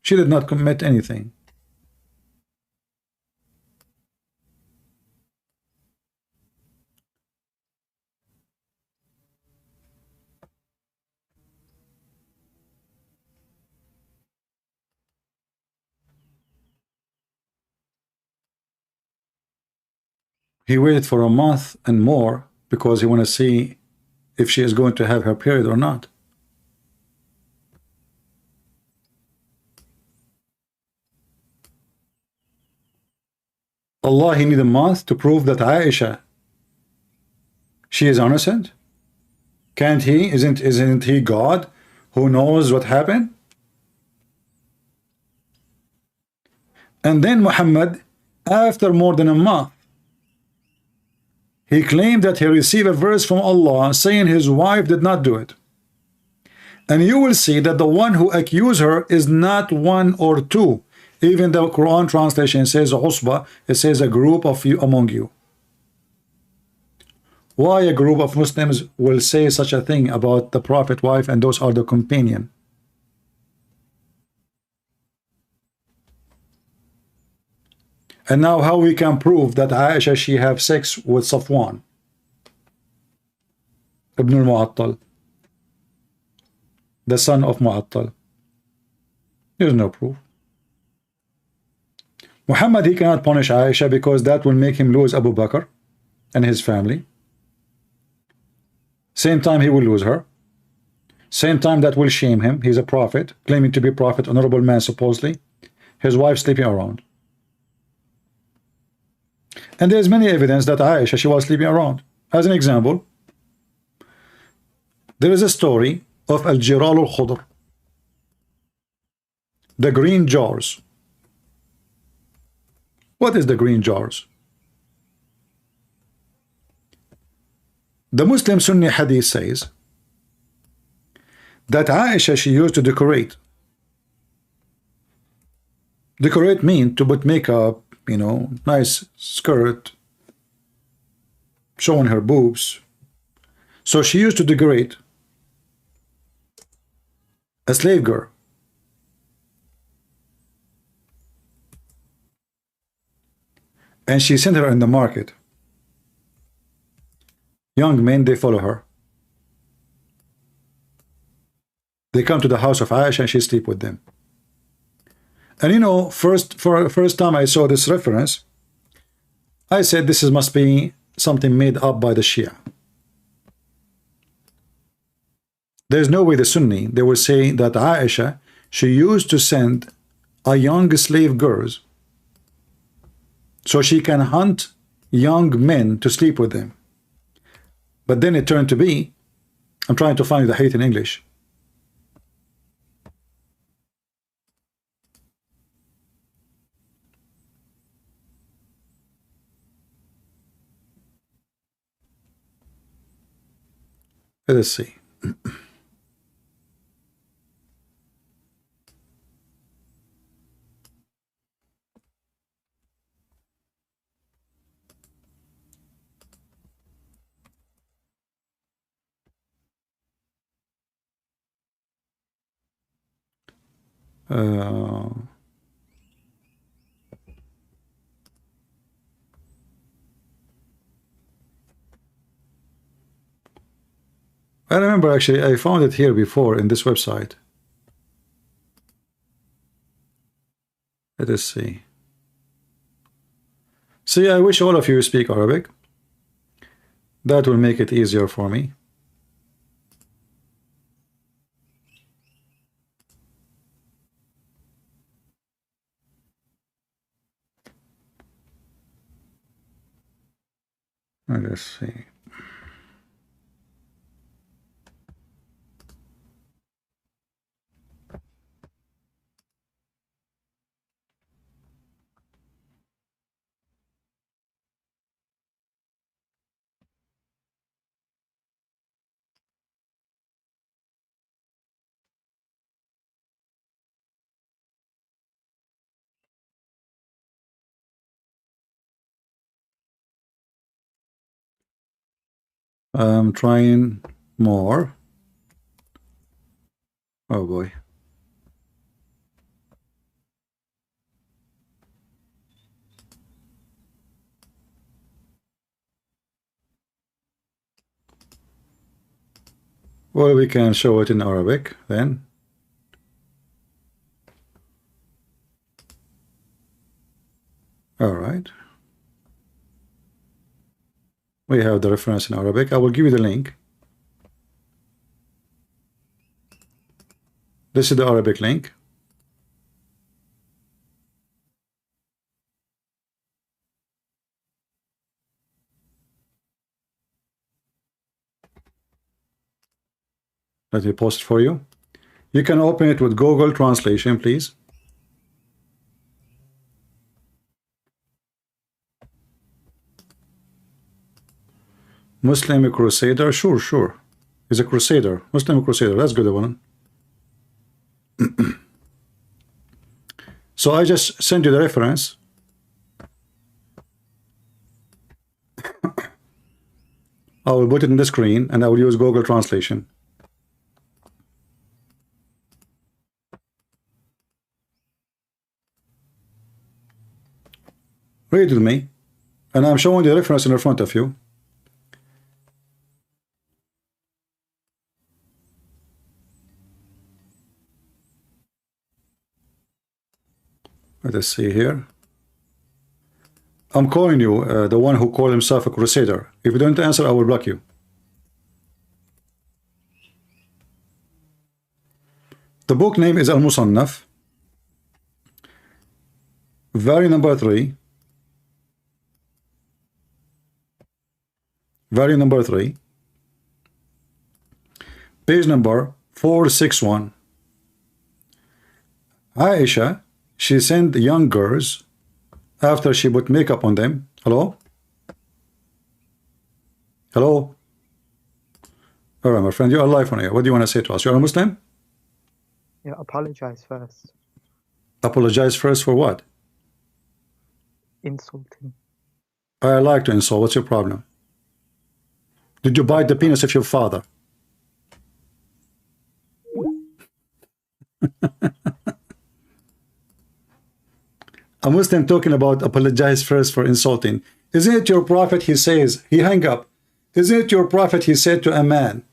She did not commit anything. He waited for a month and more because he want to see if she is going to have her period or not. Allah, he need a month to prove that Aisha, she is innocent? Can't he? Isn't he God who knows what happened? And then Muhammad, after more than a month, he claimed that he received a verse from Allah saying his wife did not do it. And you will see that the one who accused her is not 1 or 2. Even the Quran translation says usba, it says a group of you among you. Why a group of Muslims will say such a thing about the Prophet wife and those are the companion? And now how we can prove that Aisha, she have sex with Safwan ibn al-Mu'attal, the son of Mu'attal? There's no proof. Muhammad, he cannot punish Aisha because that will make him lose Abu Bakr and his family. Same time he will lose her. Same time that will shame him. He's a prophet, claiming to be a prophet, honorable man supposedly. His wife sleeping around. And there's many evidence that Aisha, she was sleeping around. As an example, there is a story of Al-Jiral al-Khudr, the green jars. What is the green jars? The Muslim Sunni Hadith says that Aisha, she used to decorate. Decorate mean to put makeup, you know, nice skirt, showing her boobs. So she used to decorate a slave girl. And she sent her in the market. Young men, they follow her. They come to the house of Aisha and she sleep with them. And you know, for the first time I saw this reference, I said this must be something made up by the Shia. There's no way the Sunni, they will say that Aisha, she used to send a young slave girls so she can hunt young men to sleep with them. But then it turned to be, I'm trying to find the hate in English. Let's see. Uh, I remember actually I found it here before in this website. Let us see. See, I wish all of you speak Arabic. That will make it easier for me. Let us see. I'm trying more. Oh boy. Well, we can show it in Arabic then. All right. We have the reference in Arabic. I will give you the link. This is the Arabic link. Let me post it for you. You can open it with Google Translation, please. Muslim Crusader, sure. He's a Crusader, Muslim Crusader. That's a good one. So I just sent you the reference. I will put it in the screen and I will use Google Translation. Read with me, and I'm showing the reference in front of you. Let us see here. I'm calling you, the one who called himself a Crusader. If you don't answer, I will block you. The book name is Al-Musannaf. Volume number 3. Volume number 3. Page number 461. Aisha, she sent young girls after she put makeup on them. Hello? Hello? All right, my friend, you are live on air. What do you want to say to us? You're a Muslim? Yeah, apologize first. Apologize first for what? Insulting. I like to insult. What's your problem? Did you bite the penis of your father? A Muslim talking about apologize first for insulting. Isn't it your prophet, he says, he hung up. Isn't it your prophet, he said to a man,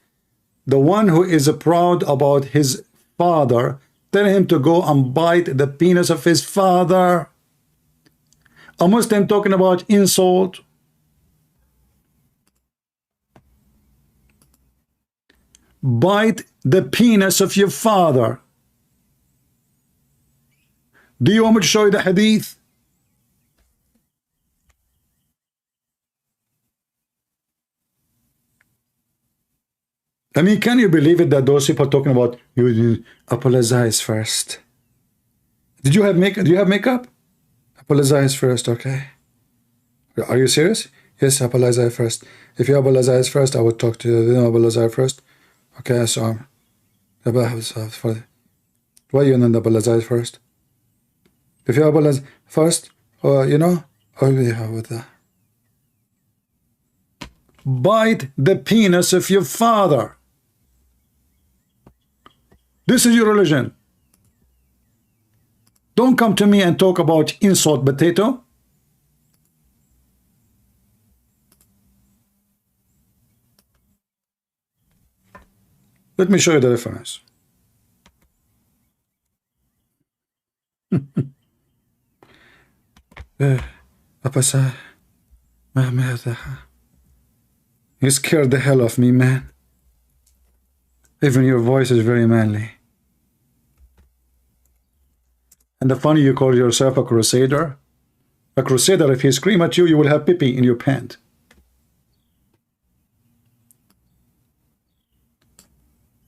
the one who is proud about his father, tell him to go and bite the penis of his father. A Muslim talking about insult. Bite the penis of your father. Do you want me to show you the hadith? I mean, can you believe it that those people are talking about you apologize first? Did you have makeup? Do you have makeup? Apologize first, okay? Are you serious? Yes, apologize first. If you apologize first, I would talk to you. You apologize first. Okay, so why you not apologize first? If you apologize first, you know, with that. Bite the penis of your father. This is your religion. Don't come to me and talk about insult potato. Let me show you the difference. You scared the hell of me, man. Even your voice is very manly. And the funny, you call yourself a crusader? A crusader, if he scream at you, you will have pee-pee in your pant.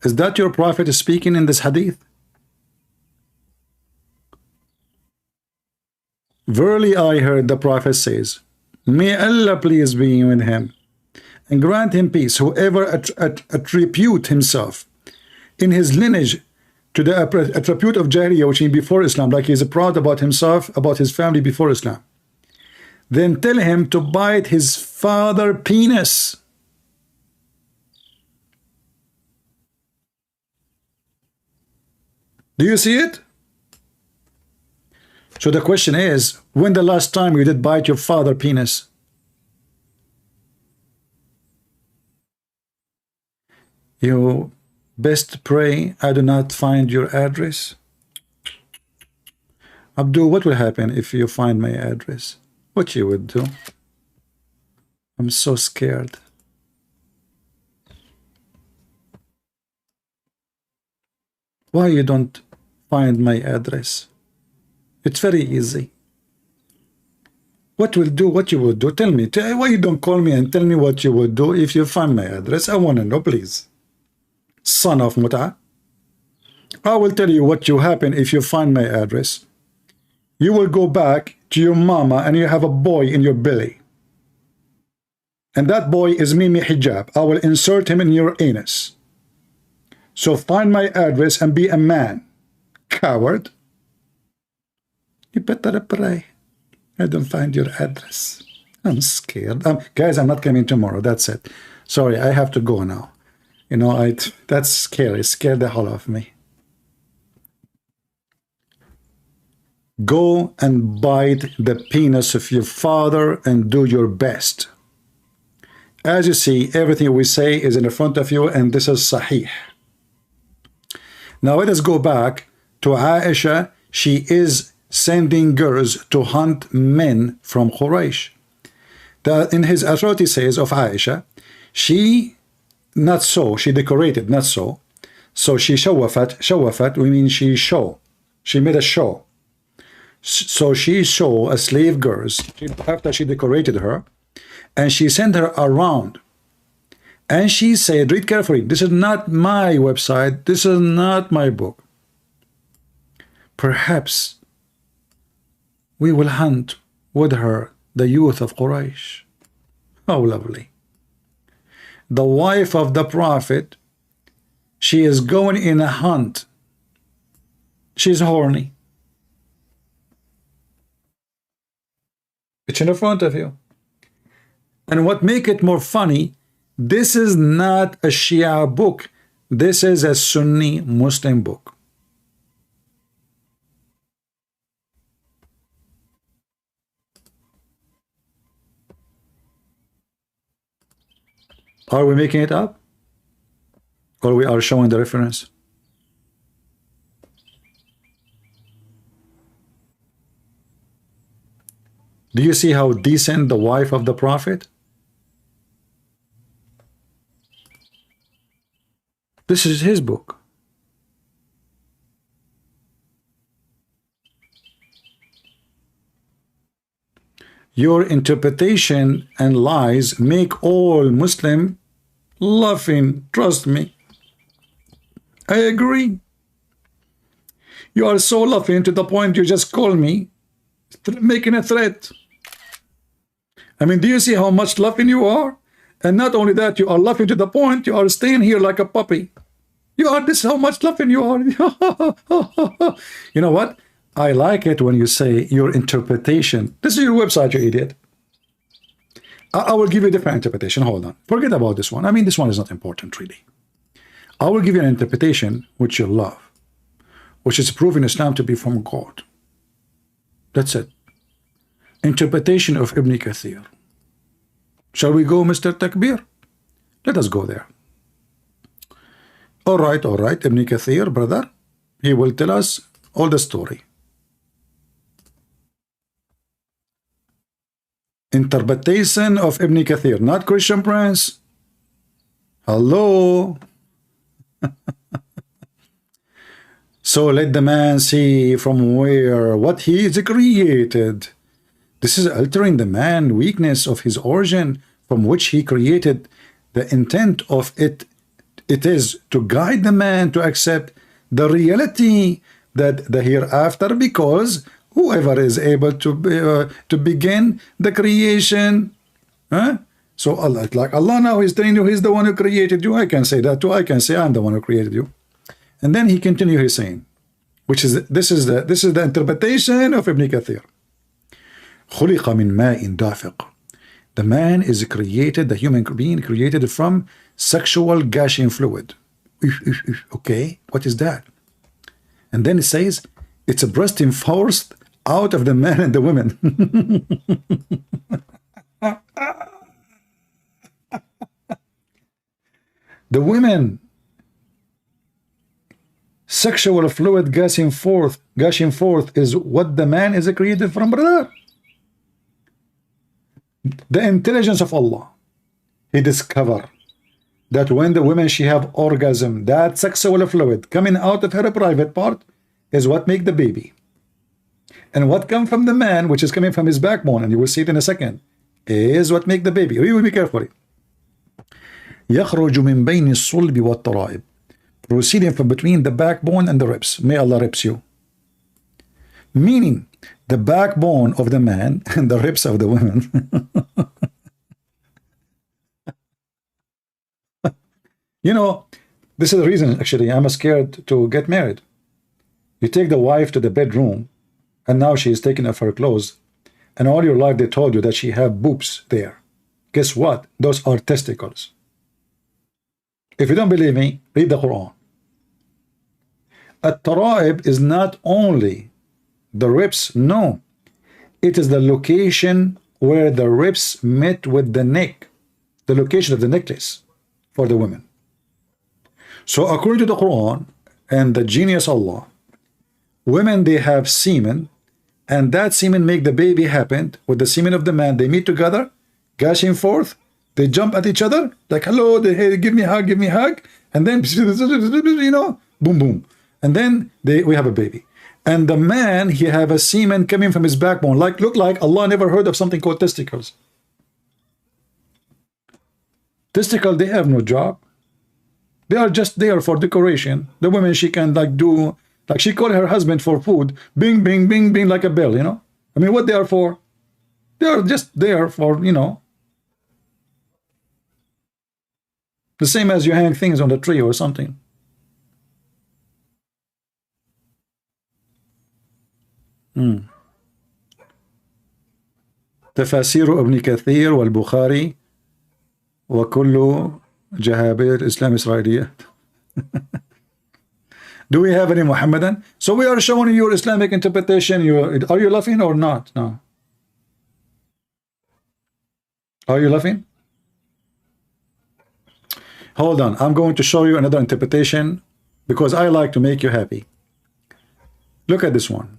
Is that your prophet speaking in this hadith? Verily I heard the prophet says, may Allah please be with him and grant him peace, whoever attribute himself in his lineage to the attribute of Jahiliyyah, which means before Islam, like he's proud about himself, about his family before Islam, then tell him to bite his father penis. Do you see it? So the question is, when the last time you did bite your father penis? You best pray I do not find your address. Abdul, what will happen if you find my address? What you would do? I'm so scared. Why you don't find my address? It's very easy. What will do? What you would do? Tell me. Why you don't call me and tell me what you would do if you find my address? I want to know, please. Son of Muta. I will tell you what will happen if you find my address. You will go back to your mama and you have a boy in your belly. And that boy is Mimi Hijab. I will insert him in your anus. So find my address and be a man. Coward. You better pray I don't find your address. I'm scared. Guys, I'm not coming tomorrow. That's it. Sorry, I have to go now. You know, that's scary. It scared the hell out of me. Go and bite the penis of your father and do your best. As you see, everything we say is in front of you, and this is Sahih. Now let us go back to Aisha. She is sending girls to hunt men from Quraysh. In his authority says of Aisha, she not so, she decorated, not so. So she shawafat, we mean she show. She made a show. So she show a slave girls after she decorated her, and she sent her around. And she said, read carefully, this is not my website, this is not my book. Perhaps we will hunt with her the youth of Quraysh. How lovely. The wife of the prophet, she is going in a hunt. She's horny. It's in front of you. And what make it more funny, this is not a Shia book. This is a Sunni Muslim book. Are we making it up? Or we are showing the reference? Do you see how decent the wife of the prophet? This is his book. Your interpretation and lies make all Muslim laughing. Trust me. I agree. You are so laughing to the point you just call me making a threat. I mean, do you see how much laughing you are? And not only that, you are laughing to the point you are staying here like a puppy. You are this how much laughing you are. You know what? I like it when you say your interpretation. This is your website, you idiot. I will give you a different interpretation. Hold on. Forget about this one. I mean, this one is not important, really. I will give you an interpretation which you love, which is proven Islam to be from God. That's it. Interpretation of Ibn Kathir. Shall we go, Mr. Takbir? Let us go there. All right, Ibn Kathir, brother. He will tell us all the story. Interpretation of Ibn Kathir, not Christian Prince. Hello. So let the man see from where what he is created. This is altering the man weakness of his origin from which he created. The intent of it is to guide the man to accept the reality that the hereafter, because whoever is able to begin the creation, so Allah, like Allah now is telling you he's the one who created you. I can say that too. I can say I'm the one who created you. And then he continues his saying, which is this is the interpretation of Ibn Kathir. خُلِقَ مِنْ مَاءٍ دَافِقٍ. The man is created, the human being created from sexual gushing fluid. Okay, what is that? And then it says it's a bursting forth out of the man and the women. The women, sexual fluid gushing forth is what the man is created from, brother. The intelligence of Allah, he discovered that when the woman she have orgasm, that sexual fluid coming out of her private part is what make the baby. And what come from the man, which is coming from his backbone, and you will see it in a second, is what make the baby. We will be careful. يخرج من بين الصلب والترائب, proceeding from between the backbone and the ribs. May Allah ribs you. Meaning the backbone of the man and the ribs of the woman. You know, this is the reason actually I'm scared to get married. You take the wife to the bedroom and now she is taking off her clothes, and all your life they told you that she have boobs there. Guess what? Those are testicles. If you don't believe me, read the Quran. At-Tara'ib is not only the ribs, no. It is the location where the ribs met with the neck, the location of the necklace for the women. So according to the Quran and the genius Allah, women, they have semen, and that semen make the baby happen with the semen of the man. They meet together, gushing forth, they jump at each other, like, hello, they give me a hug, and then, you know, boom, boom. And then we have a baby. And the man, he have a semen coming from his backbone. Like, look like Allah never heard of something called testicles. Testicle, they have no job. They are just there for decoration. The woman, she can like do, like she call her husband for food. Bing, bing, bing, bing, like a bell, you know. I mean, what they are for? They are just there for, you know, the same as you hang things on the tree or something. تفاسير ابن كثير والبخاري وكل جهابير إسلام إسرائيلية. Do we have any Muhammadan? So we are showing you your Islamic interpretation. Are you laughing or not? No. Are you laughing? Hold on. I'm going to show you another interpretation because I like to make you happy. Look at this one.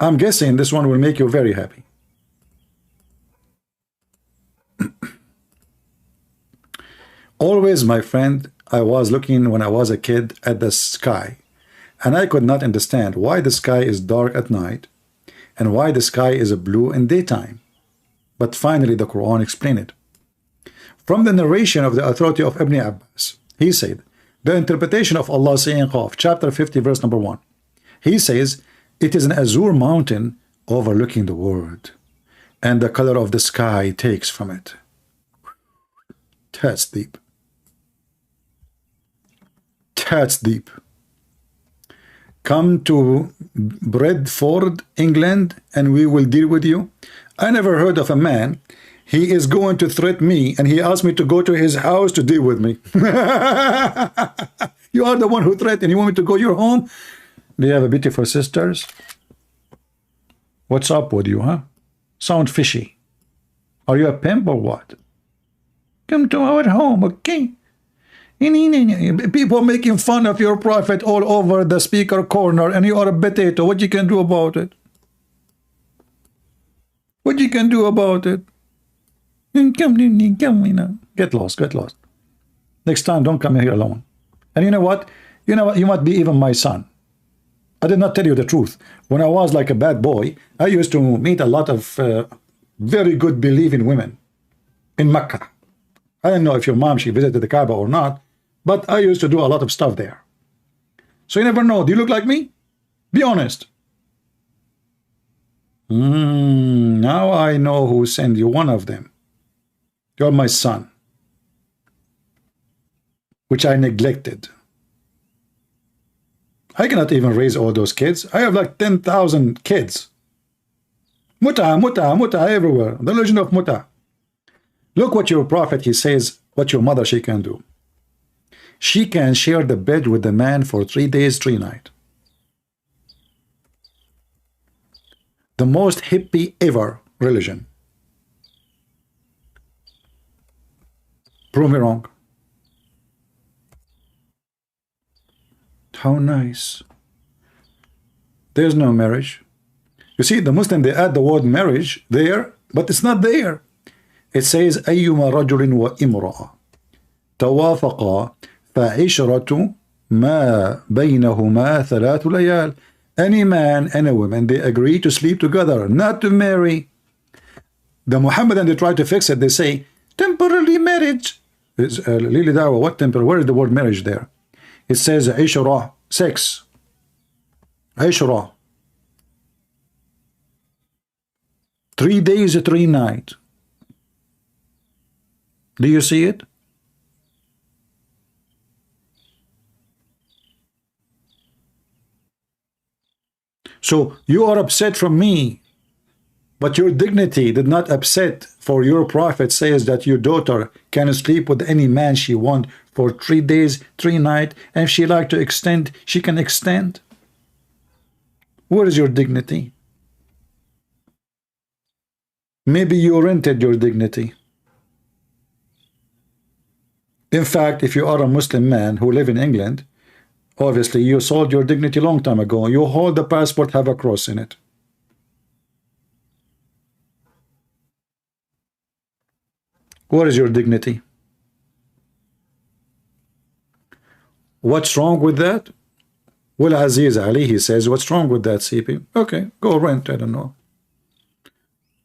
I'm guessing this one will make you very happy. Always, my friend, I was looking when I was a kid at the sky, and I could not understand why the sky is dark at night and why the sky is blue in daytime. But finally, the Quran explained it. From the narration of the authority of Ibn Abbas, he said, the interpretation of Allah saying Qaf, chapter 50, verse number 1. He says, it is an azure mountain overlooking the world, and the color of the sky takes from it. That's deep. That's deep. Come to Bradford, England, and we will deal with you. I never heard of a man. He is going to threaten me, and he asked me to go to his house to deal with me. You are the one who threatened. You want me to go to your home? Do you have a beautiful sisters? What's up with you, huh? Sound fishy. Are you a pimp or what? Come to our home, okay? People making fun of your prophet all over the speaker corner, and you are a potato. What you can do about it? What you can do about it? Come, get lost, get lost. Next time, don't come here alone. And you know what? You know what? You might be even my son. I did not tell you the truth. When I was like a bad boy, I used to meet a lot of very good believing women in Mecca. I don't know if your mom, she visited the Kaaba or not, but I used to do a lot of stuff there. So you never know. Do you look like me? Be honest. Now I know who sent you, one of them. You're my son, which I neglected. I cannot even raise all those kids. I have like 10,000 kids. Muta everywhere. The legend of Muta. Look what your prophet, he says, what your mother, she can do. She can share the bed with the man for 3 days, 3 nights. The most hippie ever religion. Prove me wrong. How nice. There's no marriage. You see, the Muslim, they add the word marriage there, but it's not there. It says أيما رجل وامرأة توافقا فعشرة ما بينهما 3 ليال. Any man and a woman, they agree to sleep together, not to marry. The Muhammadan, they try to fix it. They say temporary marriage. Lili Dawa, what temporary? Where is the word marriage there? It says عشرة, sex. عشرة. 3 days, 3 nights. Do you see it? So you are upset from me, but your dignity did not upset, for your prophet says that your daughter can sleep with any man she wants for 3 days, 3 nights, and if she like to extend, she can extend. Where is your dignity? Maybe you rented your dignity. In fact, if you are a Muslim man who live in England, obviously you sold your dignity long time ago. You hold the passport, have a cross in it. What is your dignity? What's wrong with that? Well, Aziz Ali, he says, what's wrong with that, CP? Okay, go rent, I don't know.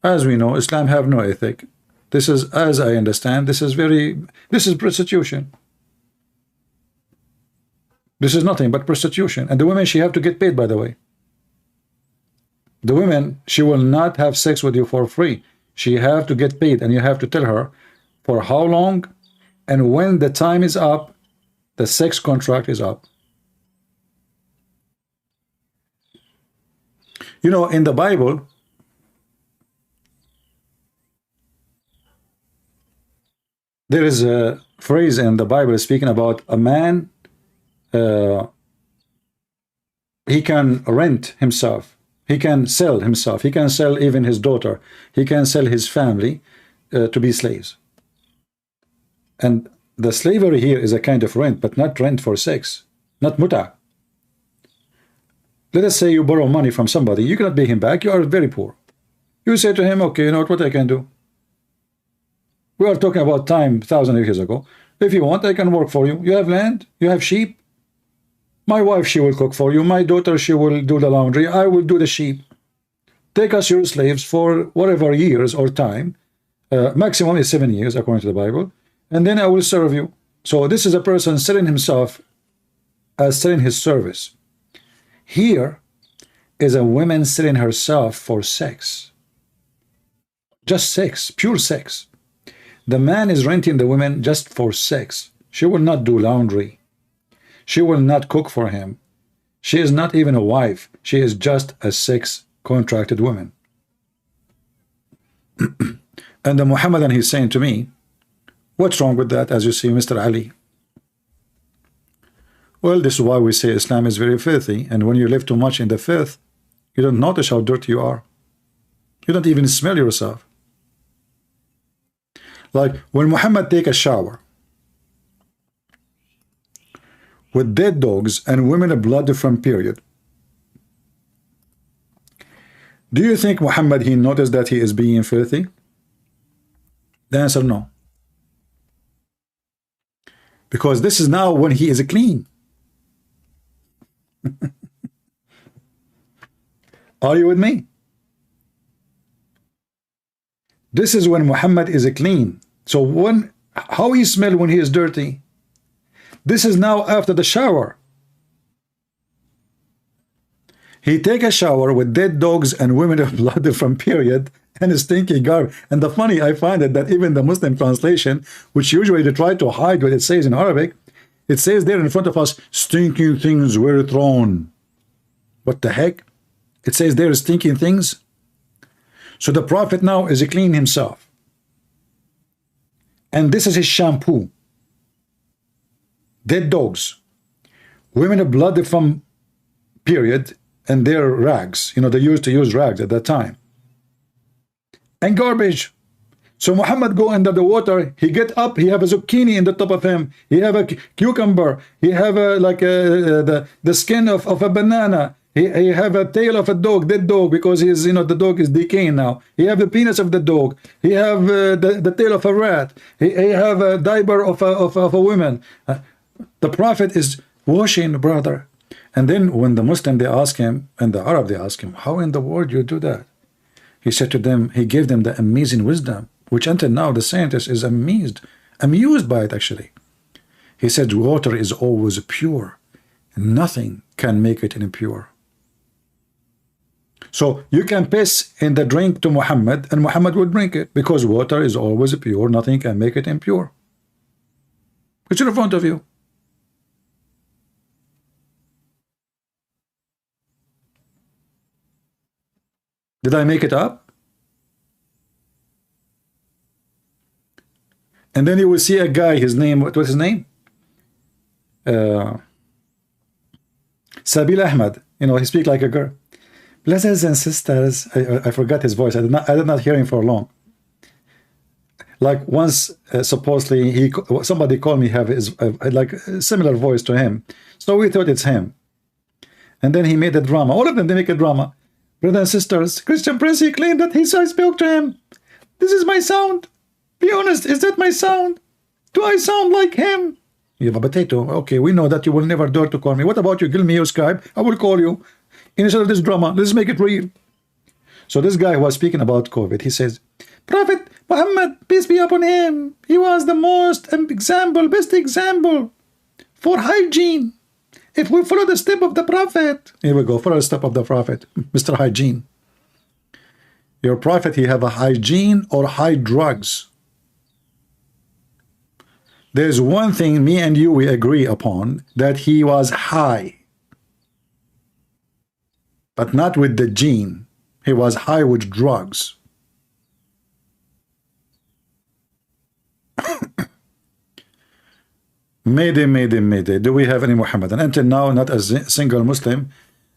As we know, Islam have no ethic. This is, as I understand, this is prostitution. This is nothing but prostitution. And the women, she have to get paid, by the way. The women, she will not have sex with you for free. She have to get paid, and you have to tell her for how long, and when the time is up, the sex contract is up. You know, in the Bible, there is a phrase in the Bible speaking about a man, he can rent himself, he can sell himself, he can sell even his daughter, he can sell his family to be slaves. And the slavery here is a kind of rent, but not rent for sex, not muta. Let us say you borrow money from somebody, you cannot pay him back, you are very poor. You say to him, okay, you know what I can do? We are talking about time 1,000 years ago. If you want, I can work for you. You have land, you have sheep. My wife, she will cook for you. My daughter, she will do the laundry. I will do the sheep. Take us your slaves for whatever years or time, Maximum is 7 years according to the Bible, and then I will serve you. So this is a person selling himself as selling his service. Here is a woman selling herself for sex. Just sex, pure sex. The man is renting the woman just for sex. She will not do laundry. She will not cook for him. She is not even a wife. She is just a sex contracted woman. And the Muhammadan, he's saying to me, what's wrong with that, as you see, Mr. Ali? Well, this is why we say Islam is very filthy, and when you live too much in the filth, you don't notice how dirty you are. You don't even smell yourself. Like when Muhammad take a shower with dead dogs and women of blood from period, do you think Muhammad, he noticed that he is being filthy? The answer, no. Because this is now when he is clean. Are you with me? This is when Muhammad is clean. So how he smell when he is dirty? This is now after the shower. He take a shower with dead dogs and women of blood from period and a stinky garb. And the funny, I find it that even the Muslim translation, which usually they try to hide what it says in Arabic, it says there in front of us, stinking things were thrown. What the heck? It says there stinking things. So the Prophet now is clean himself. And this is his shampoo. Dead dogs. Women of blood from period and their rags. You know, they used to use rags at that time. And garbage. So Muhammad go under the water, he get up, he have a zucchini in the top of him, he have a cucumber, he have a the skin of a banana, he have a tail of a dog, dead dog, because he's, you know, the dog is decaying now. He have the penis of the dog, he have the tail of a rat, he have a diaper of a woman. The Prophet is washing, brother. And then when the Muslim, they ask him, and the Arab, they ask him, how in the world you do that? He said to them, he gave them the amazing wisdom, which until now the scientist is amused by it actually. He said water is always pure. Nothing can make it impure. So you can piss in the drink to Muhammad and Muhammad will drink it, because water is always pure. Nothing can make it impure. It's in front of you. Did I make it up? And then you will see a guy, his name, what was his name? Sabil Ahmed. You know, he speaks like a girl. Brothers and sisters, I forgot his voice. I did not hear him for long. Like once, supposedly, somebody called me have his like a similar voice to him. So we thought it's him. And then he made a drama. All of them, they make a drama. Brothers and sisters, Christian Prince, he claimed that I spoke to him. This is my sound. Be honest, is that my sound? Do I sound like him? You have a potato. Okay, we know that you will never dare to call me. What about you? Give me your Skype. I will call you. Instead of this drama, let's make it real. So this guy was speaking about COVID. He says, Prophet Muhammad, peace be upon him, he was the best example for hygiene. If we follow the step of the Prophet, here we go, follow the step of the Prophet, Mr. Hygiene. Your Prophet, he have a hygiene or high drugs. There's one thing me and you, we agree upon, that he was high. But not with the gene. He was high with drugs. Mayday. Do we have any Muhammadan? Until now, not a single Muslim.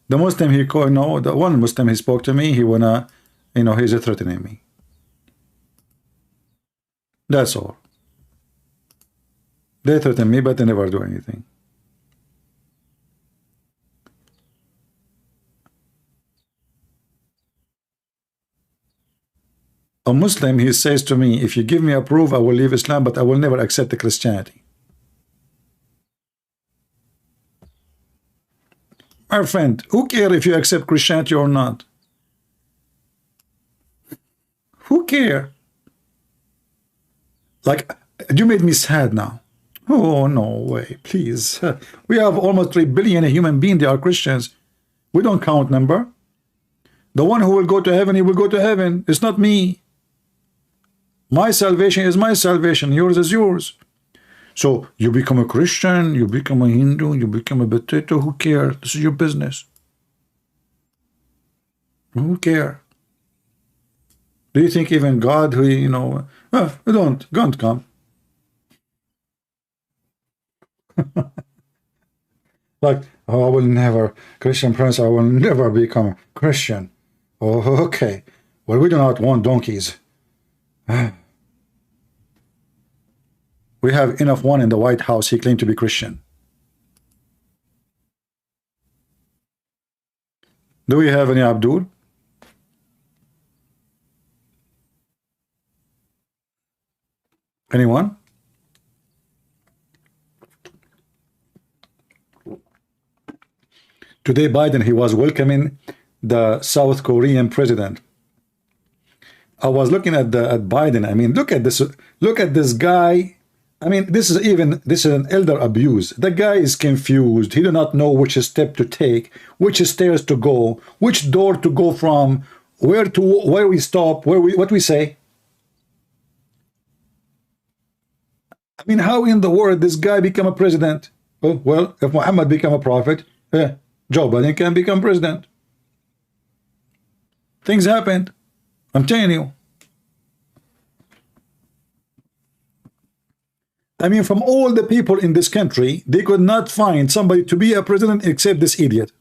The Muslim he called, no, the one Muslim he spoke to me, he wanna, you know, he's threatening me. That's all. They threaten me, but they never do anything. A Muslim, he says to me, if you give me a proof, I will leave Islam, but I will never accept the Christianity. My friend, who cares if you accept Christianity or not? Who cares? Like, you made me sad now. Oh, no way, please. We have almost 3 billion human beings. They are Christians. We don't count number. The one who will go to heaven, he will go to heaven. It's not me. My salvation is my salvation. Yours is yours. So you become a Christian, you become a Hindu, you become a potato. Who cares? This is your business. Who cares? Do you think even God, who, you know, don't come. Like, oh, I will never, Christian Prince, I will never become a Christian. Oh, okay. Well, we do not want donkeys. We have enough one in the White House. He claimed to be Christian. Do we have any Abdul? Anyone? Today, Biden, he was welcoming the South Korean president. I was looking at Biden. I mean, look at this. Look at this guy. I mean, this is an elder abuse. The guy is confused. He do not know which step to take, which stairs to go, which door to go from, where we stop, what we say. I mean, how in the world this guy become a president? Well, if Muhammad become a prophet, Joe Biden can become president. Things happened. I'm telling you. I mean, from all the people in this country, they could not find somebody to be a president except this idiot.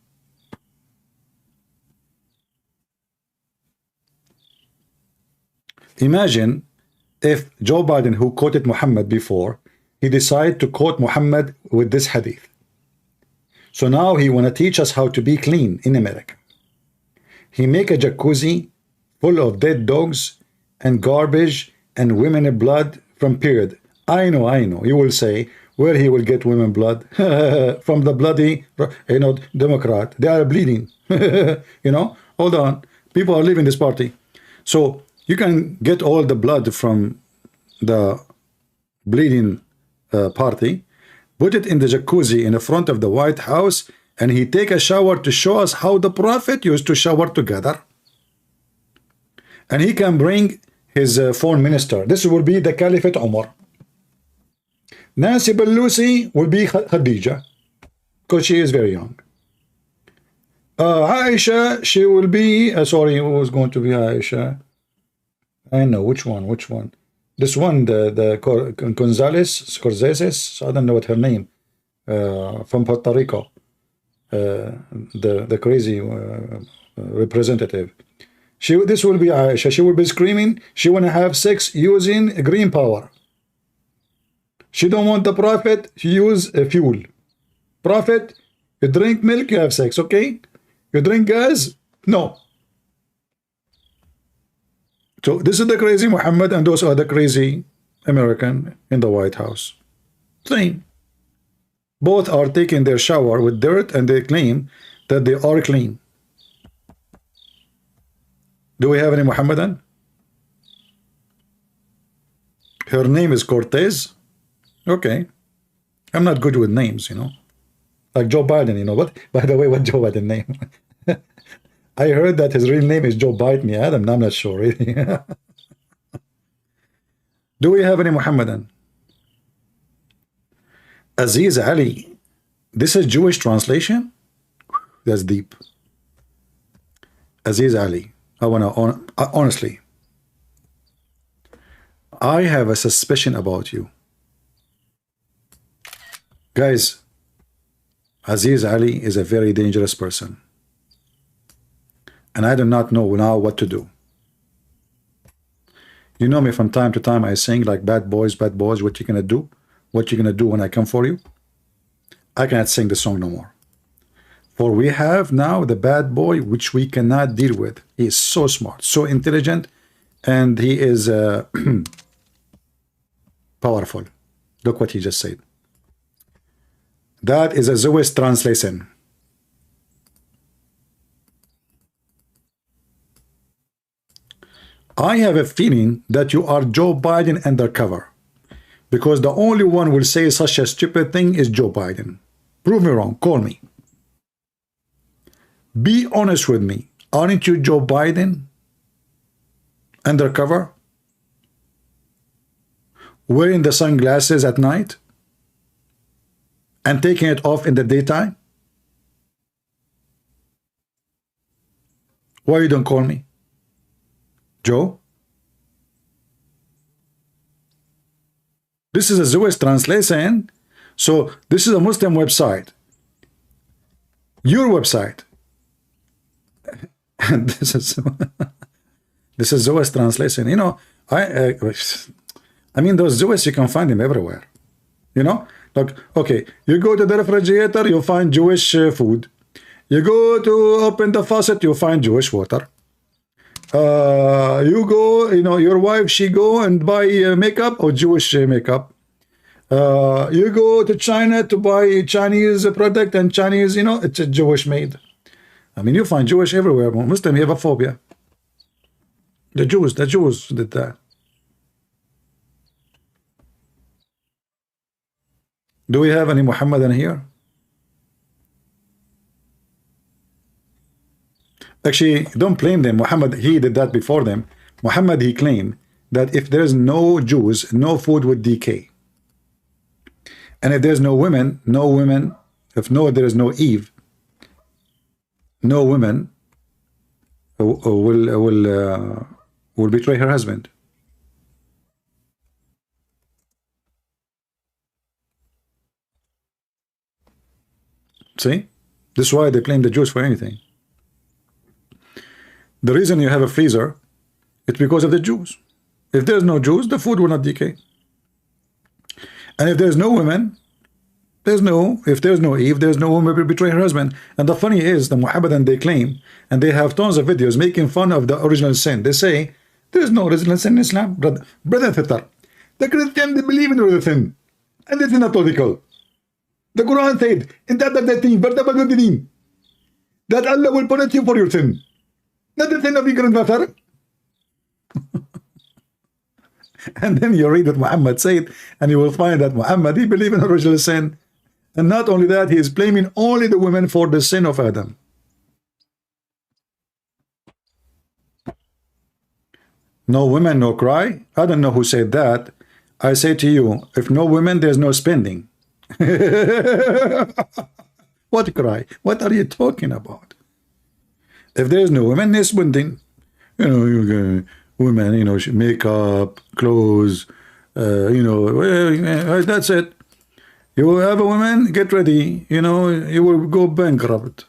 Imagine if Joe Biden, who quoted Muhammad before, he decided to quote Muhammad with this hadith. So now he want to teach us how to be clean in America. He make a jacuzzi full of dead dogs and garbage and women blood from period. I know. You will say, where he will get women blood? From the bloody, Democrat. They are bleeding. Hold on. People are leaving this party. So you can get all the blood from the bleeding party, put it in the jacuzzi in the front of the White House, and he take a shower to show us how the Prophet used to shower together. And he can bring his foreign minister. This will be the Caliphate Umar. Nancy Pelosi will be Khadija, because she is very young. Aisha, she will be, sorry, who was going to be Aisha? I know, which one? This one, the Gonzalez, Scorsese, I don't know what her name, from Puerto Rico, the crazy representative. This will be Aisha. She will be screaming. She want to have sex using green power. She don't want the Prophet to use fuel. Prophet, you drink milk, you have sex, okay? You drink gas? No. So this is the crazy Muhammad, and those are the crazy American in the White House. Same. Both are taking their shower with dirt, and they claim that they are clean. Do we have any Muhammadan? Her name is Cortez. Okay. I'm not good with names, Like Joe Biden, What? By the way, what Joe Biden name? I heard that his real name is Joe Bite Me, Adam. I'm not sure, really. Do we have any Muhammadan? Aziz Ali. This is Jewish translation? That's deep. Aziz Ali. I want to, honestly, I have a suspicion about you. Guys, Aziz Ali is a very dangerous person. And I do not know now what to do. You know me, from time to time I sing like bad boys, what you gonna do? What you gonna do when I come for you? I cannot sing the song no more. For we have now the bad boy which we cannot deal with. He is so smart, so intelligent, and he is powerful. Look what he just said. That is a Jewish translation. I have a feeling that you are Joe Biden undercover. Because the only one will say such a stupid thing is Joe Biden. Prove me wrong. Call me. Be honest with me. Aren't you Joe Biden? Undercover? Wearing the sunglasses at night? And taking it off in the daytime? Why you don't call me? Joe? This is a Jewish translation. So this is a Muslim website. Your website. And this is Jewish translation. You know, I mean, those Jewish, you can find them everywhere. You know, like, okay, you go to the refrigerator, you find Jewish food. You go to open the faucet, you find Jewish water. You go, you know, your wife, she go and buy makeup or Jewish makeup. You go to China to buy Chinese product and Chinese, you know, it's a Jewish made. I mean, you find Jewish everywhere. Muslim, you have a phobia. The Jews did that. Do we have any Muhammadan here? Actually, don't blame them. Muhammad, he did that before them. Muhammad, he claimed that if there's no Jews, no food would decay. And if there's no women, if no, there is no Eve, no woman will betray her husband. See? This is why they blame the Jews for anything. The reason you have a freezer, it's because of the Jews. If there's no Jews, the food will not decay. And if there's no women, if there's no Eve, there's no woman will betray her husband. And the funny is, the Muhammadan, they claim, and they have tons of videos making fun of the original sin. They say, there's no original sin in Islam. Brother Fitar, the Christians, they believe in original sin. And it's not logical. The Quran said, in that Allah will punish you for your sin. Not the sin of your grandmother. And then you read what Muhammad said, and you will find that Muhammad, he believed in original sin. And not only that, he is blaming only the women for the sin of Adam. No women, no cry. I don't know who said that. I say to you, if no women, there's no spending. What cry? What are you talking about? If there's no women, there's spending. You know, women, you know, makeup, clothes, you know, that's it. You have a woman, get ready, you know, you will go bankrupt.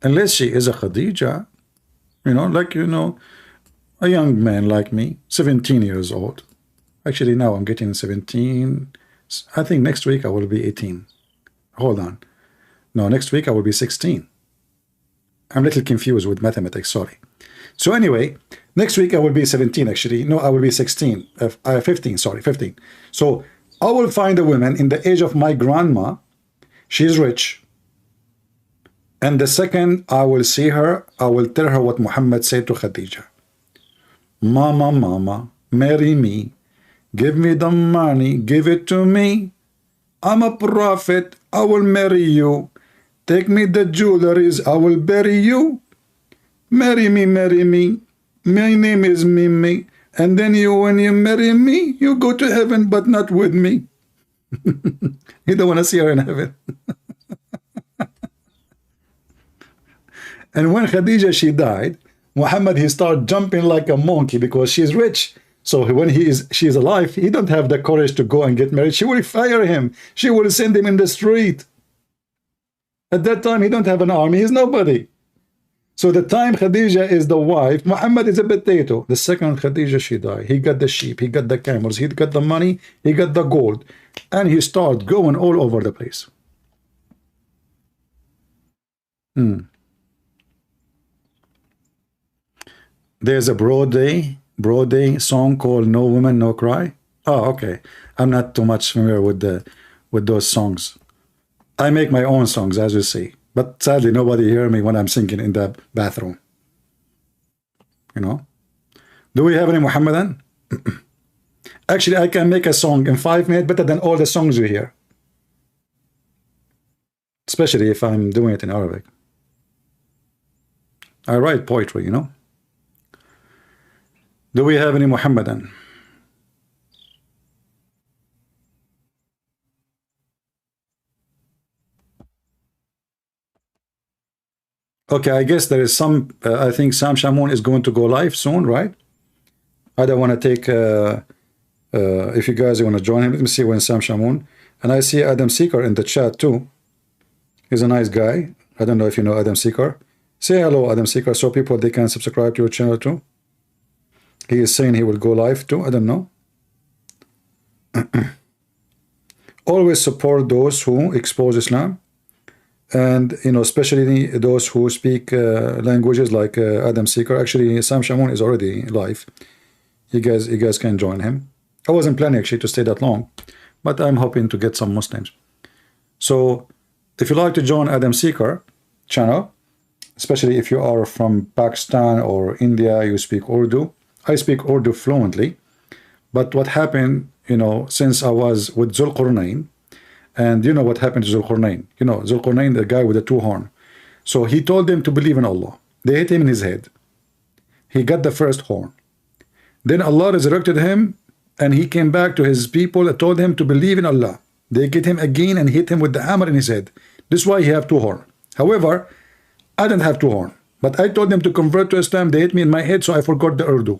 Unless she is a Khadija, you know, like, you know, a young man like me, 17 years old. Actually, now I'm getting 17. I think next week I will be 18. Hold on. No, next week I will be 16. I'm a little confused with mathematics, sorry. So anyway, next week I will be 17 actually. No, I will be 16. 15, sorry, 15. So I will find a woman in the age of my grandma. She's rich. And the second I will see her, I will tell her what Muhammad said to Khadija. Mama, mama, marry me. Give me the money, give it to me. I'm a prophet, I will marry you. Take me the jewelries, I will bury you. Marry me, marry me. My name is Mimi. And then you, when you marry me, you go to heaven, but not with me. You don't want to see her in heaven. And when Khadija, she died, Muhammad, he started jumping like a monkey because she's rich. So when she is alive, he don't have the courage to go and get married. She will fire him. She will send him in the street. At that time, he don't have an army. He's nobody. So the time Khadija is the wife, Muhammad is a potato. The second Khadija, she died. He got the sheep. He got the camels. He got the money. He got the gold. And he started going all over the place. There's a broad day song called No Woman, No Cry. Oh, okay. I'm not too much familiar with those songs. I make my own songs, as you see. But sadly, nobody hear me when I'm singing in the bathroom. You know? Do we have any Muhammadan? Actually, I can make a song in 5 minutes better than all the songs you hear. Especially if I'm doing it in Arabic. I write poetry, you know. Do we have any Muhammadan? Okay, I guess there is some, I think Sam Shamoun is going to go live soon, right? I don't want to take, if you guys want to join him, let me see when Sam Shamoun. And I see Adam Seeker in the chat too. He's a nice guy. I don't know if you know Adam Seeker. Say hello, Adam Seeker, so people, they can subscribe to your channel too. He is saying he will go live too. I don't know. Always support those who expose Islam. And, you know, especially those who speak languages like Adam Seeker. Actually, Sam Shamoun is already live. You guys can join him. I wasn't planning actually to stay that long, but I'm hoping to get some Muslims. So if you like to join Adam Seeker channel, especially if you are from Pakistan or India, you speak Urdu. I speak Urdu fluently. But what happened, you know, since I was with Zulqarnain, and you know what happened to Zulqarnain. You know, Zulqarnain, the guy with the 2 horns. So he told them to believe in Allah. They hit him in his head. He got the first horn. Then Allah resurrected him, and he came back to his people and told him to believe in Allah. They get him again and hit him with the hammer in his head. This is why he have 2 horns. However, I didn't have 2 horns. But I told them to convert to Islam. They hit me in my head, so I forgot the Urdu.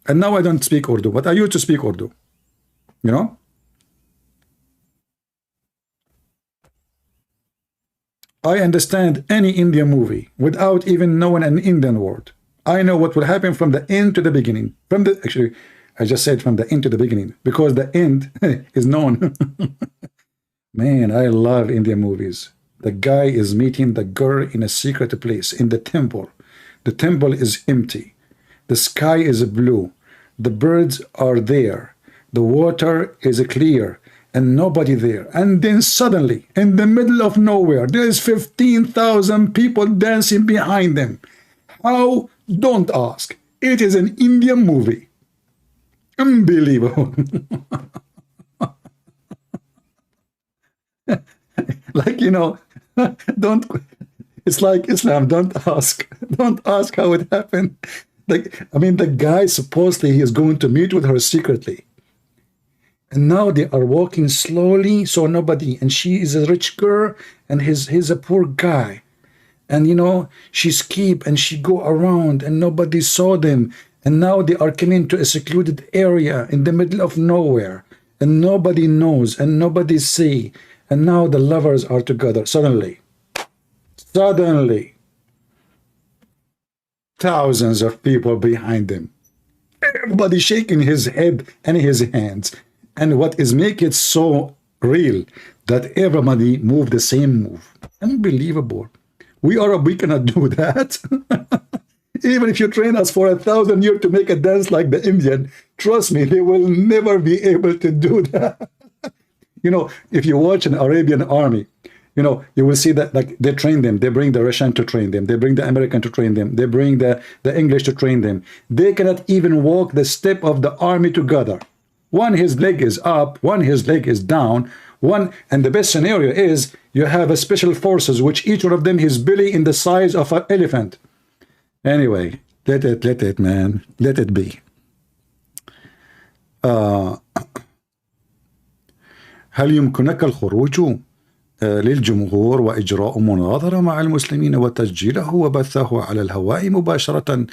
And now I don't speak Urdu, but I used to speak Urdu. You know? I understand any Indian movie without even knowing an Indian word. I know what will happen from the end to the beginning. Actually, I just said from the end to the beginning because the end is known. Man, I love Indian movies. The guy is meeting the girl in a secret place in the temple. The temple is empty. The sky is blue. The birds are there. The water is clear. And nobody there. And then suddenly, in the middle of nowhere, there's 15,000 people dancing behind them. How? Don't ask. It is an Indian movie. Unbelievable. Like, you know, don't, it's like Islam, don't ask. Don't ask how it happened. Like, I mean, the guy supposedly he is going to meet with her secretly. And now they are walking slowly, so nobody, and she is a rich girl, and he's a poor guy. And you know, she skip and she go around and nobody saw them. And now they are coming to a secluded area in the middle of nowhere. And nobody knows and nobody see. And now the lovers are together. Suddenly, thousands of people behind them. Everybody shaking his head and his hands. And what is make it so real that everybody move the same move. Unbelievable. We Arab, we cannot do that. Even if you train us for 1,000 years to make a dance like the Indian, trust me, they will never be able to do that. You know, if you watch an Arabian army, you know, you will see that like they train them. They bring the Russian to train them. They bring the American to train them. They bring the English to train them. They cannot even walk the step of the army together. One, his leg is up, one, his leg is down, one, and the best scenario is you have a special forces, which each one of them is belly in the size of an elephant. Anyway, let it, man. Let it be. هل يمكنك الخروج للجمهور وإجراء مناظرة مع المسلمين وتسجيله وبثه على الهواء مباشرة؟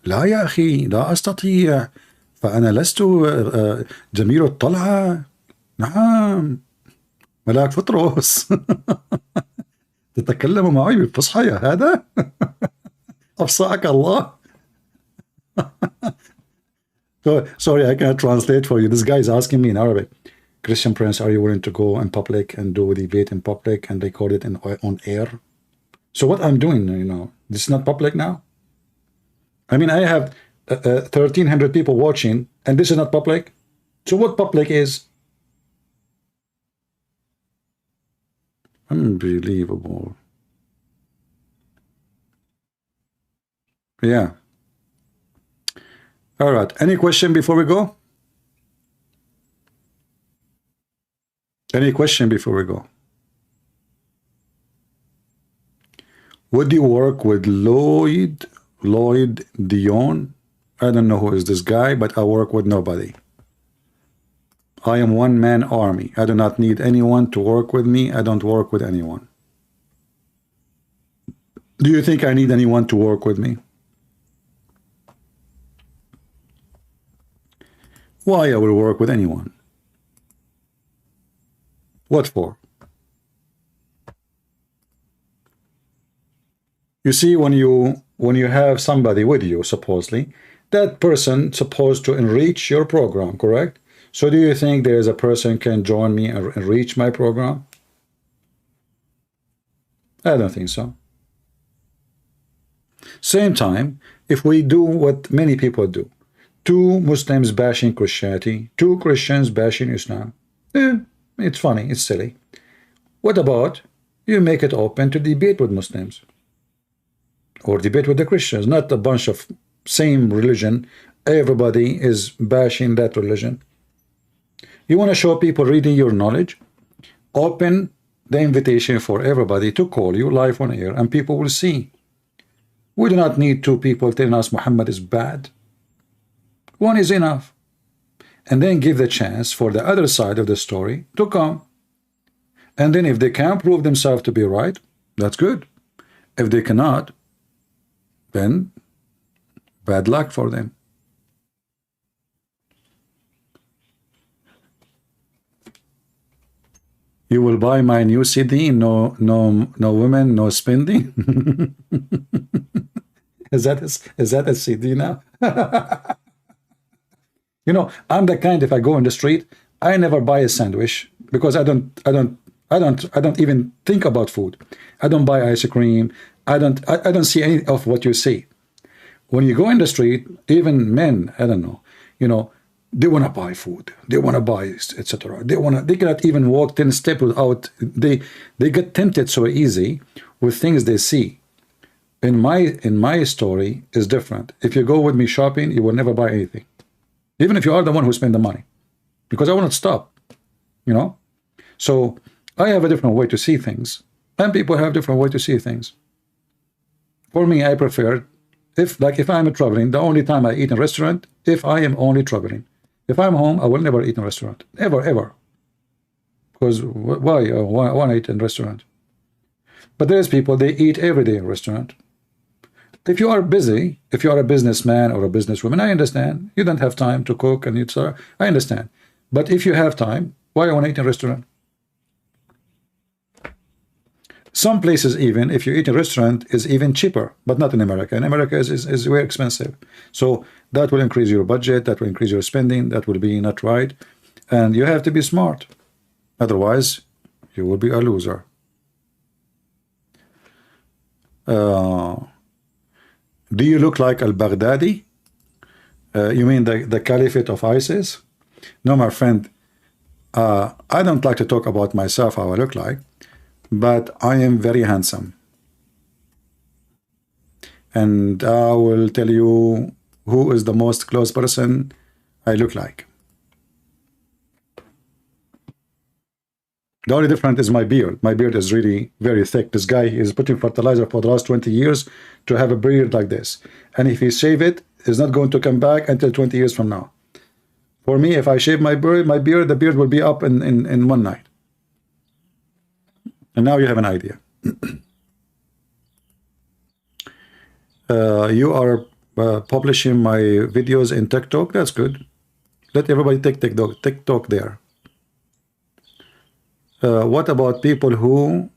لا يا أخي، لا أستطيع. فأنا لست جميل الطلعة. نعم، ملاك فطرس. تتكلم معي بالفصحى يا هذا؟ أفصحك الله. Sorry, I cannot translate for you. This guy is asking me in Arabic, Christian Prince, are you willing to go in public and do the debate in public and record it on air? So what I'm doing, you know, this is not public now. I mean, I have 1,300 people watching, and this is not public. So what public is? Unbelievable. Yeah. All right. Any question before we go? Any question before we go? Would you work with Lloyd Dion? I don't know who is this guy, but I work with nobody. I am one-man army. I do not need anyone to work with me. I don't work with anyone. Do you think I need anyone to work with me? Why I will work with anyone? What for? You see, when you have somebody with you, supposedly, that person supposed to enrich your program, correct? So do you think there is a person can join me and enrich my program? I don't think so. Same time, if we do what many people do, 2 Muslims bashing Christianity, 2 Christians bashing Islam, it's funny, it's silly. What about you make it open to debate with Muslims? Or debate with the Christians, not a bunch of same religion. Everybody is bashing that religion. You want to show people reading your knowledge? Open the invitation for everybody to call you live on air, and people will see. We do not need 2 people telling us Muhammad is bad. 1 is enough. And then give the chance for the other side of the story to come. And then if they can prove themselves to be right, that's good. If they cannot, then bad luck for them. You will buy my new CD, no women, no spending. Is that a CD now? You know, I'm the kind, if I go in the street, I never buy a sandwich because I don't even think about food. I don't buy ice cream. I don't see any of what you see. When you go in the street, even men, I don't know, you know, they want to buy food. They want to buy, etc. They cannot even walk 10 steps without, they get tempted so easy with things they see. In my story is different. If you go with me shopping, you will never buy anything. Even if you are the one who spend the money. Because I will not stop. You know? So I have a different way to see things. And people have different way to see things. For me, I prefer, if I'm traveling, the only time I eat in a restaurant, if I am only traveling. If I'm home, I will never eat in a restaurant. Ever. Because why eat in a restaurant? But there's people, they eat every day in a restaurant. If you are busy, if you are a businessman or a businesswoman, I understand. You don't have time to cook and eat. I understand. But if you have time, why you want to eat in a restaurant? Some places even, if you eat in a restaurant, is even cheaper, but not in America. In America is very expensive. So that will increase your budget, that will increase your spending, that will be not right. And you have to be smart. Otherwise, you will be a loser. Do you look like al-Baghdadi? You mean the caliphate of ISIS? No, my friend. I don't like to talk about myself, how I look like. But I am very handsome. And I will tell you who is the most close person I look like. The only difference is my beard. My beard is really very thick. This guy is putting fertilizer for the last 20 years to have a beard like this. And if he shave it, it's not going to come back until 20 years from now. For me, if I shave my beard, the beard will be up in one night. And now you have an idea. You are publishing my videos in TikTok. That's good. Let everybody take TikTok there. What about people who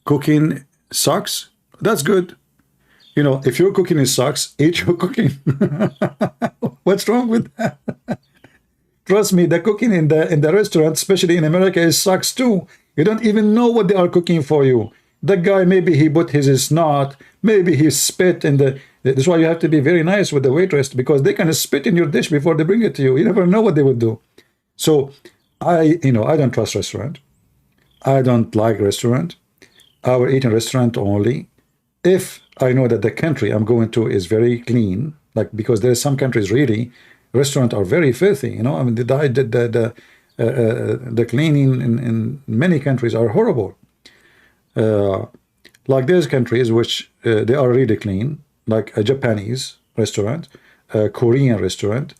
cooking sucks? That's good. You know, if your cooking is sucks, eat your cooking. What's wrong with that? Trust me, the cooking in the restaurant, especially in America, is sucks too. You don't even know what they are cooking for you. The guy, maybe he put his snot, maybe he spit in the... That's why you have to be very nice with the waitress, because they can spit in your dish before they bring it to you. You never know what they would do. So, I don't trust restaurant. I don't like restaurant. I will eat in restaurant only if I know that the country I'm going to is very clean. Like, because there are some countries really, restaurants are very filthy. You know, I mean, The cleaning in many countries are horrible. Like there's countries which they are really clean, like a Japanese restaurant, a Korean restaurant,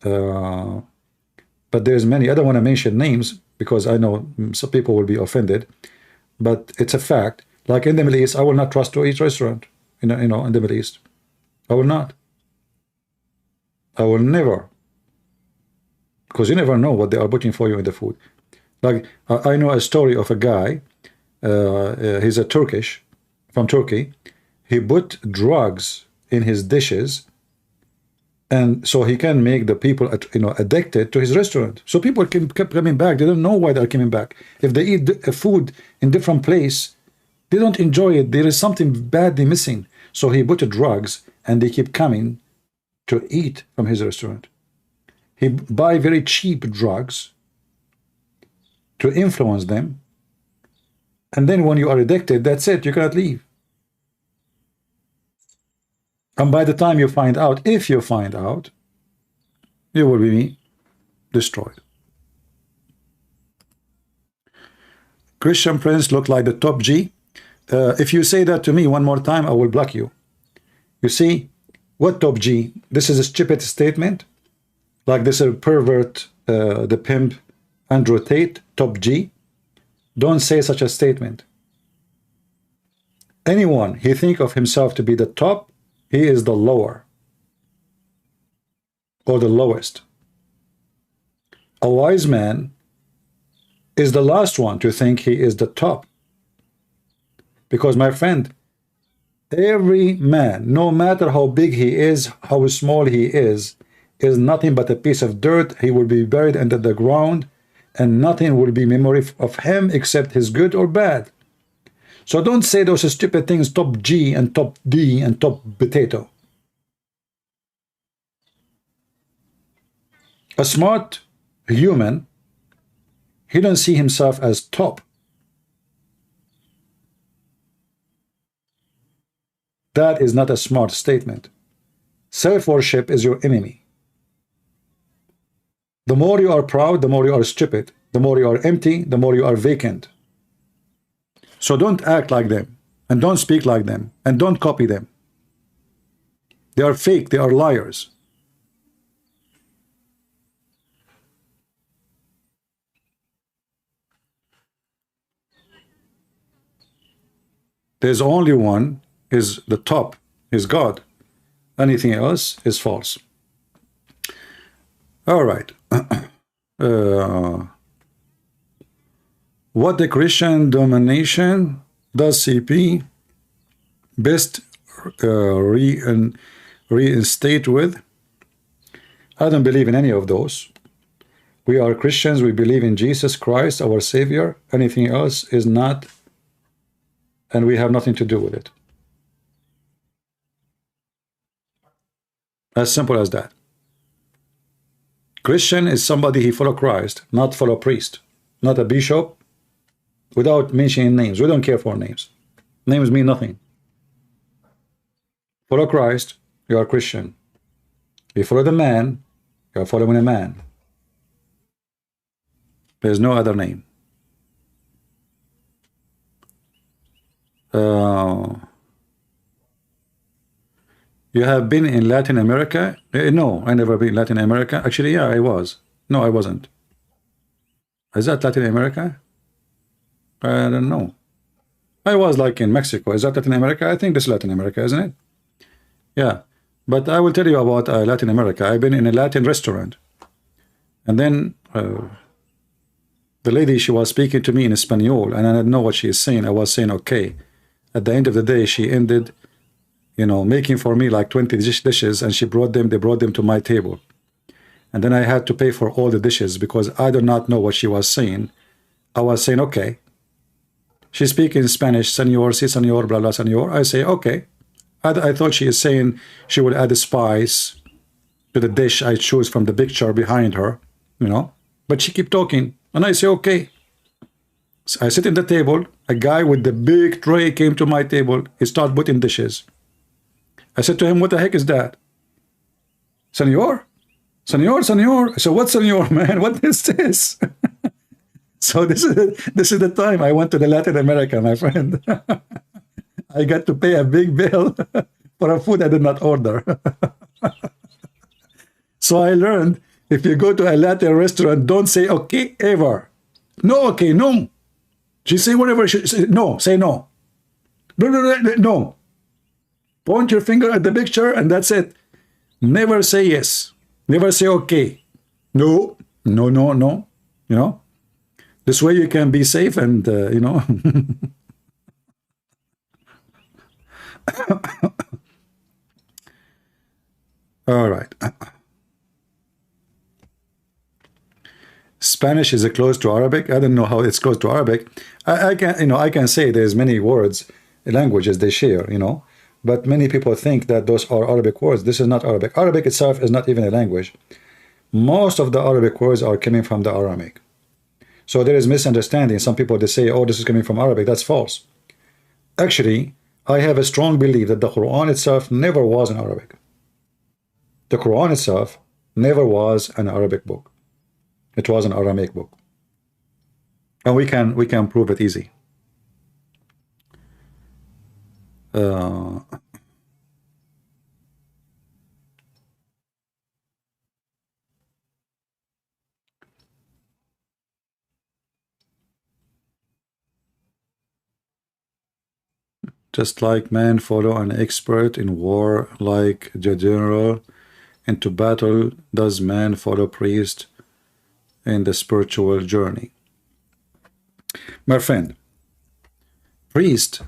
but there's many. I don't want to mention names because I know some people will be offended, but it's a fact. Like in the Middle East, I will not trust to eat restaurant. In the Middle East, I will not. I will never, because you never know what they are putting for you in the food. Like I know a story of a guy. He's a Turkish, from Turkey. He put drugs in his dishes, and so he can make the people addicted to his restaurant. So people kept coming back. They don't know why they're coming back. If they eat food in different place, they don't enjoy it. There is something badly missing. So he put drugs, and they keep coming to eat from his restaurant. He buy very cheap drugs to influence them, and then when you are addicted, that's it. You cannot leave. And by the time you find out, if you find out, you will be destroyed. Christian Prince look like the top G. If you say that to me one more time, I will block you. You see, what top G? This is a stupid statement. Like this is a pervert, the pimp, Andrew Tate, top G. Don't say such a statement. Anyone he think of himself to be the top, he is the lower or the lowest. A wise man is the last one to think he is the top. Because, my friend, every man, no matter how big he is, how small he is nothing but a piece of dirt. He will be buried under the ground, and nothing will be memory of him except his good or bad. So don't say those stupid things, top G and top D and top potato. A smart human, he don't see himself as top. That is not a smart statement. Self-worship is your enemy. The more you are proud, the more you are stupid. The more you are empty, the more you are vacant. So don't act like them, and don't speak like them, and don't copy them. They are fake, they are liars. There's only one, is the top, is God. Anything else is false. All right. What the Christian domination does CP best reinstate with? I don't believe in any of those. We are Christians. We believe in Jesus Christ, our Savior. Anything else is not, and we have nothing to do with it. As simple as that. Christian is somebody he follow Christ, not follow priest, not a bishop, without mentioning names. We don't care for names. Names mean nothing. Follow Christ, you are Christian. You follow the man, you are following a man. There's no other name. You have been in Latin America? No, I never been in Latin America. Actually, yeah, I was. No, I wasn't. Is that Latin America? I don't know. I was like in Mexico. Is that Latin America? I think this is Latin America, isn't it? Yeah. But I will tell you about Latin America. I've been in a Latin restaurant. And then the lady, she was speaking to me in Espanol, and I didn't know what she is saying. I was saying, okay. At the end of the day, she ended, you know, making for me like 20 dishes, and they brought them to my table. And then I had to pay for all the dishes because I do not know what she was saying. I was saying, okay. She speaks in Spanish, señor, sí, señor, blah, blah, señor. I say, okay. I thought she is saying she would add a spice to the dish I choose from the picture behind her, you know. But she kept talking, and I say, okay. So I sit in the table. A guy with the big tray came to my table. He started putting dishes. I said to him, what the heck is that? Senor? Senor. So what, senor, man? What is this? So this is the time I went to the Latin America, my friend. I got to pay a big bill for a food I did not order. So I learned, if you go to a Latin restaurant, don't say okay ever. No, okay, no. She say whatever she say. No, say no. No. Point your finger at the picture and that's it. Never say yes. Never say okay. No. You know, this way you can be safe and, you know. All right. Spanish is close to Arabic. I don't know how it's close to Arabic. I can, you know, I can say there's many words, languages they share, you know, but many people think that those are Arabic words. This is not Arabic. Arabic itself is not even a language. Most of the Arabic words are coming from the Aramaic. So there is misunderstanding. Some people, they say, oh, this is coming from Arabic. That's false. Actually, I have a strong belief that the Quran itself never was in Arabic. The Quran itself never was an Arabic book. It was an Aramaic book. And we can prove it easy. Just like men follow an expert in war, like the general into battle, does man follow priest in the spiritual journey? My friend, priest,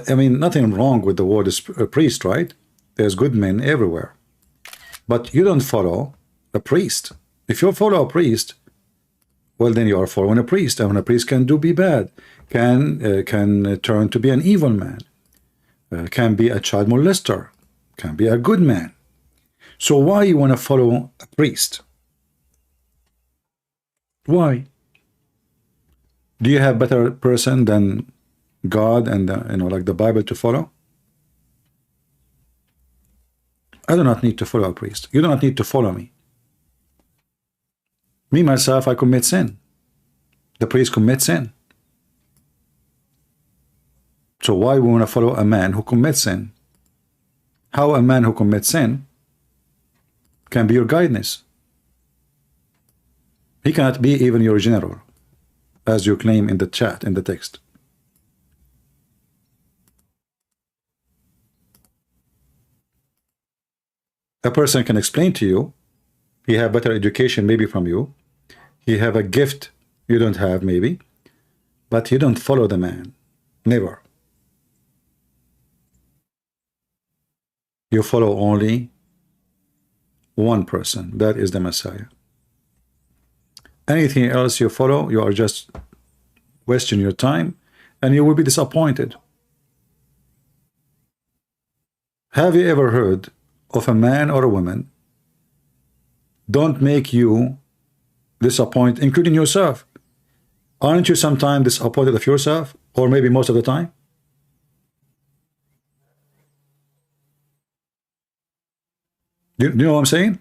I mean, nothing wrong with the word priest, right? There's good men everywhere. But you don't follow a priest. If you follow a priest, well, then you are following a priest. And a priest can be bad, can turn to be an evil man, can be a child molester, can be a good man. So why you want to follow a priest? Why? Do you have better person than God and you know, like the Bible to follow? I do not need to follow a priest. You do not need to follow me. Me, myself, I commit sin. The priest commits sin. So why we want to follow a man who commits sin? How a man who commits sin can be your guidance? He cannot be even your general, as you claim in the chat, in the text. A person can explain to you, he have better education maybe from you, he have a gift you don't have maybe, but you don't follow the man. Never. You follow only one person, that is the Messiah. Anything else you follow, you are just wasting your time and you will be disappointed. Have you ever heard of a man or a woman don't make you disappointed, including yourself? Aren't you sometimes disappointed of yourself, or maybe most of the time? Do you know what I'm saying?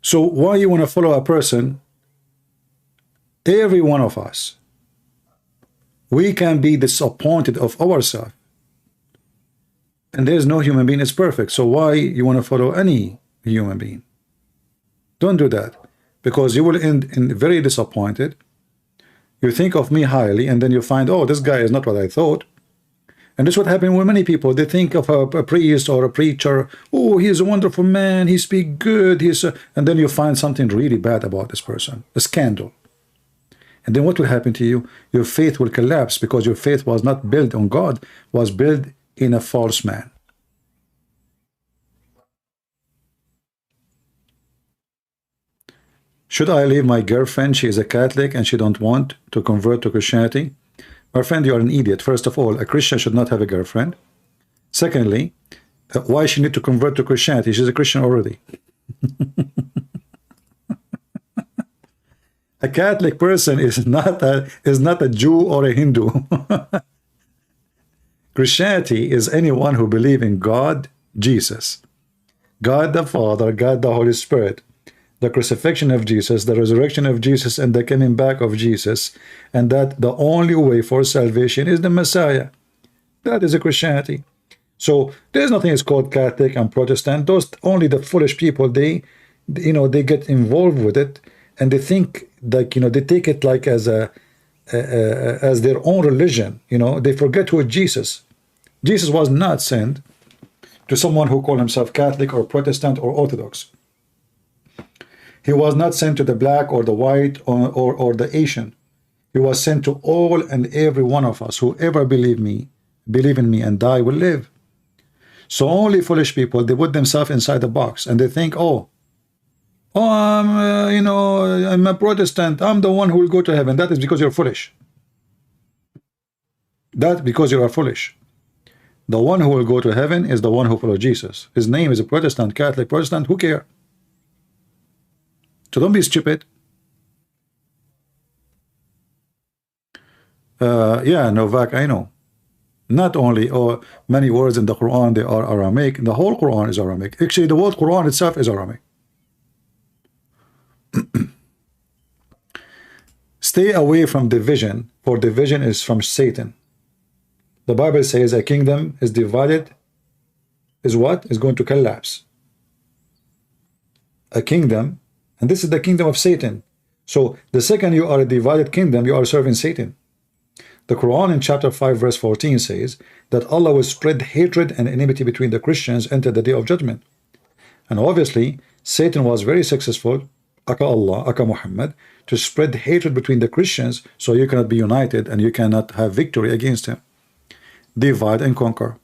So why you want to follow a person? Every one of us, we can be disappointed of ourselves. And there's no human being is perfect. So why you want to follow any human being? Don't do that, because you will end in very disappointed. You think of me highly, and then you find, oh, this guy is not what I thought. And this is what happened with many people. They think of a priest or a preacher. Oh, he's a wonderful man. He speaks good. And then you find something really bad about this person, a scandal. And then what will happen to you? Your faith will collapse, because your faith was not built on God, was built in a false man. Should I leave my girlfriend? She is a Catholic and she don't want to convert to Christianity. My friend, you are an idiot. First of all, a Christian should not have a girlfriend. Secondly, why she need to convert to Christianity? She's a Christian already. A Catholic person is not a Jew or a Hindu. Christianity is anyone who believes in God, Jesus. God the Father, God the Holy Spirit, the crucifixion of Jesus, the resurrection of Jesus, and the coming back of Jesus, and that the only way for salvation is the Messiah. That is a Christianity. So there's nothing is called Catholic and Protestant. Those only the foolish people, they get involved with it, and they think like, they take it like as as their own religion. They forget who is Jesus. Jesus was not sent to someone who called himself Catholic or Protestant or Orthodox. He was not sent to the black or the white or the Asian. He was sent to all and every one of us. Whoever believe in me and die will live. So only foolish people, they put themselves inside the box and they think, I'm a Protestant, I'm the one who will go to heaven. That is because you're foolish. That because you are foolish. The one who will go to heaven is the one who follows Jesus. His name is a Protestant, Catholic, Protestant, who care? So don't be stupid. Yeah, Novak, I know. Not only many words in the Quran, they are Aramaic. The whole Quran is Aramaic. Actually, the word Quran itself is Aramaic. Stay away from division, for division is from Satan. The Bible says a kingdom is divided, is what? Is going to collapse. A kingdom, and this is the kingdom of Satan. So the second you are a divided kingdom, you are serving Satan. The Quran in chapter 5 verse 14 says that Allah will spread hatred and enmity between the Christians until the day of judgment. And obviously Satan was very successful, aka Allah, aka Muhammad, to spread hatred between the Christians, so you cannot be united and you cannot have victory against him. Divide and conquer.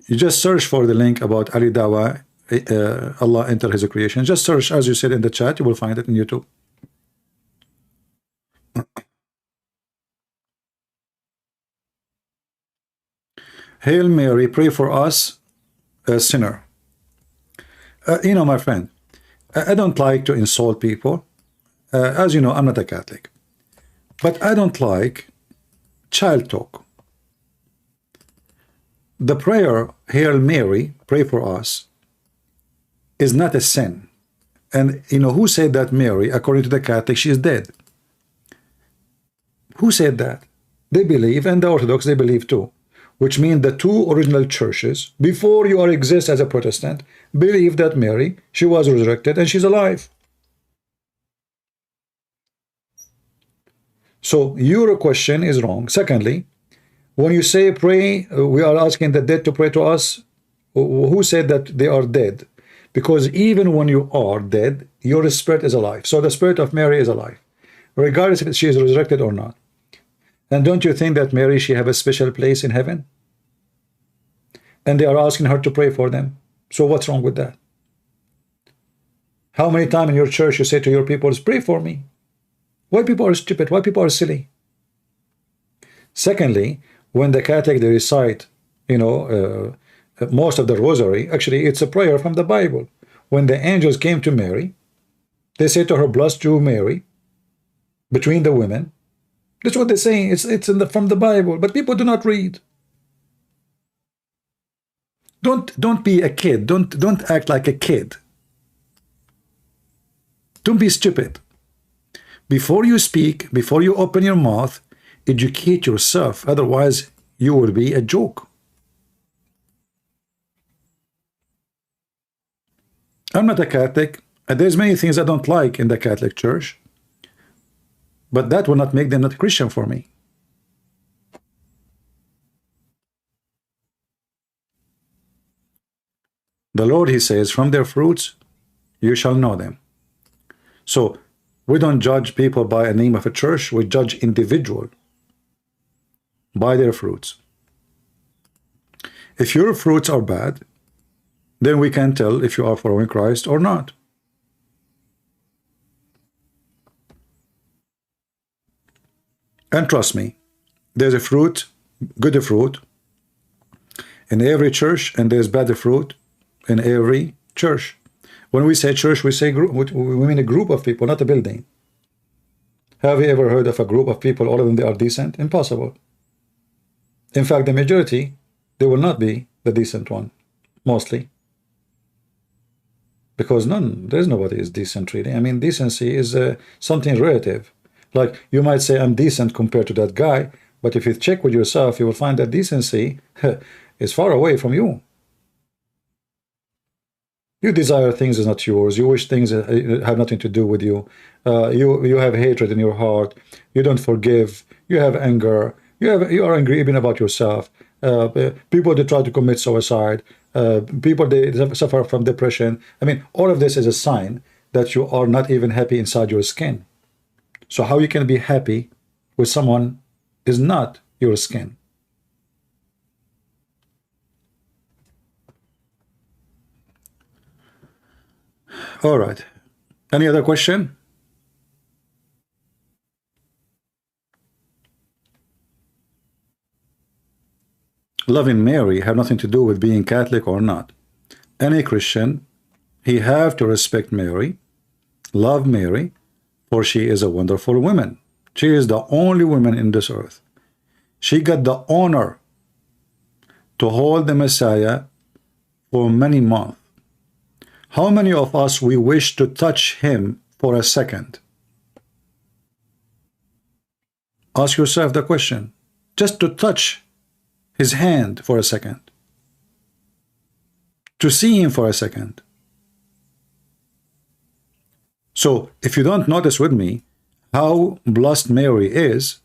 You just search for the link about Ali Dawa, Allah enter his creation. Just search, as you said in the chat, you will find it in YouTube. Hail Mary, pray for us, a sinner. My friend, I don't like to insult people. As you know, I'm not a Catholic. But I don't like child talk. The prayer, Hail Mary, pray for us, is not a sin. And who said that Mary, according to the Catholic, she is dead? Who said that? They believe, and the Orthodox, they believe too. Which means the two original churches, before you exist as a Protestant, believe that Mary, she was resurrected and she's alive. So your question is wrong. Secondly, when you say pray, we are asking the dead to pray to us. Who said that they are dead? Because even when you are dead, your spirit is alive. So the spirit of Mary is alive, regardless if she is resurrected or not. And don't you think that Mary, she have a special place in heaven? And they are asking her to pray for them. So what's wrong with that? How many times in your church you say to your people, pray for me? Why people are stupid? Why people are silly? Secondly, when the Catholic, they recite, most of the rosary, actually it's a prayer from the Bible. When the angels came to Mary, they say to her, blessed you Mary, between the women. That's what they're saying. It's from the Bible, but people do not read. Don't be a kid. Don't act like a kid. Don't be stupid. Before you speak, before you open your mouth, educate yourself. Otherwise, you will be a joke. I'm not a Catholic. There's many things I don't like in the Catholic Church. But that will not make them not Christian for me. The Lord, he says, from their fruits you shall know them. So we don't judge people by a name of a church. We judge individual by their fruits. If your fruits are bad, then we can tell if you are following Christ or not. And trust me, there's a fruit, good fruit, in every church, and there's bad fruit in every church. When we say church, we say group. We mean a group of people, not a building. Have you ever heard of a group of people, all of them, they are decent? Impossible. In fact, the majority, they will not be the decent one, mostly. Because there's nobody is decent, really. I mean, decency is something relative. Like, you might say, I'm decent compared to that guy, but if you check with yourself, you will find that decency is far away from you. You desire things is not yours. You wish things have nothing to do with you. You have hatred in your heart. You don't forgive. You have anger. You are angry even about yourself. People that try to commit suicide. People they suffer from depression. I mean, all of this is a sign that you are not even happy inside your skin. So how you can be happy with someone is not your skin. All right. Any other question? Loving Mary have nothing to do with being Catholic or not. Any Christian, he have to respect Mary, love Mary, for she is a wonderful woman. She is the only woman in this earth. She got the honor to hold the Messiah for many months. How many of us we wish to touch him for a second? Ask yourself the question. Just to touch his hand for a second. To see him for a second. So, if you don't notice with me how blessed Mary is,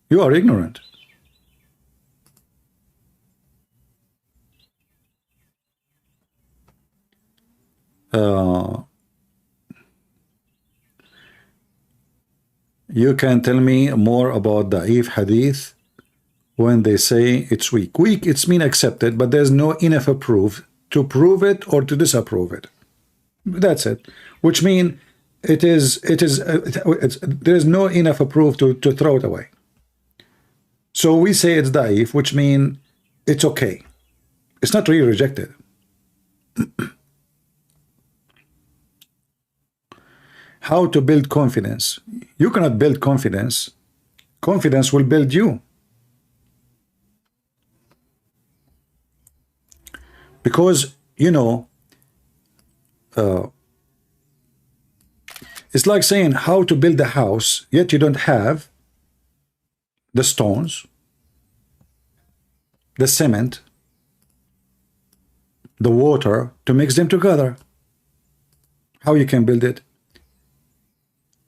you are ignorant. You can tell me more about the Eve hadith when they say it's weak. Weak, it's mean accepted, but there's no enough proof to prove it or to disapprove it. That's it. Which means there's no enough proof to throw it away. So we say it's da'if, which means it's okay. It's not really rejected. How to build confidence? You cannot build confidence. Confidence will build you. Because, you know, it's like saying how to build a house, yet you don't have the stones, the cement, the water to mix them together. How you can build it?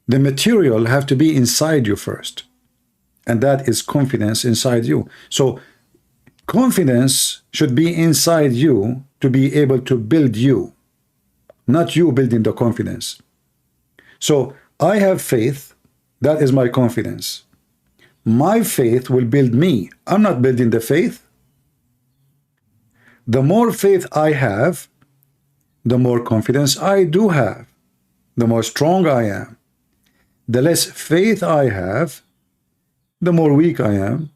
The material have to be inside you first. And that is confidence inside you. So confidence should be inside you to be able to build you, not you building the confidence. So I have faith. That is my confidence. My faith will build me. I'm not building the faith. The more faith I have, the more confidence I do have, the more strong I am. The less faith I have, the more weak I am,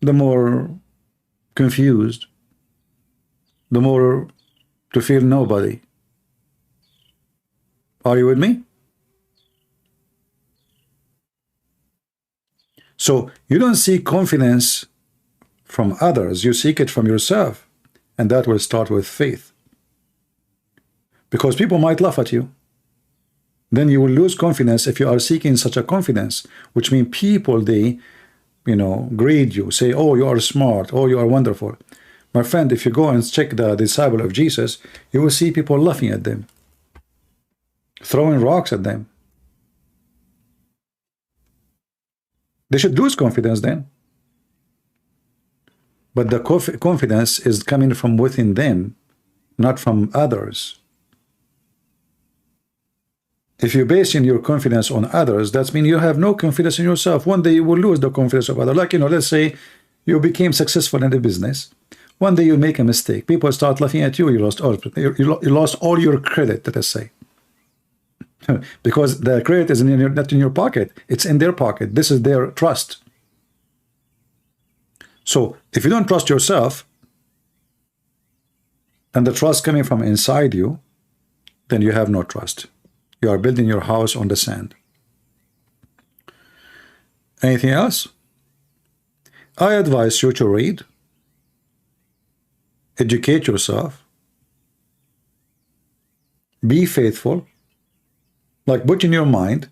the more confused, the more to feel nobody. Are you with me? So you don't seek confidence from others, you seek it from yourself. And that will start with faith. Because people might laugh at you. Then you will lose confidence if you are seeking such a confidence, which means people, they, you know, grade you, say, oh, you are smart, oh, you are wonderful. My friend, if you go and check the disciple of Jesus, you will see people laughing at them, throwing rocks at them. They should lose confidence then. But the confidence is coming from within them, not from others. If you're basing your confidence on others, that means you have no confidence in yourself. One day you will lose the confidence of others. Like, you know, let's say you became successful in the business. One day you make a mistake. People start laughing at you. You lost all your credit, let us say. Because the credit is not in your pocket. It's in their pocket. This is their trust. So if you don't trust yourself, and the trust coming from inside you, then you have no trust. You are building your house on the sand. Anything else? I advise you to read, educate yourself, be faithful. Like, put in your mind,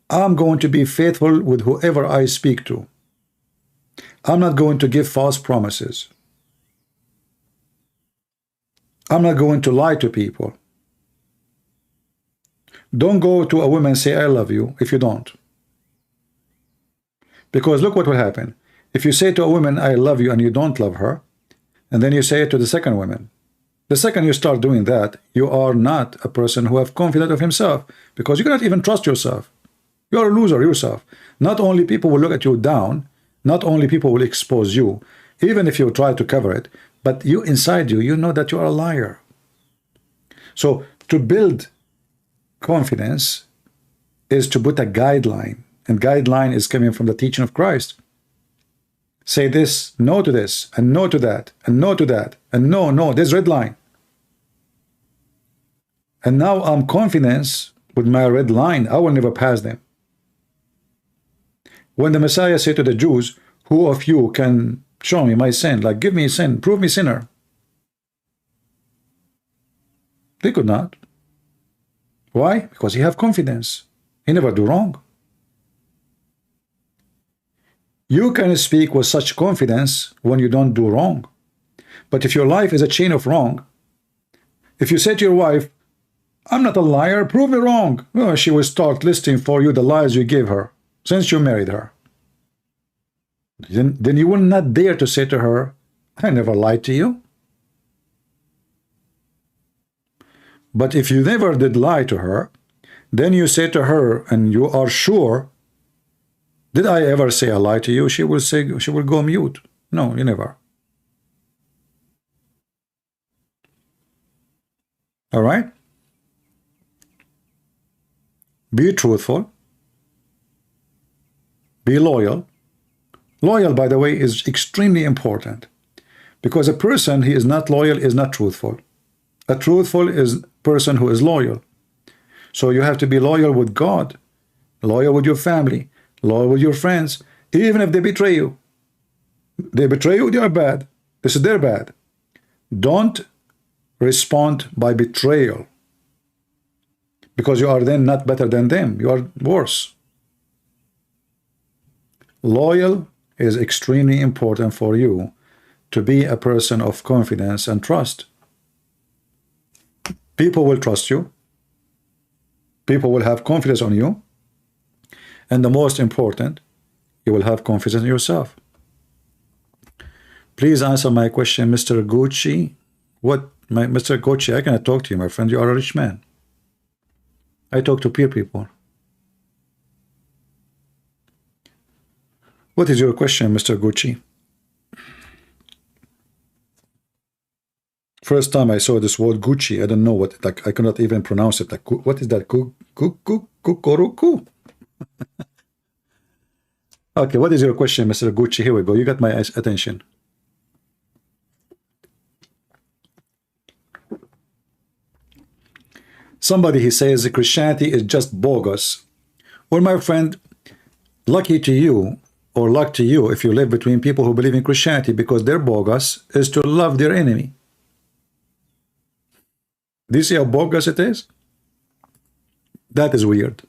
I'm going to be faithful with whoever I speak to. I'm not going to give false promises. I'm not going to lie to people. Don't go to a woman and say, I love you, if you don't. Because look what will happen. If you say to a woman, I love you, and you don't love her, and then you say it to the second woman, the second you start doing that, you are not a person who have confidence of himself, because you cannot even trust yourself. You are a loser yourself. Not only people will look at you down, not only people will expose you, even if you try to cover it, but you inside you, you know that you are a liar. So to build confidence is to put a guideline, and guideline is coming from the teaching of Christ. Say this, no to this, and no to that, and no to that, and no, there's red line. And now I'm confident with my red line, I will never pass them. When the Messiah said to the Jews, who of you can show me my sin? Like, give me sin, prove me sinner. They could not. Why? Because he have confidence. He never do wrong. You can speak with such confidence when you don't do wrong. But if your life is a chain of wrong, if you say to your wife, I'm not a liar, prove me wrong, well, she will start listing for you the lies you gave her since you married her. Then you will not dare to say to her, I never lied to you. But if you never did lie to her, then you say to her, and you are sure, did I ever say a lie to you? She will say, she will go mute. No, you never. All right? Be truthful. Be loyal. Loyal, by the way, is extremely important, because a person who is not loyal is not truthful. A truthful is person who is loyal. So you have to be loyal with God, loyal with your family, loyal with your friends, even if they betray you. They betray you, they are bad. This is their bad. Don't respond by betrayal, because you are then not better than them. You are worse. Loyal is extremely important for you to be a person of confidence and trust. People will trust you. People will have confidence on you. And the most important, you will have confidence in yourself. Please answer my question, Mr. Gucci. Mr. Gucci, I cannot talk to you, my friend. You are a rich man. I talk to poor people. What is your question, Mr. Gucci? First time I saw this word Gucci, I don't know what, like, I cannot even pronounce it. Like, what is that? Kukuruku? Okay, what is your question, Mr. Gucci? Here we go. You got my attention. Somebody, he says Christianity is just bogus. Well, my friend, lucky to you, or luck to you if you live between people who believe in Christianity, because their bogus is to love their enemy. Do you see how bogus it is? That is weird.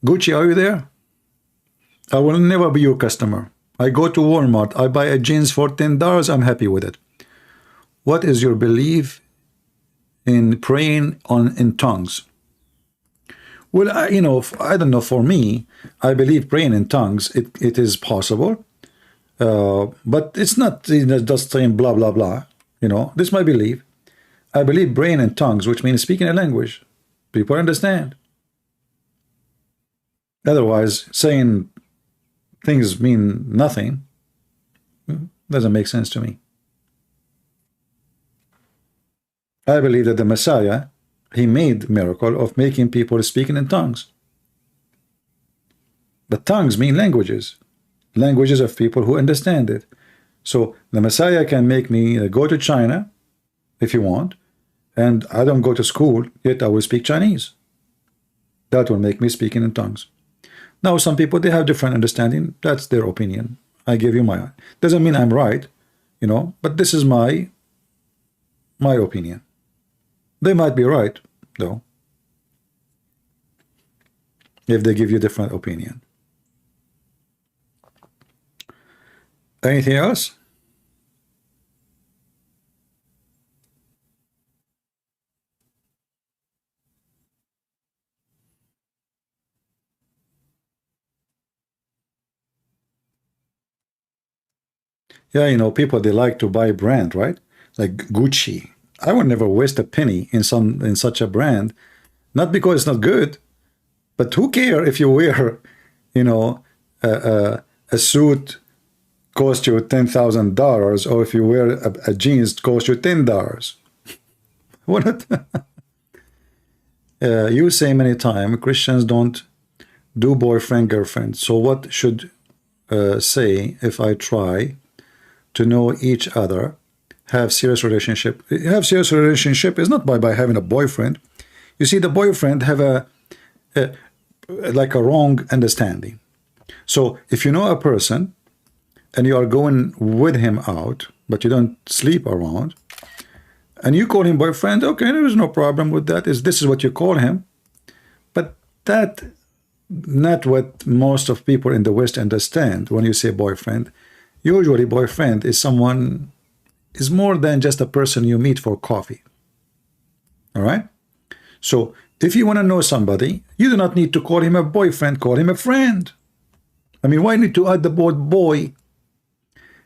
Gucci, are you there? I will never be your customer. I go to Walmart, I buy a jeans for $10, I'm happy with it. What is your belief in praying in tongues? Well, I don't know, for me, I believe praying in tongues, it is possible, but it's not just saying blah, blah, blah. This is my belief. I believe praying in tongues, which means speaking a language. People understand. Otherwise, saying things mean nothing doesn't make sense to me. I believe that the Messiah, he made miracle of making people speaking in tongues. But tongues mean languages. Languages of people who understand it. So the Messiah can make me go to China, if you want, and I don't go to school, yet I will speak Chinese. That will make me speaking in tongues. Now, some people, they have different understanding. That's their opinion. I give you my, doesn't mean I'm right, you know, but this is my opinion. They might be right, though, if they give you different opinion. Anything else? Yeah, you know, people, they like to buy brand, right? Like Gucci. I would never waste a penny in such a brand, not because it's not good, but who care if you wear, you know, a suit cost you $10,000, or if you wear a jeans cost you $10. What? You say many times Christians don't do boyfriend girlfriend. So what should say if I try to know each other, have serious relationship? Have serious relationship is not by having a boyfriend. You see, the boyfriend have like a wrong understanding. So if you know a person and you are going with him out, but you don't sleep around, and you call him boyfriend, okay, there is no problem with that. This is what you call him. But that not what most of people in the West understand when you say boyfriend. Usually boyfriend is someone, is more than just a person you meet for coffee. All right? So if you want to know somebody, you do not need to call him a boyfriend, call him a friend. I mean, why need to add the word boy?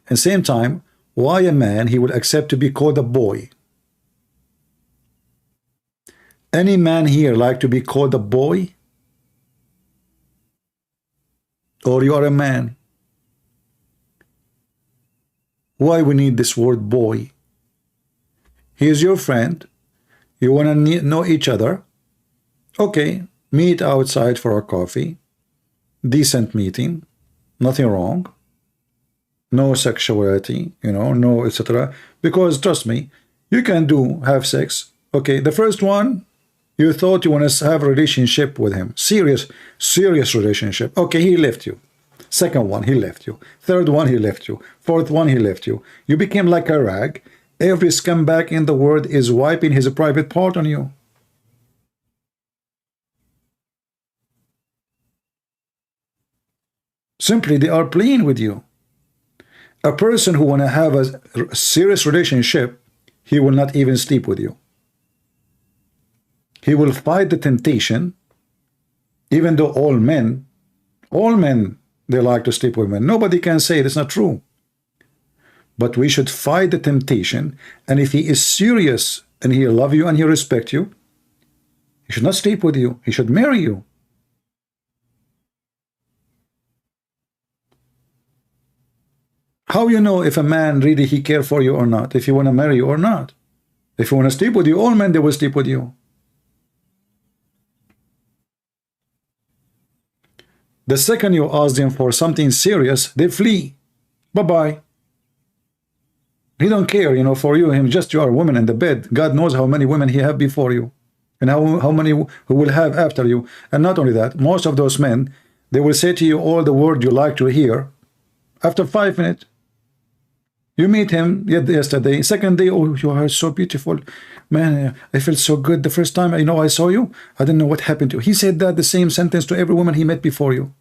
At the same time, why a man, he will accept to be called a boy? Any man here like to be called a boy? Or you are a man? Why we need this word boy? He is your friend. You want to know each other. Okay, meet outside for a coffee. Decent meeting. Nothing wrong. No sexuality, you know, no etc. Because trust me, you can have sex. Okay, the first one, you thought you want to have a relationship with him. Serious relationship. Okay, he left you. Second one, he left you. Third one, he left you. Fourth one, he left you. You became like a rag. Every scumbag in the world is wiping his private part on you. Simply, they are playing with you. A person who want to have a serious relationship, he will not even sleep with you. He will fight the temptation, even though all men, they like to sleep with men. Nobody can say it's not true. But we should fight the temptation, and if he is serious and he love you and he respect you, he should not sleep with you. He should marry you. How you know if a man really he care for you or not? If he want to marry you or not? If he want to sleep with you, all men, they will sleep with you. The second you ask them for something serious, they flee. Bye-bye. He don't care, you know, for you. Him just you are a woman in the bed. God knows how many women he have before you. And how many who will have after you. And not only that, most of those men, they will say to you all the word you like to hear. After 5 minutes, you meet him yesterday. Second day, oh, you are so beautiful. Man, I felt so good. The first time, I saw you, I didn't know what happened to you. He said that the same sentence to every woman he met before you.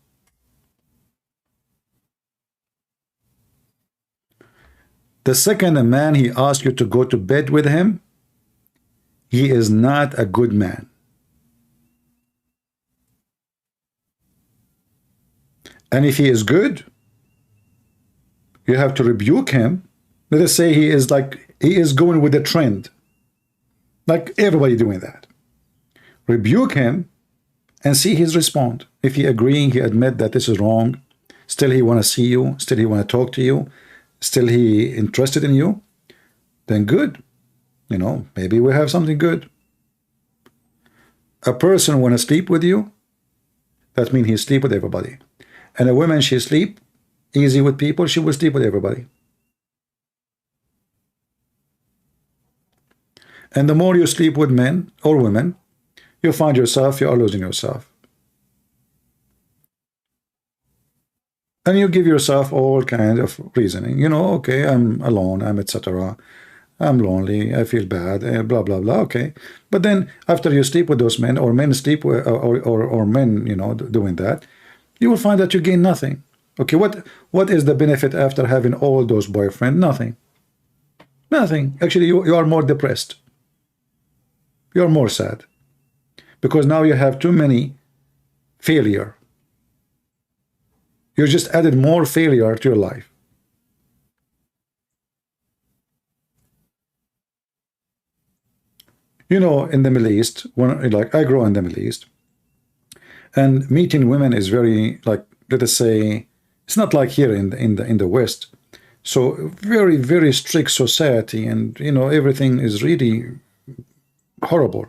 The second a man, he asks you to go to bed with him, he is not a good man. And if he is good, you have to rebuke him. Let us say he is going with the trend. Like everybody doing that. Rebuke him and see his response. If he agreeing, he admit that this is wrong, still he want to see you, still he want to talk to you, still he interested in you, then good. Maybe we have something good. A person want to sleep with you, that means he sleep with everybody. And a woman, she sleep easy with people, she will sleep with everybody. And the more you sleep with men or women, you find yourself, you are losing yourself. And you give yourself all kind of reasoning. You know, okay, I'm alone, I'm etc. I'm lonely, I feel bad, blah, blah, blah. Okay. But then after you sleep with those men, or men sleep with, or men, you know, doing that, you will find that you gain nothing. Okay. What is the benefit after having all those boyfriends? Nothing. Nothing. Actually, you are more depressed. You are more sad. Because now you have too many failure. You just added more failure to your life. You know, in the Middle East, when like I grew in the Middle East, and meeting women is very, like, let us say, it's not like here in the West. So very, very strict society, and you know, everything is really horrible.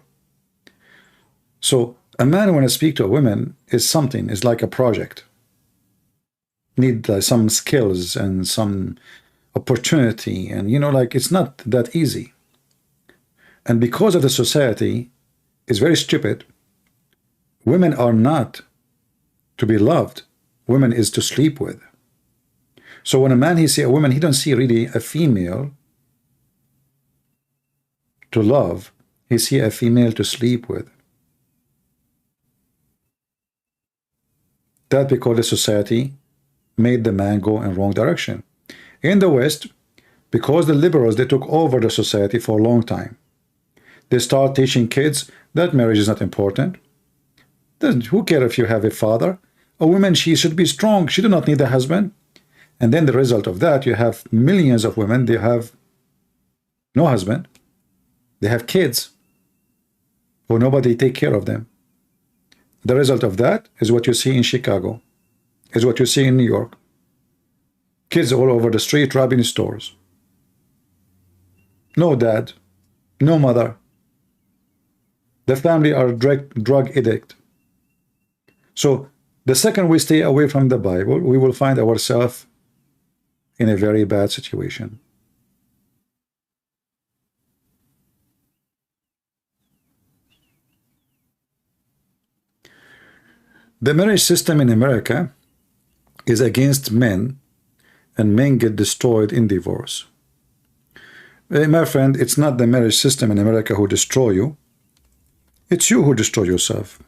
So a man, when I speak to a woman, is something, is like a project. Need some skills and some opportunity, and you know, like, it's not that easy. And because of the society is very stupid, women are not to be loved. Women is to sleep with. So when a man, he see a woman, he don't see really a female to love. He see a female to sleep with. That because the society made the man go in wrong direction. In the West, because the liberals, they took over the society for a long time. They start teaching kids that marriage is not important. Who cares if you have a father? A woman, she should be strong. She do not need a husband. And then the result of that, you have millions of women, they have no husband. They have kids who nobody take care of them. The result of that is what you see in Chicago, is what you see in New York. Kids all over the street robbing stores. No dad, no mother. The family are drug addict. So the second we stay away from the Bible, we will find ourselves in a very bad situation. The marriage system in America is against men, and men get destroyed in divorce. My friend, it's not the marriage system in America who destroy you. It's you who destroy yourself.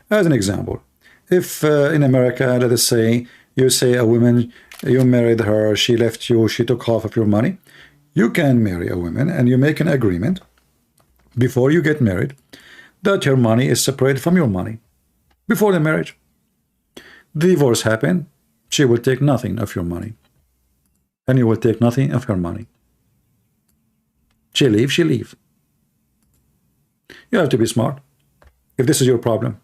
As an example, if in America, let us say, you say a woman, you married her, she left you, she took half of your money, you can marry a woman and you make an agreement before you get married that her money is separated from your money before the marriage. The divorce happened, she will take nothing of your money and you will take nothing of her money. She leave, she leave. You have to be smart if this is your problem.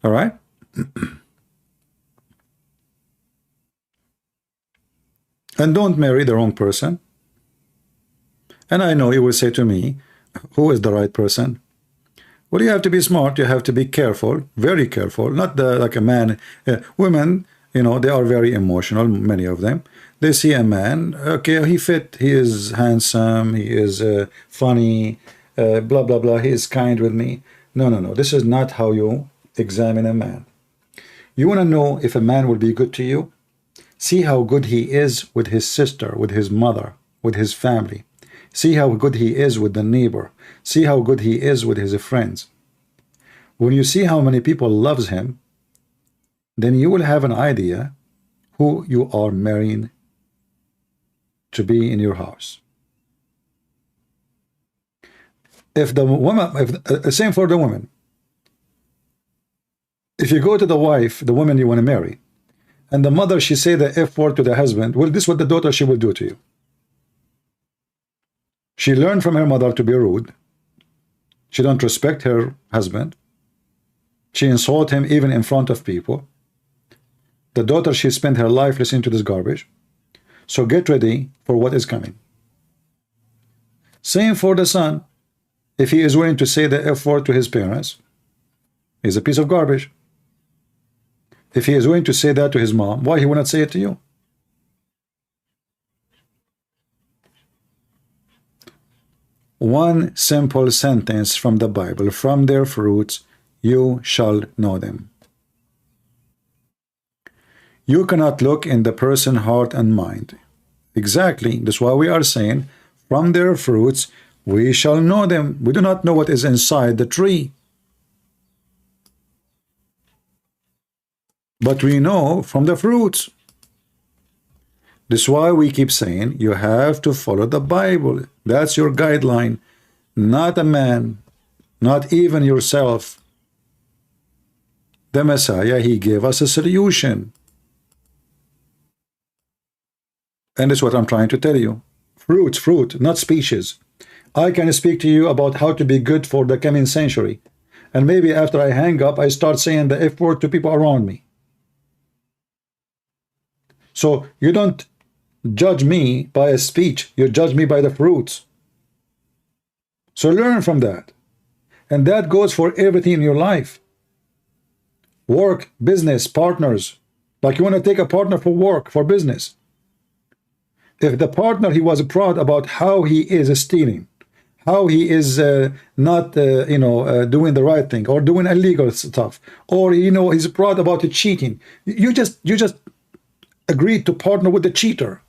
All right? And don't marry the wrong person. And I know you will say to me, who is the right person? Well, you have to be smart. You have to be careful, very careful. Not like a man. Women, you know, they are very emotional, many of them. They see a man, okay, he fit, he is handsome, he is funny, blah, blah, blah, he is kind with me. No, no, no. This is not how you examine a man. You want to know if a man will be good to you? See how good he is with his sister, with his mother, with his family. See how good he is with the neighbor. See how good he is with his friends. When you see how many people loves him, then you will have an idea who you are marrying to be in your house. If the woman, same for the woman. If you go to the wife, the woman you want to marry, and the mother, she say the F word to the husband, well, this is what the daughter, she will do to you. She learned from her mother to be rude. She don't respect her husband. She insult him even in front of people. The daughter, she spent her life listening to this garbage. So get ready for what is coming. Same for the son. If he is willing to say the F word to his parents, he's a piece of garbage. If he is willing to say that to his mom, why he will not say it to you? One simple sentence from the Bible, from their fruits you shall know them. You cannot look in the person's heart and mind. Exactly. That's why we are saying, from their fruits we shall know them. We do not know what is inside the tree, but we know from the fruits. That's why we keep saying you have to follow the Bible. That's your guideline, not a man, not even yourself. The Messiah, he gave us a solution. And that's what I'm trying to tell you. Fruit, not speeches. I can speak to you about how to be good for the coming century. And maybe after I hang up, I start saying the F word to people around me. So you don't judge me by a speech. You judge me by the fruits. So learn from that. And that goes for everything in your life. Work, business, partners. Like you want to take a partner for work, for business. If the partner, he was proud about how he is stealing, how he is not doing the right thing, or doing illegal stuff, or he's proud about the cheating, you just agreed to partner with the cheater.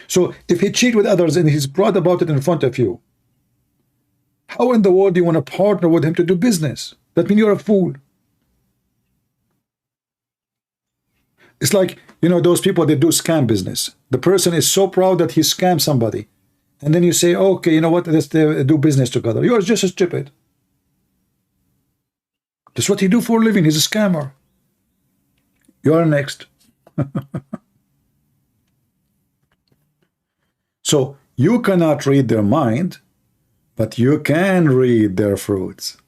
So if he cheats with others and he's proud about it in front of you, how in the world do you want to partner with him to do business? That means you're a fool. It's like, those people that do scam business. The person is so proud that he scammed somebody. And then you say, okay, you know what, let's do business together. You are just stupid. That's what he do for a living. He's a scammer. You are next. So you cannot read their mind, but you can read their fruits.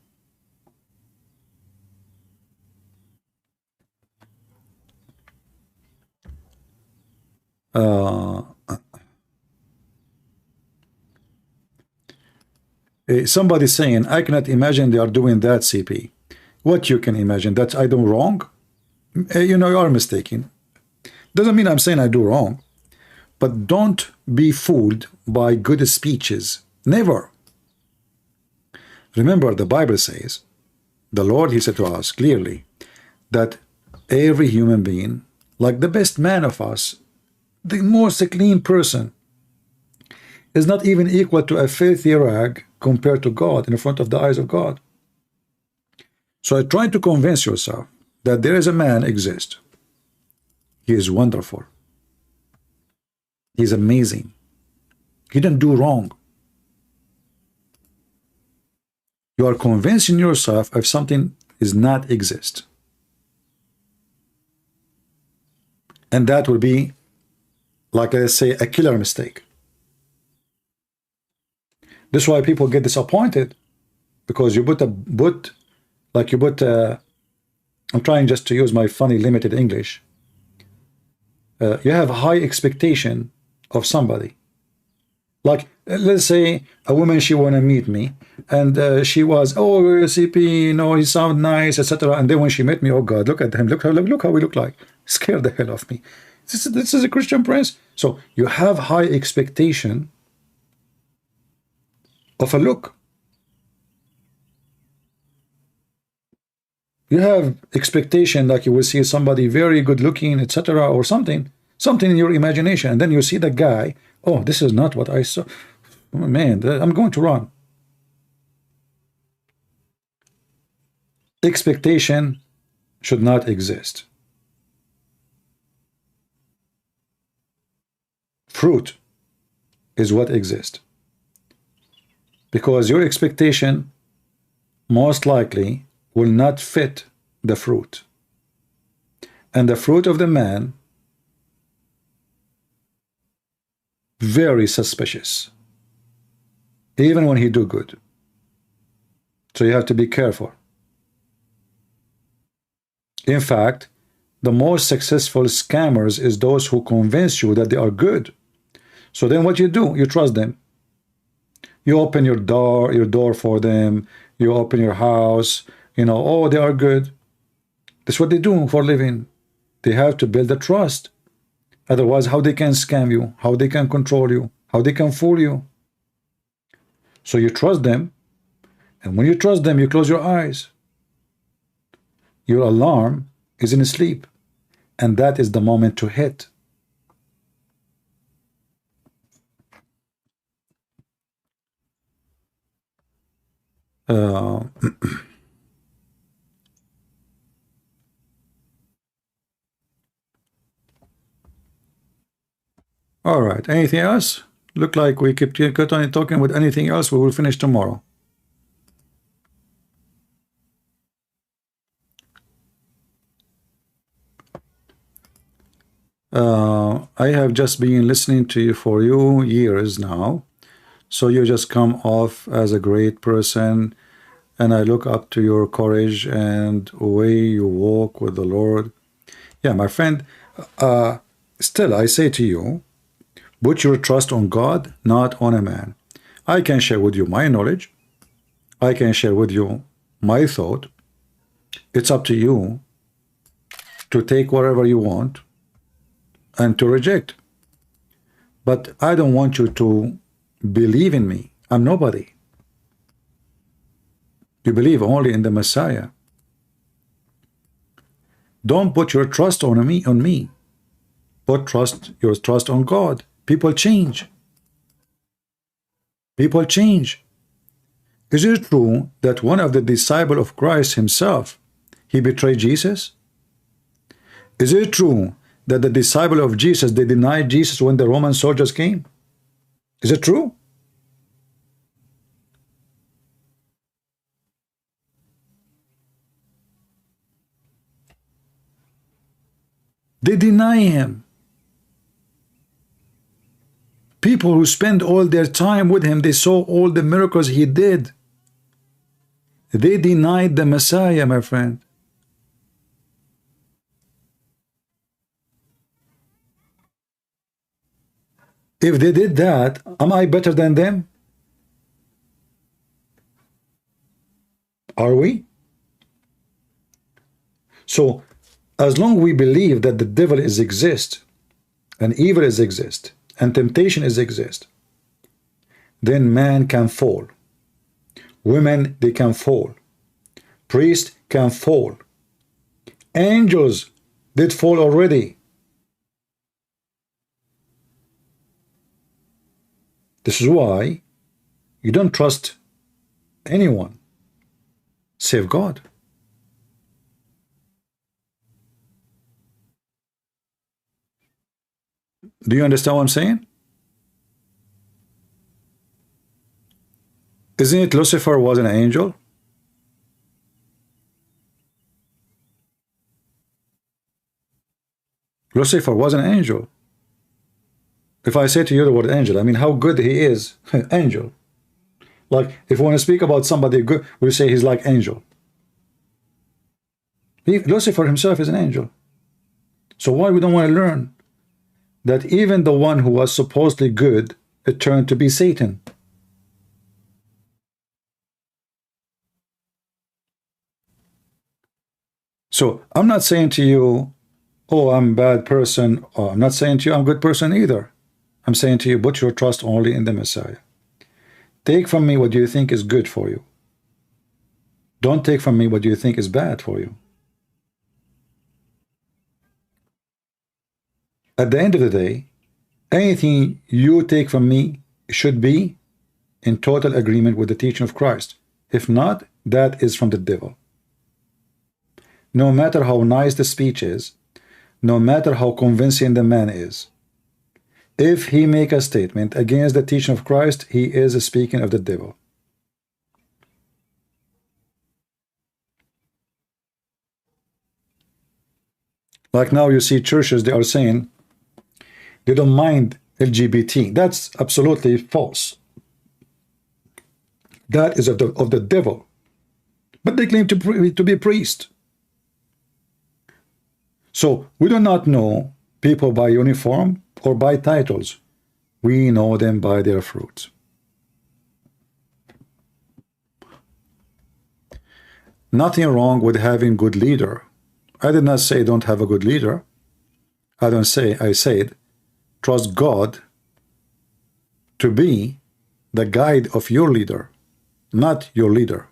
Somebody saying, I cannot imagine they are doing that, CP. What you can imagine? That I do wrong? You are mistaken. Doesn't mean I'm saying I do wrong. But don't be fooled by good speeches. Never. Remember, the Bible says, the Lord, he said to us clearly, that every human being, like the best man of us, the most clean person, is not even equal to a filthy rag compared to God, in front of the eyes of God. So try to convince yourself that there is a man exist. He is wonderful. He's amazing. He didn't do wrong. You are convincing yourself of something is not exist. And that will be, like I say, a killer mistake. That's why people get disappointed, because you I'm trying just to use my funny limited English. You have a high expectation of somebody. Like, let's say a woman, she want to meet me, and she was, oh, CP, he sound nice, etc. And then when she met me, oh God, look at him, look how we look like. Scared the hell of me. This is a Christian prince. So you have high expectation of a look. You have expectation like you will see somebody very good looking, etc., or something in your imagination, and then you see the guy, oh, this is not what I saw. Oh, man, I'm going to run. Expectation should not exist. Fruit is what exists. Because your expectation most likely will not fit the fruit. And the fruit of the man, very suspicious, even when he do good. So you have to be careful. In fact, the most successful scammers is those who convince you that they are good. So then what you do? You trust them. You open your door for them. You open your house. Oh, they are good. That's what they do for a living. They have to build a trust. Otherwise, how they can scam you, how they can control you, how they can fool you. So you trust them, and when you trust them, you close your eyes. Your alarm is in sleep. and that is the moment to hit. Uh, all right, anything else? Look like we keep on talking with anything else. We will finish tomorrow. I have just been listening to you for years now, so you just come off as a great person, and I look up to your courage and way you walk with the Lord. Yeah, my friend, still I say to you, put your trust on God, not on a man. I can share with you my knowledge. I can share with you my thought. It's up to you to take whatever you want and to reject. But I don't want you to believe in me. I'm nobody. You believe only in the Messiah. Don't put your trust on me. Put your trust on God. People change. People change. Is it true that one of the disciples of Christ himself, he betrayed Jesus? Is it true that the disciple of Jesus, they denied Jesus when the Roman soldiers came? Is it true? They deny him. People who spend all their time with him, they saw all the miracles he did. They denied the Messiah, my friend. If they did that, am I better than them? Are we? So, as long as we believe that the devil is exist, and evil is exist, and temptation is exist, then man can fall. Women, they can fall. Priests can fall. Angels did fall already. This is why you don't trust anyone save God. Do you understand what I'm saying? Isn't it Lucifer was an angel? Lucifer was an angel. If I say to you the word angel, I mean how good he is. Angel. Like if we want to speak about somebody good, we say he's like angel. Lucifer himself is an angel. So why we don't want to learn that even the one who was supposedly good, it turned to be Satan? So I'm not saying to you, oh, I'm a bad person, or I'm not saying to you I'm a good person either. I'm saying to you, put your trust only in the Messiah. Take from me what you think is good for you. Don't take from me what you think is bad for you. At the end of the day, anything you take from me should be in total agreement with the teaching of Christ. If not, that is from the devil. No matter how nice the speech is, no matter how convincing the man is, if he make a statement against the teaching of Christ, he is speaking of the devil. Like now you see churches, they are saying they don't mind LGBT. That's absolutely false. That is of the devil. But they claim to be a priest. So we do not know people by uniform or by titles. We know them by their fruits. Nothing wrong with having good leader. I did not say don't have a good leader. I said trust God to be the guide of your leader, not your leader.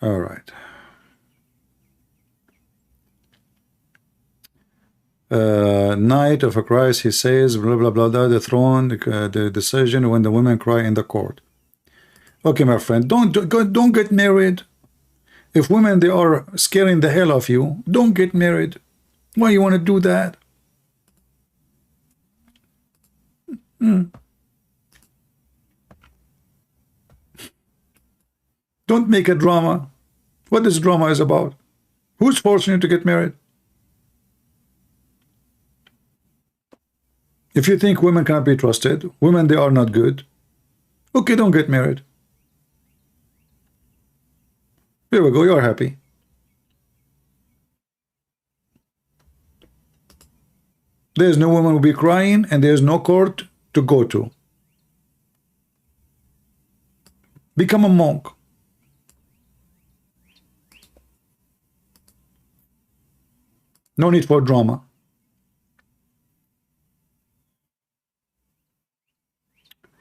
All right. Night of a Christ, he says, blah, blah, blah, blah, the throne, the decision when the women cry in the court. Okay, my friend, don't get married. If women, they are scaring the hell of you, don't get married. Why you want to do that? Don't make a drama. What this drama is about? Who's forcing you to get married? If you think women cannot be trusted, women, they are not good, okay, don't get married. There we go, you're happy. There's no woman will be crying, and there's no court to go to. Become a monk. No need for drama.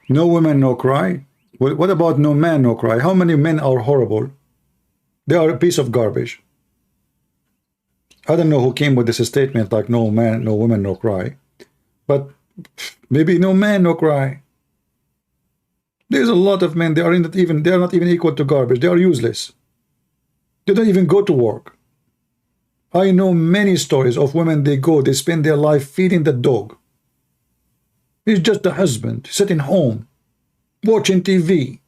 No women, no cry. Well, what about no man, no cry? How many men are horrible? They are a piece of garbage. I don't know who came with this statement like no man, no woman, no cry. But maybe no man, no cry. There's a lot of men, they are not even equal to garbage. They are useless. They don't even go to work. I know many stories of women, they spend their life feeding the dog. He's just a husband, sitting home, watching TV.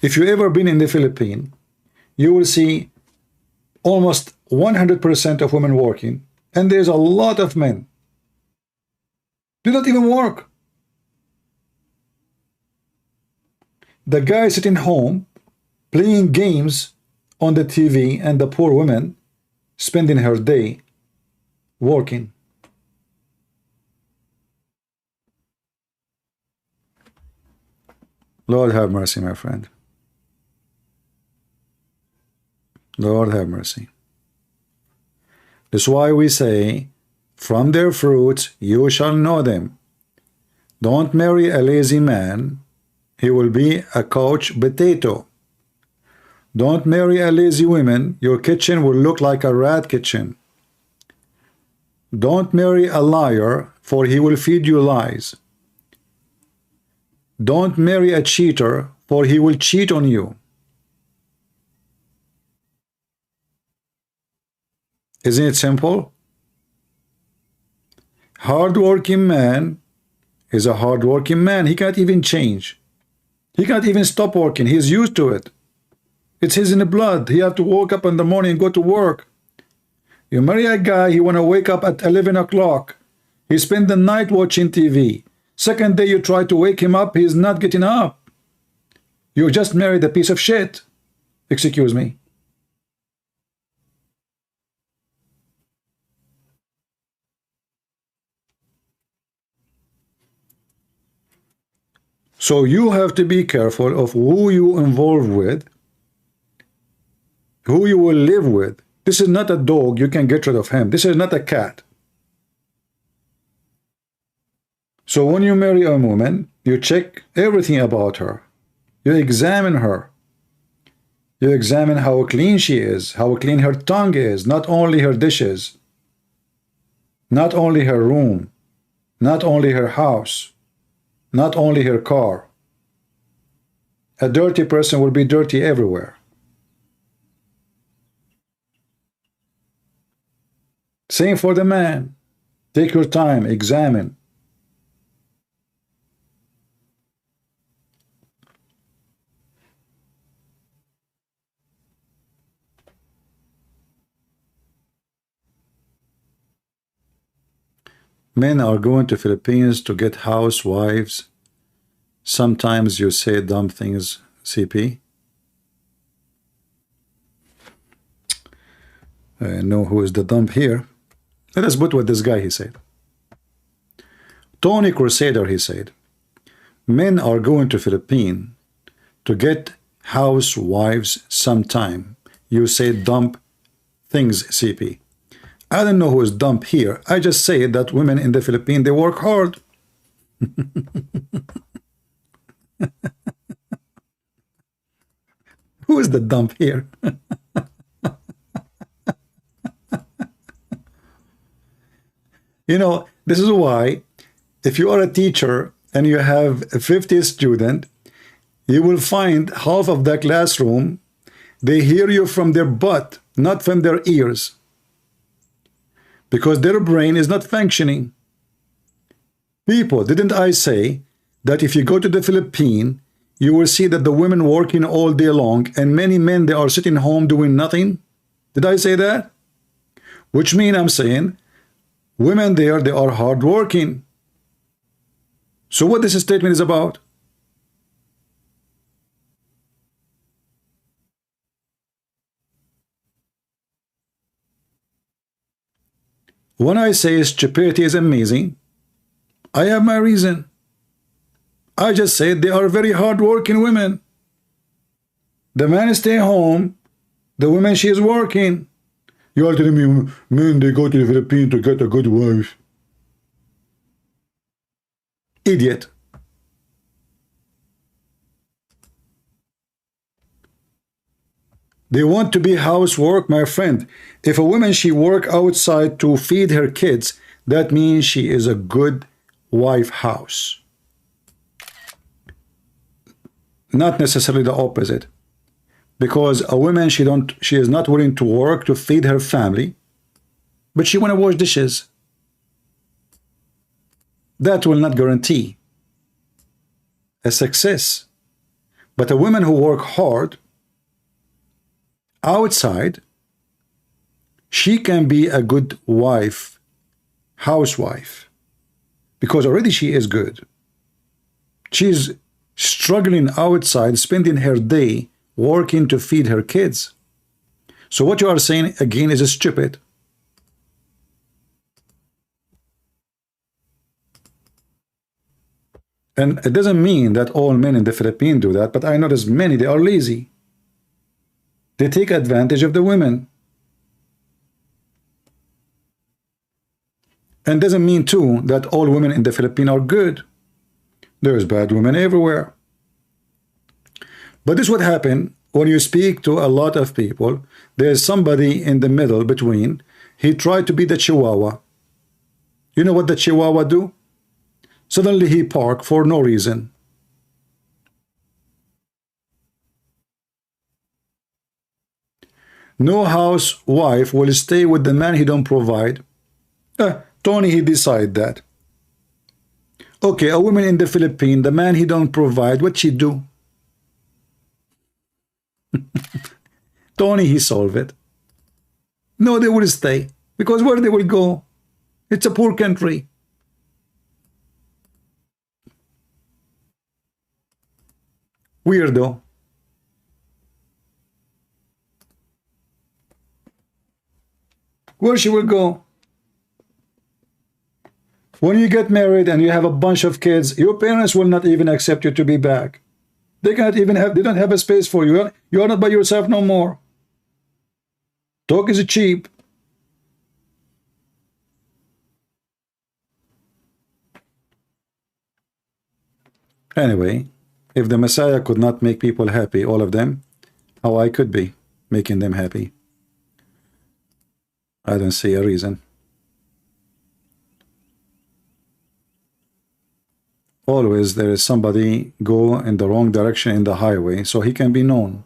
If you've ever been in the Philippines, you will see almost 100% of women working, and there's a lot of men. They don't even work. The guy sitting home, playing games on the TV, and the poor woman spending her day working. Lord have mercy, my friend. Lord have mercy. That's why we say, from their fruits you shall know them. Don't marry a lazy man. He will be a couch potato. Don't marry a lazy woman. Your kitchen will look like a rat kitchen. Don't marry a liar, for he will feed you lies. Don't marry a cheater, for he will cheat on you. Isn't it simple? Hard-working man is a hard-working man. He can't even change. He can't even stop working. He's used to it. It's his in the blood. He have to wake up in the morning and go to work. You marry a guy, he want to wake up at 11 o'clock. He spend the night watching TV. Second day you try to wake him up, he's not getting up. You just married a piece of shit. Excuse me. So you have to be careful of who you involve with, who you will live with. This is not a dog, you can get rid of him. This is not a cat. So when you marry a woman, you check everything about her. You examine her. You examine how clean she is, how clean her tongue is, not only her dishes, not only her room, not only her house, not only her car. A dirty person will be dirty everywhere. Same for the man. Take your time, examine. Men are going to Philippines to get housewives. Sometimes you say dumb things, CP. I know who is the dump here. Let us put what this guy, he said. Tony Crusader, he said, men are going to Philippines to get housewives sometime. You say dump things, CP. I don't know who is dump here. I just say that women in the Philippines, they work hard. Where's the dump here? You know, this is why if you are a teacher and you have 50 students, you will find half of the classroom, they hear you from their butt, not from their ears, because their brain is not functioning. People, didn't I say that if you go to the Philippines, you will see that the women working all day long and many men, they are sitting home doing nothing? Did I say that? Which means I'm saying women there, they are hardworking. So what this statement is about? When I say stupidity is amazing, I have my reason. I just said they are very hardworking women. The man stay home, the woman, she is working. You are telling me men, they go to the Philippines to get a good wife. Idiot. They want to be housework, my friend. If a woman, she work outside to feed her kids, that means she is a good wife house. Not necessarily the opposite. Because a woman, she is not willing to work to feed her family, but she want to wash dishes. That will not guarantee a success. But a woman who work hard outside, she can be a good wife, housewife, because already she is good. She's struggling outside, spending her day working to feed her kids. So what you are saying again is stupid. And it doesn't mean that all men in the Philippines do that, but I notice many, they are lazy. They take advantage of the women. And doesn't mean too that all women in the Philippines are good. There's bad women everywhere. But this is what happened when you speak to a lot of people. There's somebody in the middle between. He tried to be the Chihuahua. You know what the Chihuahua do? Suddenly he park for no reason. No housewife will stay with the man he don't provide. Tony, he decide that. Okay, a woman in the Philippines, the man he don't provide, what she do? Tony, he solve it. No, they will stay. Because where they will go? It's a poor country. Weirdo. Where she will go? When you get married and you have a bunch of kids, your parents will not even accept you to be back. They cannot even have, they don't have a space for you. You are not by yourself no more. Talk is cheap. Anyway, if the Messiah could not make people happy, all of them, how I could be making them happy? I don't see a reason. Always there is somebody go in the wrong direction in the highway so he can be known.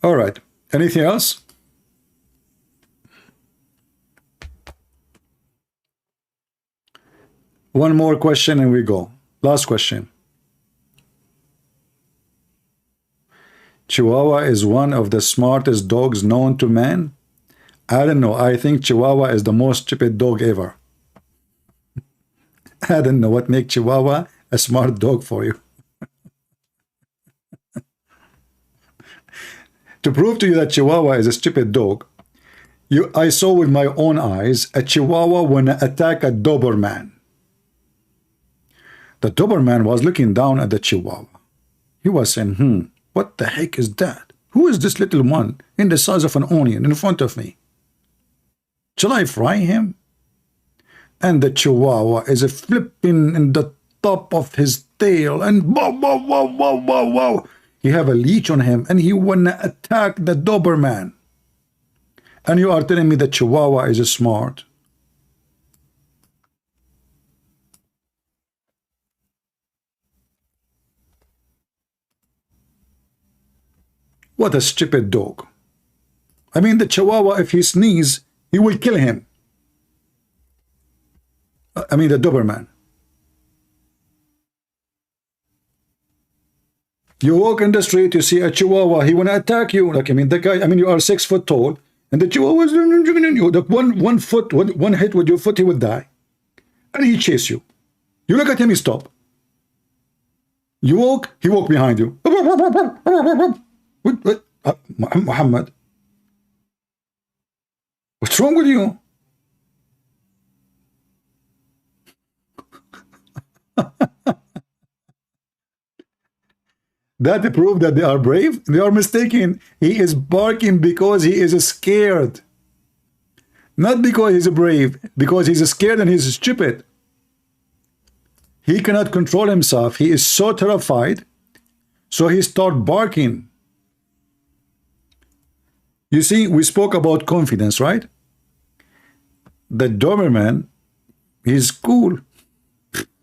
All right. Anything else? One more question and we go. Last question. Chihuahua is one of the smartest dogs known to man. I don't know. I think Chihuahua is the most stupid dog ever. I don't know what makes Chihuahua a smart dog for you. To prove to you that Chihuahua is a stupid dog, I saw with my own eyes a Chihuahua when attack a Doberman. The Doberman was looking down at the Chihuahua. He was saying, what the heck is that? Who is this little one in the size of an onion in front of me? Shall I fry him? and the Chihuahua is flipping in the top of his tail, and wow, wow, wow, wow, wow, wow. He have a leech on him, and he wanna attack the Doberman. And you are telling me the Chihuahua is smart? What a stupid dog. I mean, the Chihuahua, if he sneeze, he will kill him. I mean, the Doberman. You walk in the street, you see a Chihuahua, he want to attack you. Like, I mean, the guy, I mean, you are 6 foot tall, and the Chihuahua is one hit with your foot, he would die. And he chase you. You look at him, he stop. You walk, he walk behind you. What? Muhammad, what's wrong with you? That prove that they are brave? They are mistaken. He is barking because he is scared. Not because he's brave, because he's scared and he's stupid. He cannot control himself. He is so terrified, so he start barking. You see, we spoke about confidence, right? The Doberman, he's cool.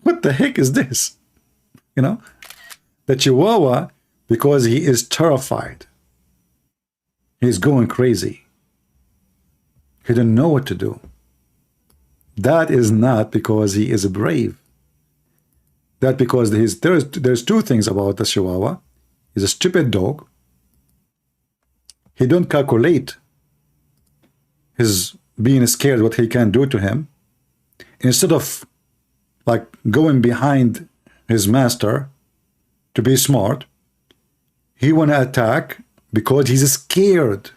What the heck is this? You know? The Chihuahua, because he is terrified. He's going crazy. He don't know what to do. That is not because he is brave. That because there's two things about the Chihuahua. He's a stupid dog. He don't calculate his being scared what he can do to him. Instead of like going behind his master to be smart, he want to attack because he's scared,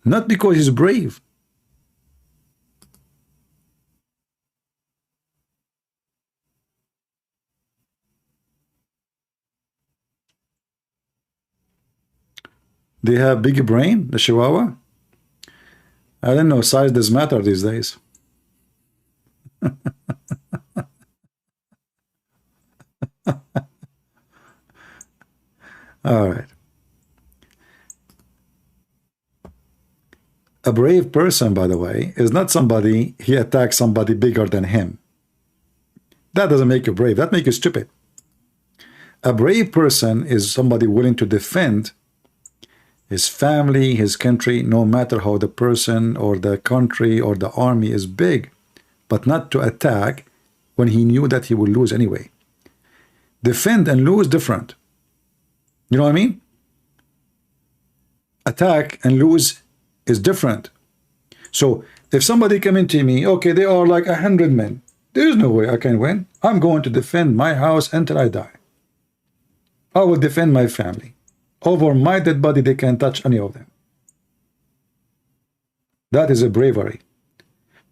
not because he's brave. They have big brain, the Chihuahua? I don't know, size does matter these days. All right. A brave person, by the way, is not somebody, he attacks somebody bigger than him. That doesn't make you brave. That makes you stupid. A brave person is somebody willing to defend his family, his country, no matter how the person or the country or the army is big, but not to attack when he knew that he will lose anyway. Defend and lose different. You know what I mean? Attack and lose is different. So if somebody come into me, okay, they are like 100 men. There is no way I can win. I'm going to defend my house until I die. I will defend my family. Over my dead body, they can't touch any of them. That is a bravery.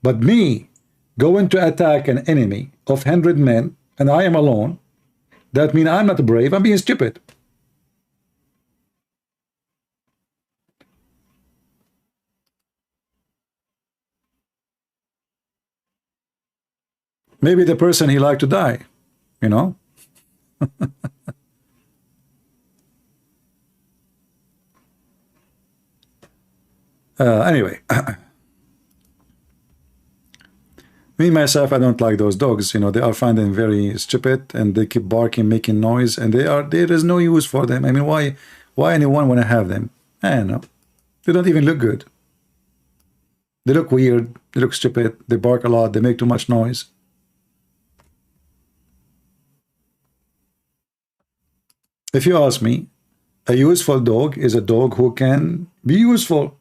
But me going to attack an enemy of 100 men and I am alone, that means I'm not brave, I'm being stupid. Maybe the person he like to die, you know? Anyway, me myself, I don't like those dogs. You know, they are finding very stupid, and they keep barking, making noise, and there is no use for them. I mean, why anyone want to have them? I don't know. They don't even look good. They look weird. They look stupid. They bark a lot. They make too much noise. If you ask me, a useful dog is a dog who can be useful.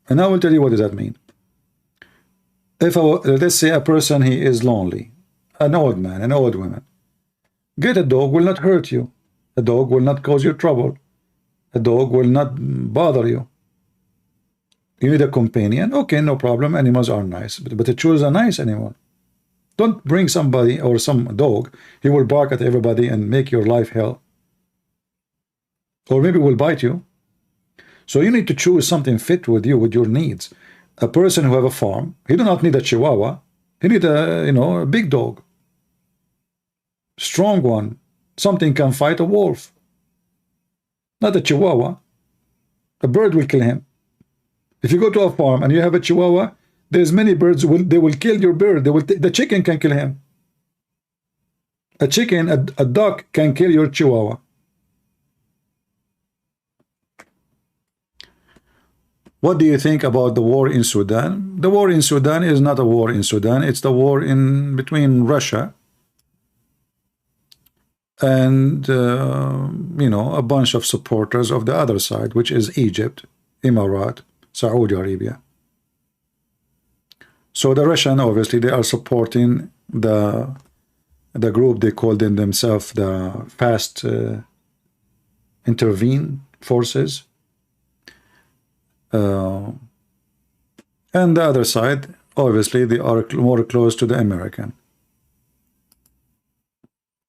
And I will tell you what does that mean. If let's say a person, he is lonely, an old man, an old woman, get a dog will not hurt you. A dog will not cause you trouble. A dog will not bother you. You need a companion, okay, no problem. Animals are nice, but choose a nice animal. Don't bring somebody or some dog. He will bark at everybody and make your life hell. Or maybe will bite you. So you need to choose something fit with you, with your needs. a person who have a farm, he do not need a chihuahua. He need a, you know, a big dog, strong one, something can fight a wolf. Not a chihuahua. A bird will kill him. If you go to a farm and you have a chihuahua, there's many birds they will kill your bird. The chicken can kill him. A chicken, a duck can kill your chihuahua. What do you think about the war in Sudan? The war in Sudan is not a war in Sudan. It's the war in between Russia and you know, a bunch of supporters of the other side, which is Egypt, Emirat, Saudi Arabia. So the Russian, obviously, they are supporting the group they called in themselves the fast intervene forces. And the other side, obviously, they are more close to the American.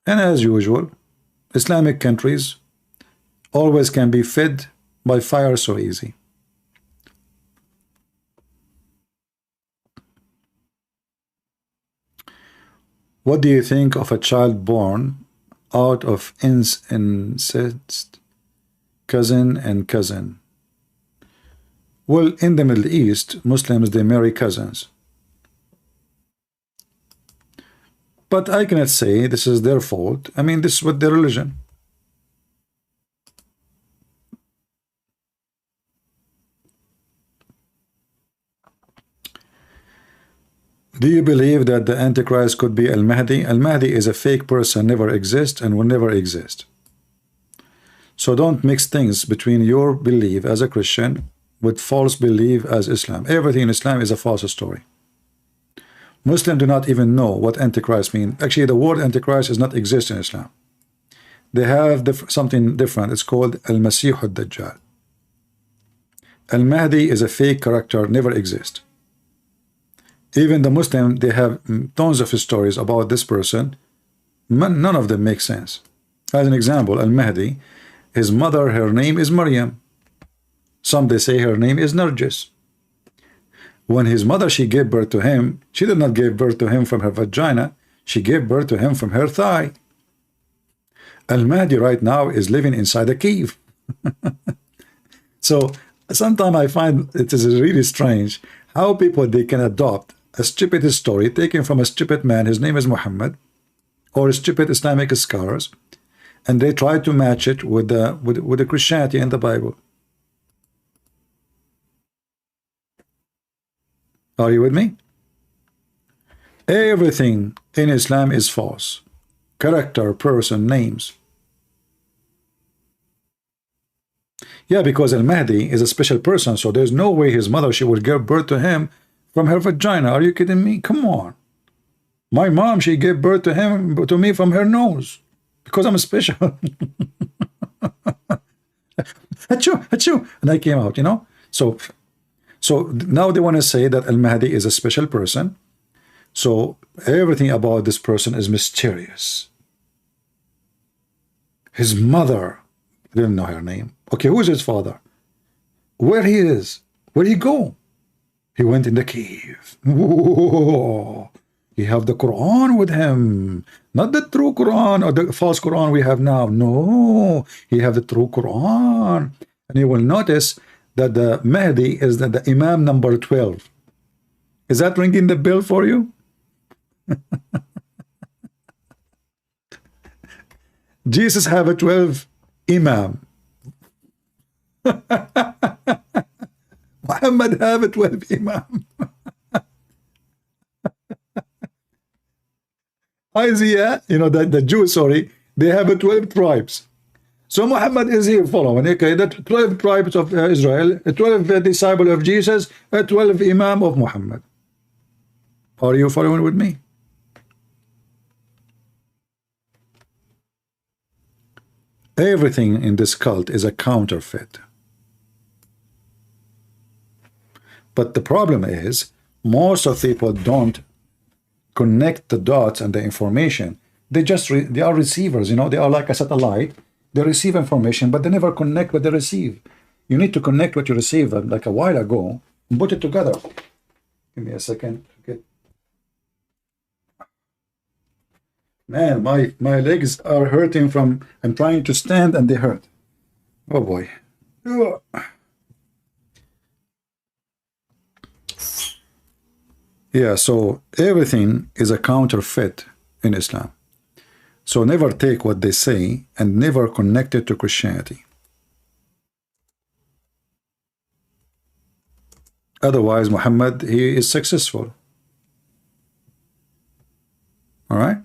And as usual, Islamic countries always can be fed by fire so easy. What do you think of a child born out of incest, cousin and cousin? Well, in the Middle East, Muslims, they marry cousins. But I cannot say this is their fault. I mean, this is what their religion. Do you believe that the Antichrist could be Al-Mahdi? Al-Mahdi is a fake person, never exist and will never exist. So don't mix things between your belief as a Christian with false belief as Islam. Everything in Islam is a false story. Muslims do not even know what Antichrist means. Actually, the word Antichrist does not exist in Islam. They have something different. It's called Al-Masih al-Dajjal. Al-Mahdi is a fake character, never exist. Even the Muslim, they have tons of stories about this person. None of them make sense. As an example, Al-Mahdi, his mother, her name is Maryam. Some they say her name is Narjis. When his mother, she gave birth to him, she did not give birth to him from her vagina. She gave birth to him from her thigh. Al-Mahdi right now is living inside a cave. So sometimes I find it is really strange how people, they can adopt a stupid story taken from a stupid man, his name is Muhammad, or stupid Islamic scholars, and they try to match it with the Christianity and the Bible. Are you with me? Everything in Islam is false. Character, person, names. Yeah, because Al-Mahdi is a special person, so there's no way his mother, she would give birth to him from her vagina. Are you kidding me? Come on. My mom, she gave birth to me from her nose because I'm special. Achoo, achoo. And I came out, you know. So now they want to say that Al-Mahdi is a special person. So everything about this person is mysterious. His mother, I didn't know her name. Okay, who is his father? Where he is? Where he go? He went in the cave. Whoa. He have the Quran with him. Not the true Quran or the false Quran we have now. No, he have the true Quran. And you will notice that the Mahdi is the Imam number 12. Is that ringing the bell for you? Jesus have a 12 Imam. Muhammad have a 12 Imam. Isaiah, you know, the Jews, sorry, they have a 12 tribes. So Muhammad is here following, okay, the 12 tribes of Israel, a 12 disciple of Jesus, a 12 Imam of Muhammad. Are you following with me? Everything in this cult is a counterfeit. But the problem is, most of people don't connect the dots and the information. They just they are receivers, you know, they are like a satellite. They receive information, but they never connect what they receive. You need to connect what you receive. Like a while ago, put it together. Give me a second. Okay. Man, my legs are hurting from, I'm trying to stand and they hurt. Oh boy. Ugh. Yeah, so everything is a counterfeit in Islam. So never take what they say and never connect it to Christianity. Otherwise, Muhammad, he is successful. All right?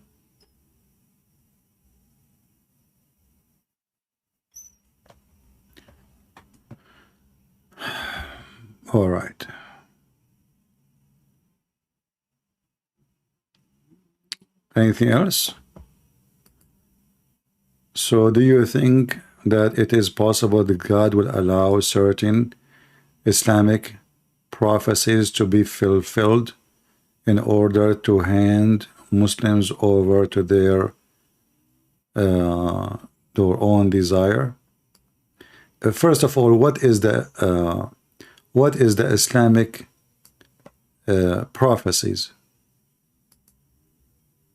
All right. Anything else? So do you think that it is possible that God will allow certain Islamic prophecies to be fulfilled in order to hand Muslims over to their own desire? First of all, what is the Islamic prophecies?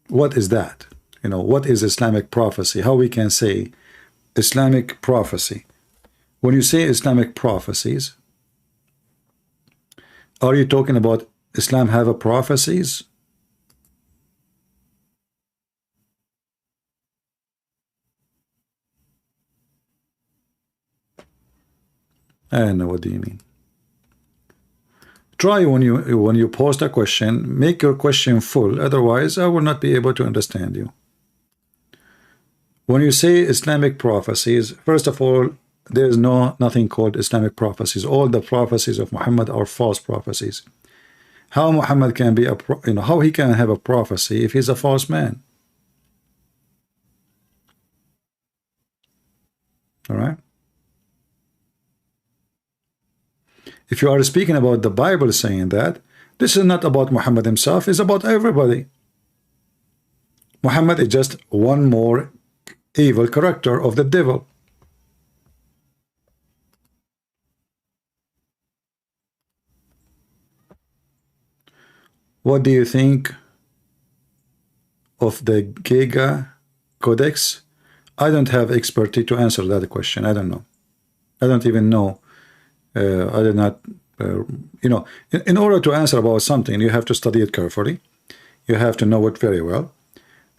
What is that? You know, what is Islamic prophecy? How we can say Islamic prophecy? When you say Islamic prophecies, are you talking about Islam have a prophecies? I don't know, what do you mean? Try when you post a question, make your question full, otherwise I will not be able to understand you. When you say Islamic prophecies, first of all, there is nothing called Islamic prophecies. All the prophecies of Muhammad are false prophecies. How Muhammad can be how he can have a prophecy if he's a false man? All right. If you are speaking about the Bible saying that, this is not about Muhammad himself, it's about everybody. Muhammad is just one more evil character of the devil. What do you think of the Giga Codex? I don't have expertise to answer that question. I don't know. I don't even know. I did not, in order to answer about something, you have to study it carefully. You have to know it very well.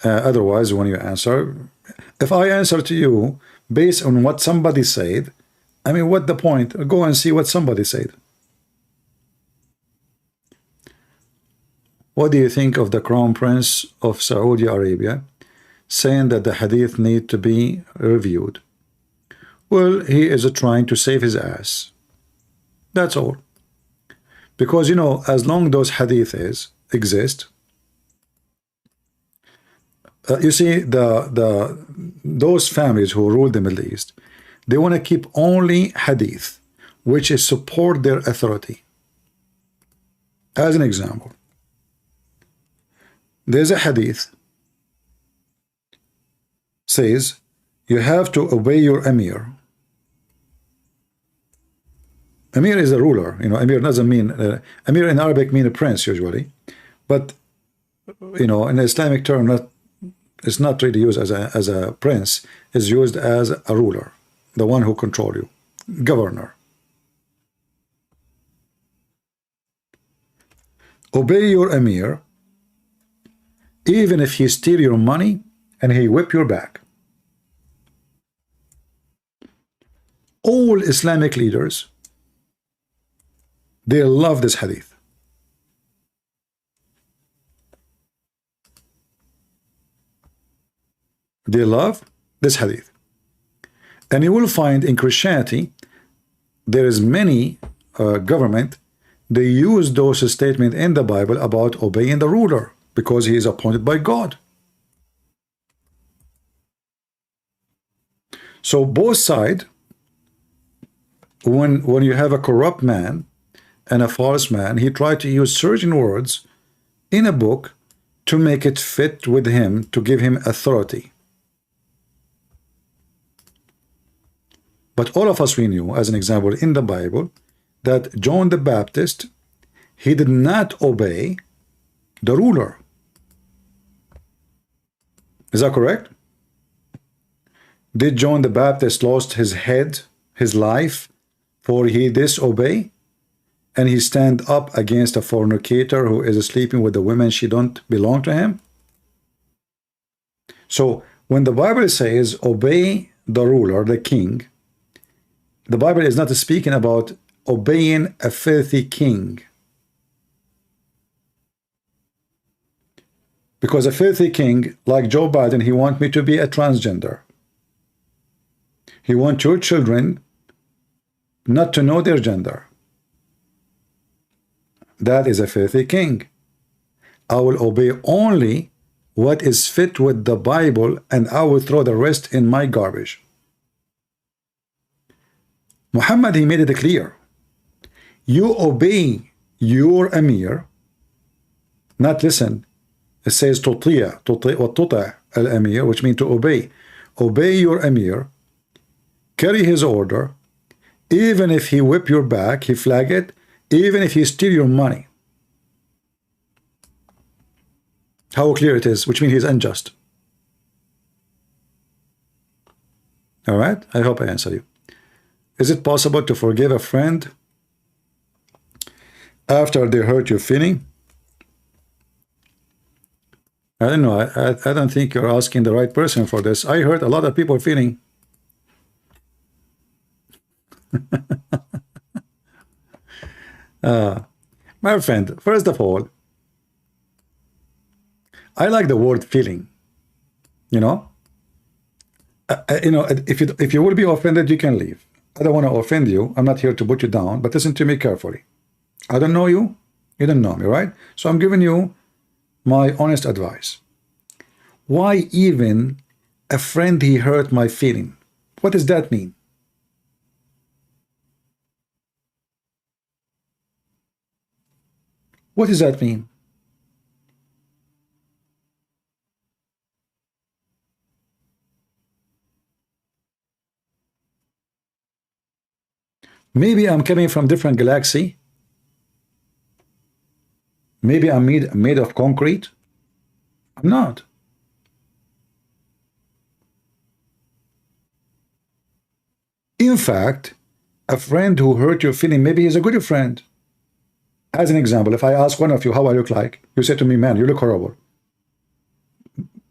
Otherwise, when you answer, if I answer to you based on what somebody said, I mean, what the point? Go and see what somebody said. What do you think of the Crown Prince of Saudi Arabia saying that the hadith need to be reviewed? Well, he is trying to save his ass. That's all. Because, as long those hadiths exist, you see, those families who rule the Middle East, they want to keep only hadith, which is support their authority. As an example, there's a hadith says you have to obey your emir. Emir is a ruler, Emir doesn't mean Emir in Arabic mean a prince usually, but in an Islamic term, it's not really used as a prince. It's used as a ruler, the one who control you, governor. Obey your Emir, even if he steal your money and he whip your back. All Islamic leaders, they love this hadith. They love this hadith. And you will find in Christianity, there is many government, they use those statements in the Bible about obeying the ruler because he is appointed by God. So both sides, when you have a corrupt man and a false man, he tried to use certain words in a book to make it fit with him, to give him authority. But all of us, we knew, as an example, in the Bible, that John the Baptist, he did not obey the ruler. Is that correct? Did John the Baptist lost his head, his life, for he disobey? And he stand up against a fornicator who is sleeping with the women she don't belong to him? So when the Bible says obey the ruler, the king, the Bible is not speaking about obeying a filthy king. Because a filthy king like Joe Biden, he wants me to be a transgender. He wants your children not to know their gender. That is a filthy king. I will obey only what is fit with the Bible, and I will throw the rest in my garbage. Muhammad, he made it clear. You obey your Amir, not listen. It says tuti' al-Amir, which means to obey. Obey your Amir, carry his order, even if he whip your back, he flag it, even if he steal your money. How clear it is, which means he's unjust. All right, I hope I answered you. Is it possible to forgive a friend after they hurt your feeling? I don't know. I don't think you're asking the right person for this. I hurt a lot of people feeling. My friend, first of all, I like the word feeling. You know, if you will be offended, you can leave. I don't want to offend you. I'm not here to put you down, but listen to me carefully. I don't know you. You don't know me, right? So I'm giving you my honest advice. Why even a friend he hurt my feeling? What does that mean? What does that mean? Maybe I'm coming from different galaxy. Maybe I'm made of concrete. I'm not. In fact, a friend who hurt your feeling, maybe he's a good friend. As an example, if I ask one of you how I look like, you say to me, man, you look horrible.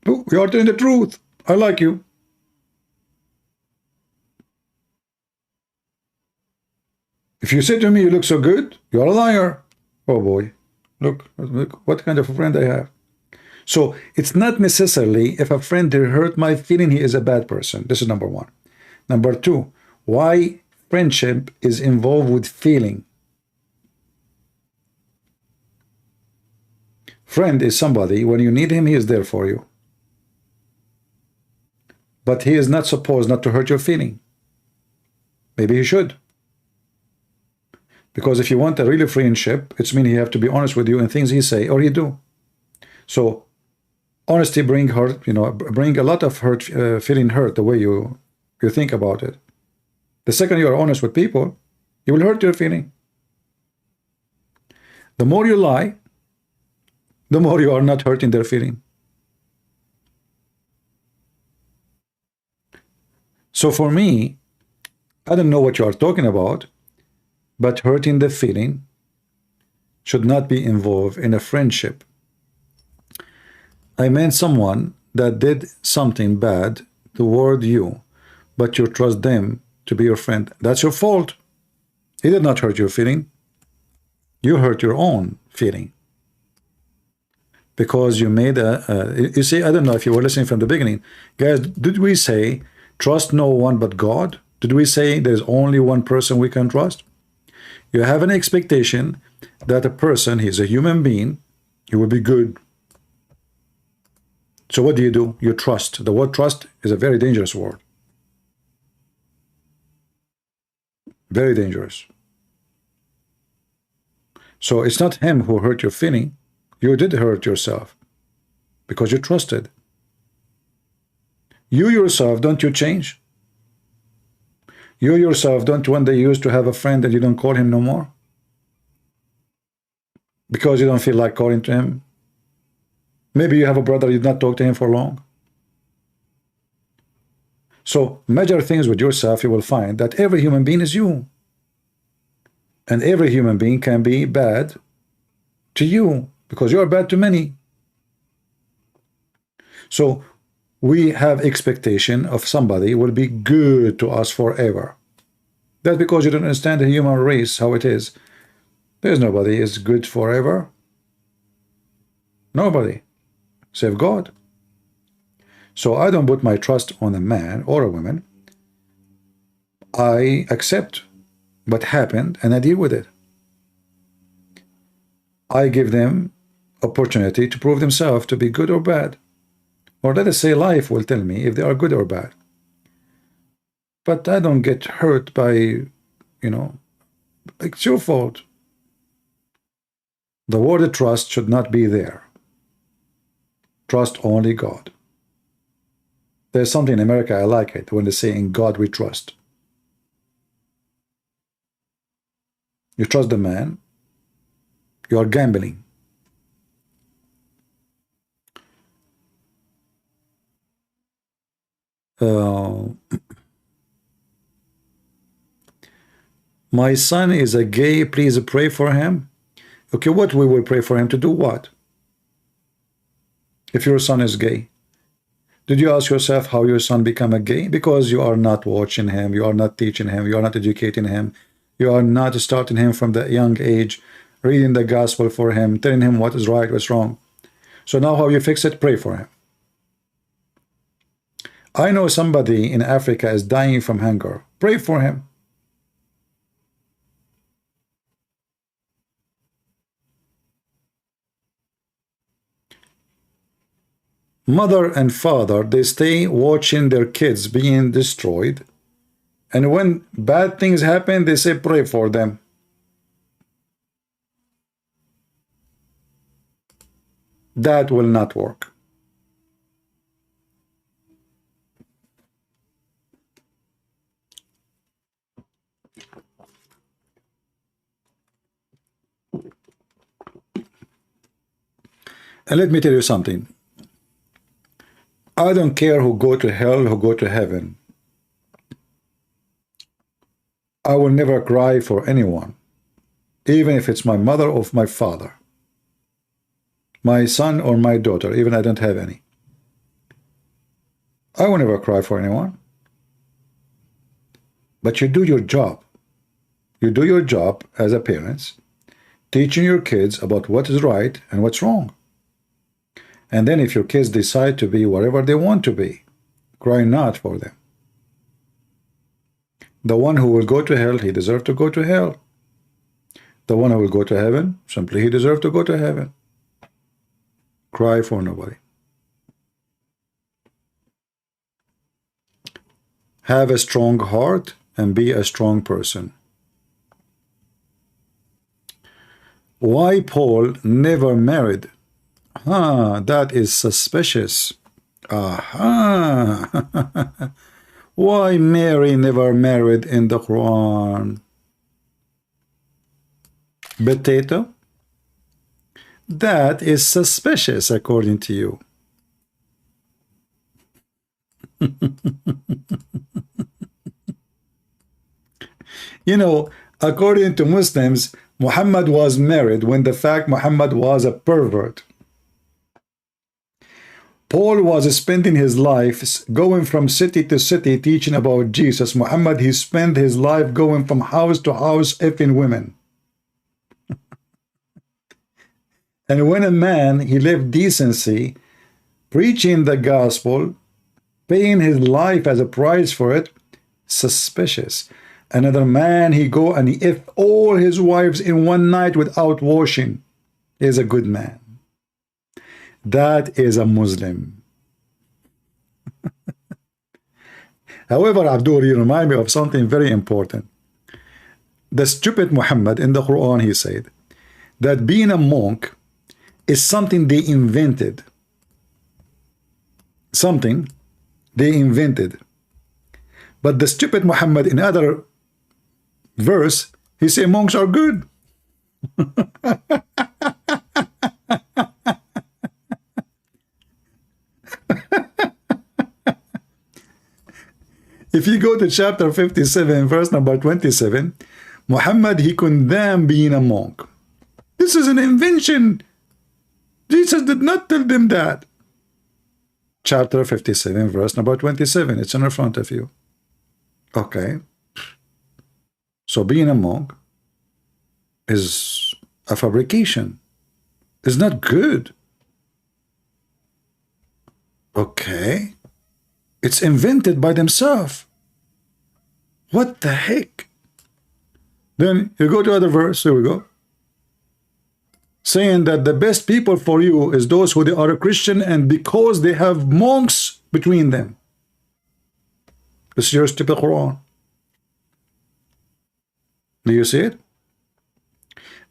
You are telling the truth. I like you. If you say to me, you look so good, you're a liar. Oh boy, look what kind of a friend I have. So it's not necessarily if a friend hurt my feeling, he is a bad person. This is number one. Number two, why friendship is involved with feeling. Friend is somebody, when you need him, he is there for you. But he is not supposed not to hurt your feeling. Maybe he should. Because if you want a really friendship, it's mean he have to be honest with you in things he say or he do. So honesty bring hurt, bring a lot of hurt, feeling hurt the way you think about it. The second you are honest with people, you will hurt your feeling. The more you lie, the more you are not hurting their feeling. So for me, I don't know what you are talking about, but hurting the feeling should not be involved in a friendship. I meant someone that did something bad toward you, but you trust them to be your friend. That's your fault. He did not hurt your feeling. You hurt your own feeling. Because you made you see, I don't know if you were listening from the beginning. Guys, did we say trust no one but God? Did we say there's only one person we can trust? You have an expectation that a person, he's a human being, he will be good. So what do? You trust. The word trust is a very dangerous word. Very dangerous. So it's not him who hurt your feeling. You did hurt yourself because you trusted. You yourself, don't you change? You yourself, don't one day used to have a friend that you don't call him no more? Because you don't feel like calling to him? Maybe you have a brother, you did not talk to him for long. So measure things with yourself, you will find that every human being is you. And every human being can be bad to you because you are bad to many. So we have expectation of somebody will be good to us forever. That's because you don't understand the human race, how it is. There's nobody is good forever. Nobody, save God. So I don't put my trust on a man or a woman. I accept what happened and I deal with it. I give them opportunity to prove themselves to be good or bad. Or let us say life will tell me if they are good or bad. But I don't get hurt by, you know, it's your fault. The word trust should not be there. Trust only God. There's something in America, I like it, when they say in God we trust. You trust the man, you are gambling. My son is a gay, please pray for him. Okay, what we will pray for him to do what? If your son is gay, did you ask yourself how your son become a gay? Because you are not watching him, you are not teaching him, you are not educating him, you are not starting him from the young age, reading the gospel for him, telling him what is right, what's wrong. So now how you fix it? Pray for him. I know somebody in Africa is dying from hunger. Pray for him. Mother and father, they stay watching their kids being destroyed. And when bad things happen, they say pray for them. That will not work. And let me tell you something. I don't care who go to hell, who go to heaven. I will never cry for anyone, even if it's my mother or my father, my son or my daughter, even I don't have any. I will never cry for anyone. But you do your job. You do your job as a parent, teaching your kids about what is right and what's wrong. And then if your kids decide to be whatever they want to be, cry not for them. The one who will go to hell, he deserves to go to hell. The one who will go to heaven, simply he deserves to go to heaven. Cry for nobody. Have a strong heart and be a strong person. Why Paul never married? That is suspicious. Why Mary never married in the Quran? Potato? That is suspicious according to you. You know, according to Muslims, Muhammad was married when the fact Muhammad was a pervert. Paul was spending his life going from city to city teaching about Jesus. Muhammad, he spent his life going from house to house effing women. And when a man, he lived decency, preaching the gospel, paying his life as a price for it, suspicious. Another man, he go and he effed all his wives in one night without washing, is a good man. That is a Muslim. However, Abdul, you remind me of something very important. The stupid Muhammad in the Quran, he said that being a monk is something they invented. Something they invented. But the stupid Muhammad in other verse, he say monks are good. If you go to chapter 57, verse number 27, Muhammad, he condemned being a monk. This is an invention. Jesus did not tell them that. Chapter 57, verse number 27. It's in front of you. Okay. So being a monk is a fabrication. It's not good. Okay. It's invented by themselves. What the heck? Then you go to other verse. Here we go. Saying that the best people for you is those who they are a Christian and because they have monks between them. This is your stupid Quran. Do you see it?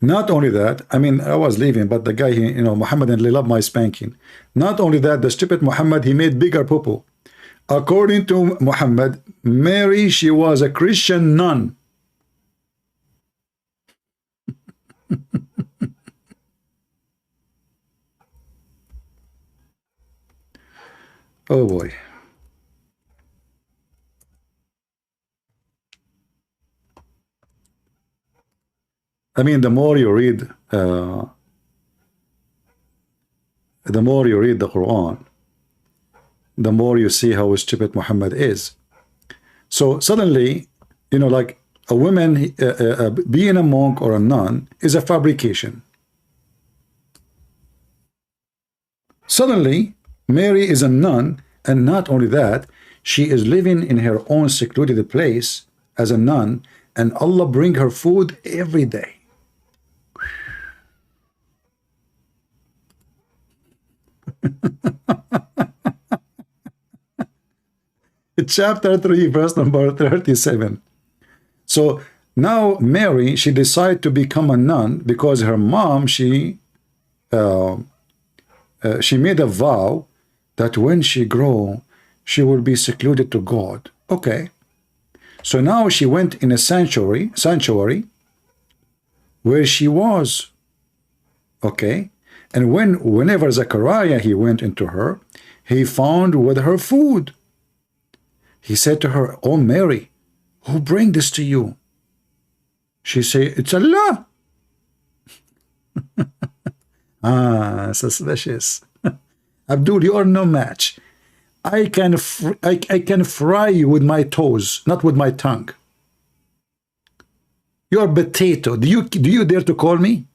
Not only that, I mean, I was leaving, but the guy, you know, Muhammad, and they love my spanking. Not only that, the stupid Muhammad, he made bigger poo-poo. According to Muhammad, Mary, she was a Christian nun. Oh boy. I mean, the more you read the Quran, the more you see how stupid Muhammad is. So suddenly, you know, like a woman being a monk or a nun is a fabrication. Suddenly, Mary is a nun, and not only that, she is living in her own secluded place as a nun, and Allah bring her food every day. Chapter 3, verse number 37. So now Mary, she decided to become a nun because her mom, she made a vow that when she grow, she will be secluded to God. Okay. So now she went in a sanctuary where she was. Okay. And whenever Zechariah, he went into her, he found with her food. He said to her, "Oh Mary, who bring this to you?" She said, "It's Allah." Suspicious. Abdul, you are no match. I can fry you with my toes, not with my tongue. You are potato. Do you dare to call me?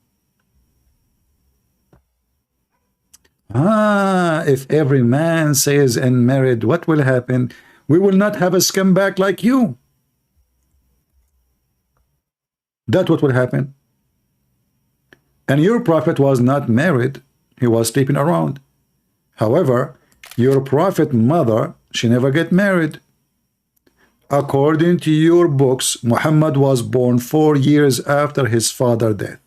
If every man says and married, what will happen? We will not have a scumbag like you. That's what will happen. And your prophet was not married. He was sleeping around. However, your prophet mother, she never get married. According to your books, Muhammad was born 4 years after his father's death.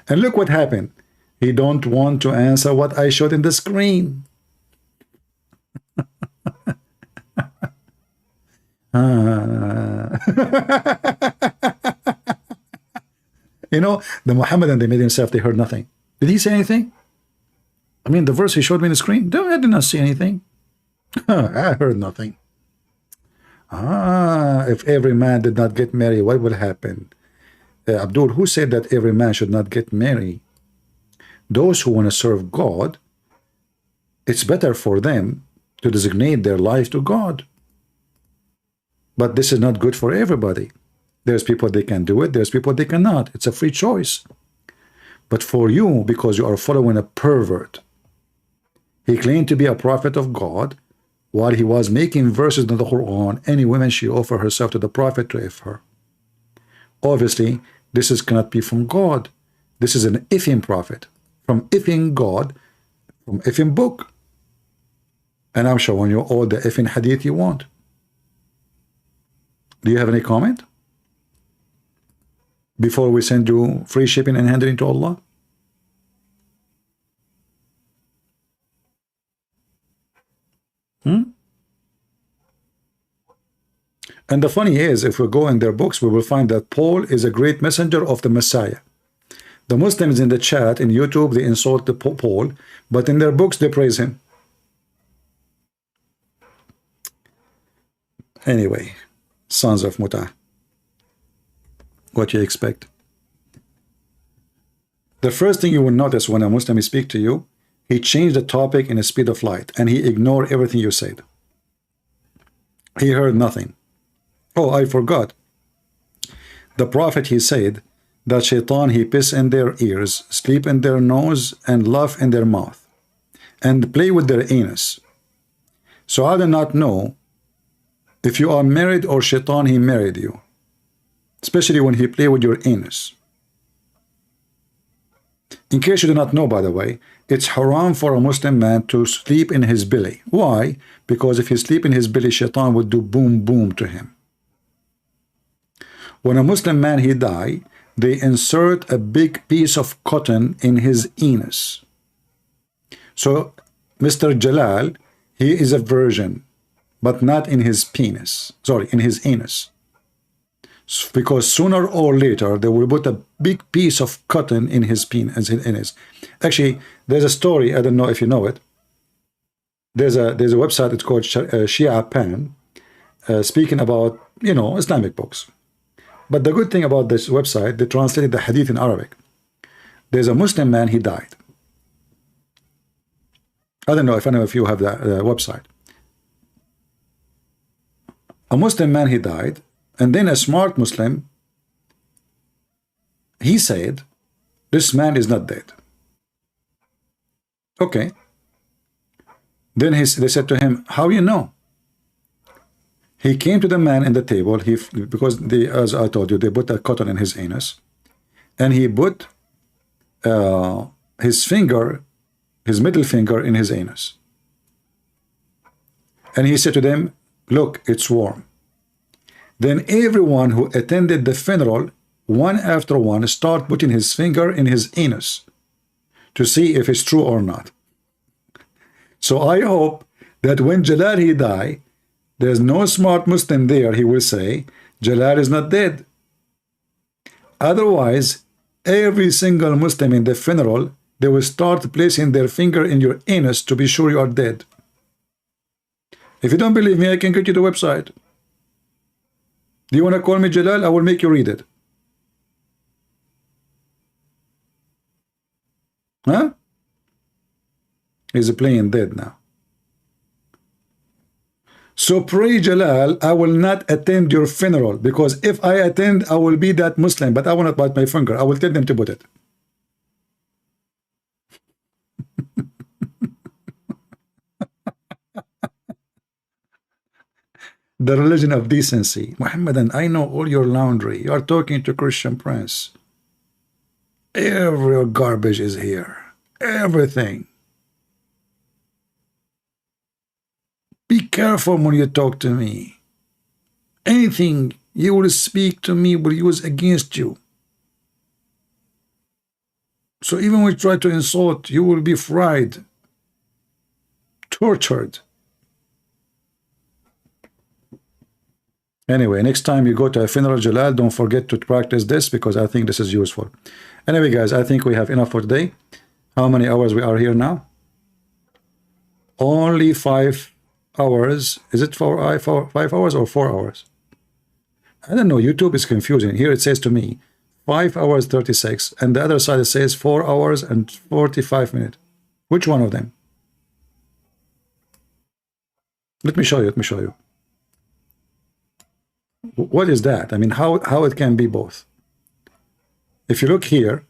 And look what happened. He don't want to answer what I showed in the screen. You know, the Muhammadan, they made himself, they heard nothing. Did he say anything? I mean, the verse he showed me in the screen, I did not see anything. I heard nothing. If every man did not get married, what will happen? Abdul, who said that every man should not get married? Those who want to serve God, it's better for them to designate their life to God. But this is not good for everybody. There's people they can do it, there's people they cannot. It's a free choice. But for you, because you are following a pervert, he claimed to be a prophet of God while he was making verses in the Quran. Any woman, she offer herself to the prophet to if her. Obviously, this cannot be from God. This is an ifing prophet, from ifing God, from ifing book. And I'm showing you all the ifing hadith you want. Do you have any comment? Before we send you free shipping and handling to Allah? And the funny is, if we go in their books, we will find that Paul is a great messenger of the Messiah. The Muslims in the chat, in YouTube, they insult the Paul, but in their books, they praise him. Anyway, sons of Muta. What you expect? The first thing you will notice when a Muslim speaks to you, he changed the topic in the speed of light, and he ignored everything you said. He heard nothing. Oh, I forgot. The Prophet, he said that Shaitan, he piss in their ears, sleep in their nose, and laugh in their mouth, and play with their anus. So I do not know if you are married or Shaitan, he married you, especially when he play with your anus. In case you do not know, by the way, it's haram for a Muslim man to sleep in his belly. Why? Because if he sleep in his belly, Shaitan would do boom boom to him. When a Muslim man he die, they insert a big piece of cotton in his anus. So Mr. Jalal, he is a virgin, but not in his penis. Sorry, in his anus. Because sooner or later they will put a big piece of cotton in his penis. Actually, there's a story. I don't know if you know it. There's a website. It's called Shia Pan, speaking about Islamic books. But the good thing about this website, they translated the hadith in Arabic. There's a Muslim man. He died. I don't know if any of you have that website. A Muslim man. He died. And then a smart Muslim, he said, this man is not dead. Okay. Then they said to him, how you know? He came to the man in the table, because as I told you, they put a cotton in his anus, and he put his middle finger in his anus. And he said to them, look, it's warm. Then everyone who attended the funeral, one after one, start putting his finger in his anus to see if it's true or not. So I hope that when Jalal he die, there's no smart Muslim there, he will say, Jalal is not dead. Otherwise, every single Muslim in the funeral, they will start placing their finger in your anus to be sure you are dead. If you don't believe me, I can get you the website. Do you want to call me Jalal? I will make you read it. Huh? He's playing dead now. So pray, Jalal, I will not attend your funeral, because if I attend, I will be that Muslim, but I will not bite my finger. I will tell them to put it. The religion of decency. Muhammadan, I know all your laundry. You are talking to Christian Prince. Every garbage is here. Everything. Be careful when you talk to me. Anything you will speak to me will use against you. So even when you try to insult, you will be fried, tortured. Anyway, next time you go to a funeral, Jalal, don't forget to practice this, because I think this is useful. Anyway, guys, I think we have enough for today. How many hours we are here now? Only 5 hours. Is it 5 hours or 4 hours? I don't know. YouTube is confusing. Here it says to me 5 hours 36, and the other side it says 4 hours and 45 minutes. Which one of them? Let me show you. Let me show you. What is that? I mean, how it can be both? If you look here,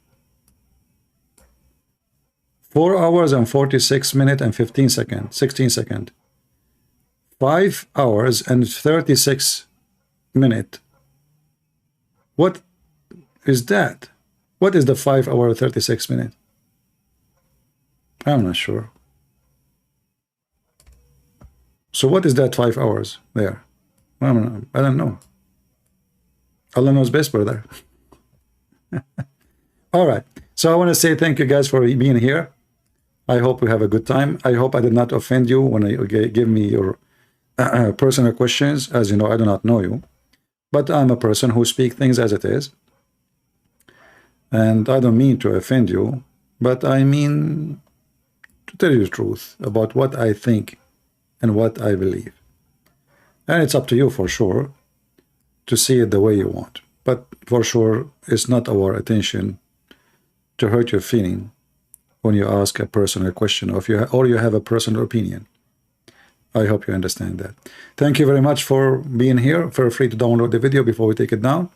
4 hours and 46 minutes and 15 seconds, 16 seconds. 5 hours and 36 minutes. What is that? What is the 5 hour 36 minutes? I'm not sure. So what is that 5 hours there? I don't know. Allah knows best, brother. All right. So I want to say thank you guys for being here. I hope we have a good time. I hope I did not offend you when you give me your personal questions. As you know, I do not know you. But I'm a person who speaks things as it is. And I don't mean to offend you, but I mean to tell you the truth about what I think and what I believe. And it's up to you for sure to see it the way you want. But for sure, it's not our intention to hurt your feeling when you ask a personal question or you have a personal opinion. I hope you understand that. Thank you very much for being here. Feel free to download the video before we take it down.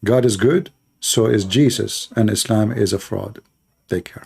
God is good, so is Jesus, and Islam is a fraud. Take care.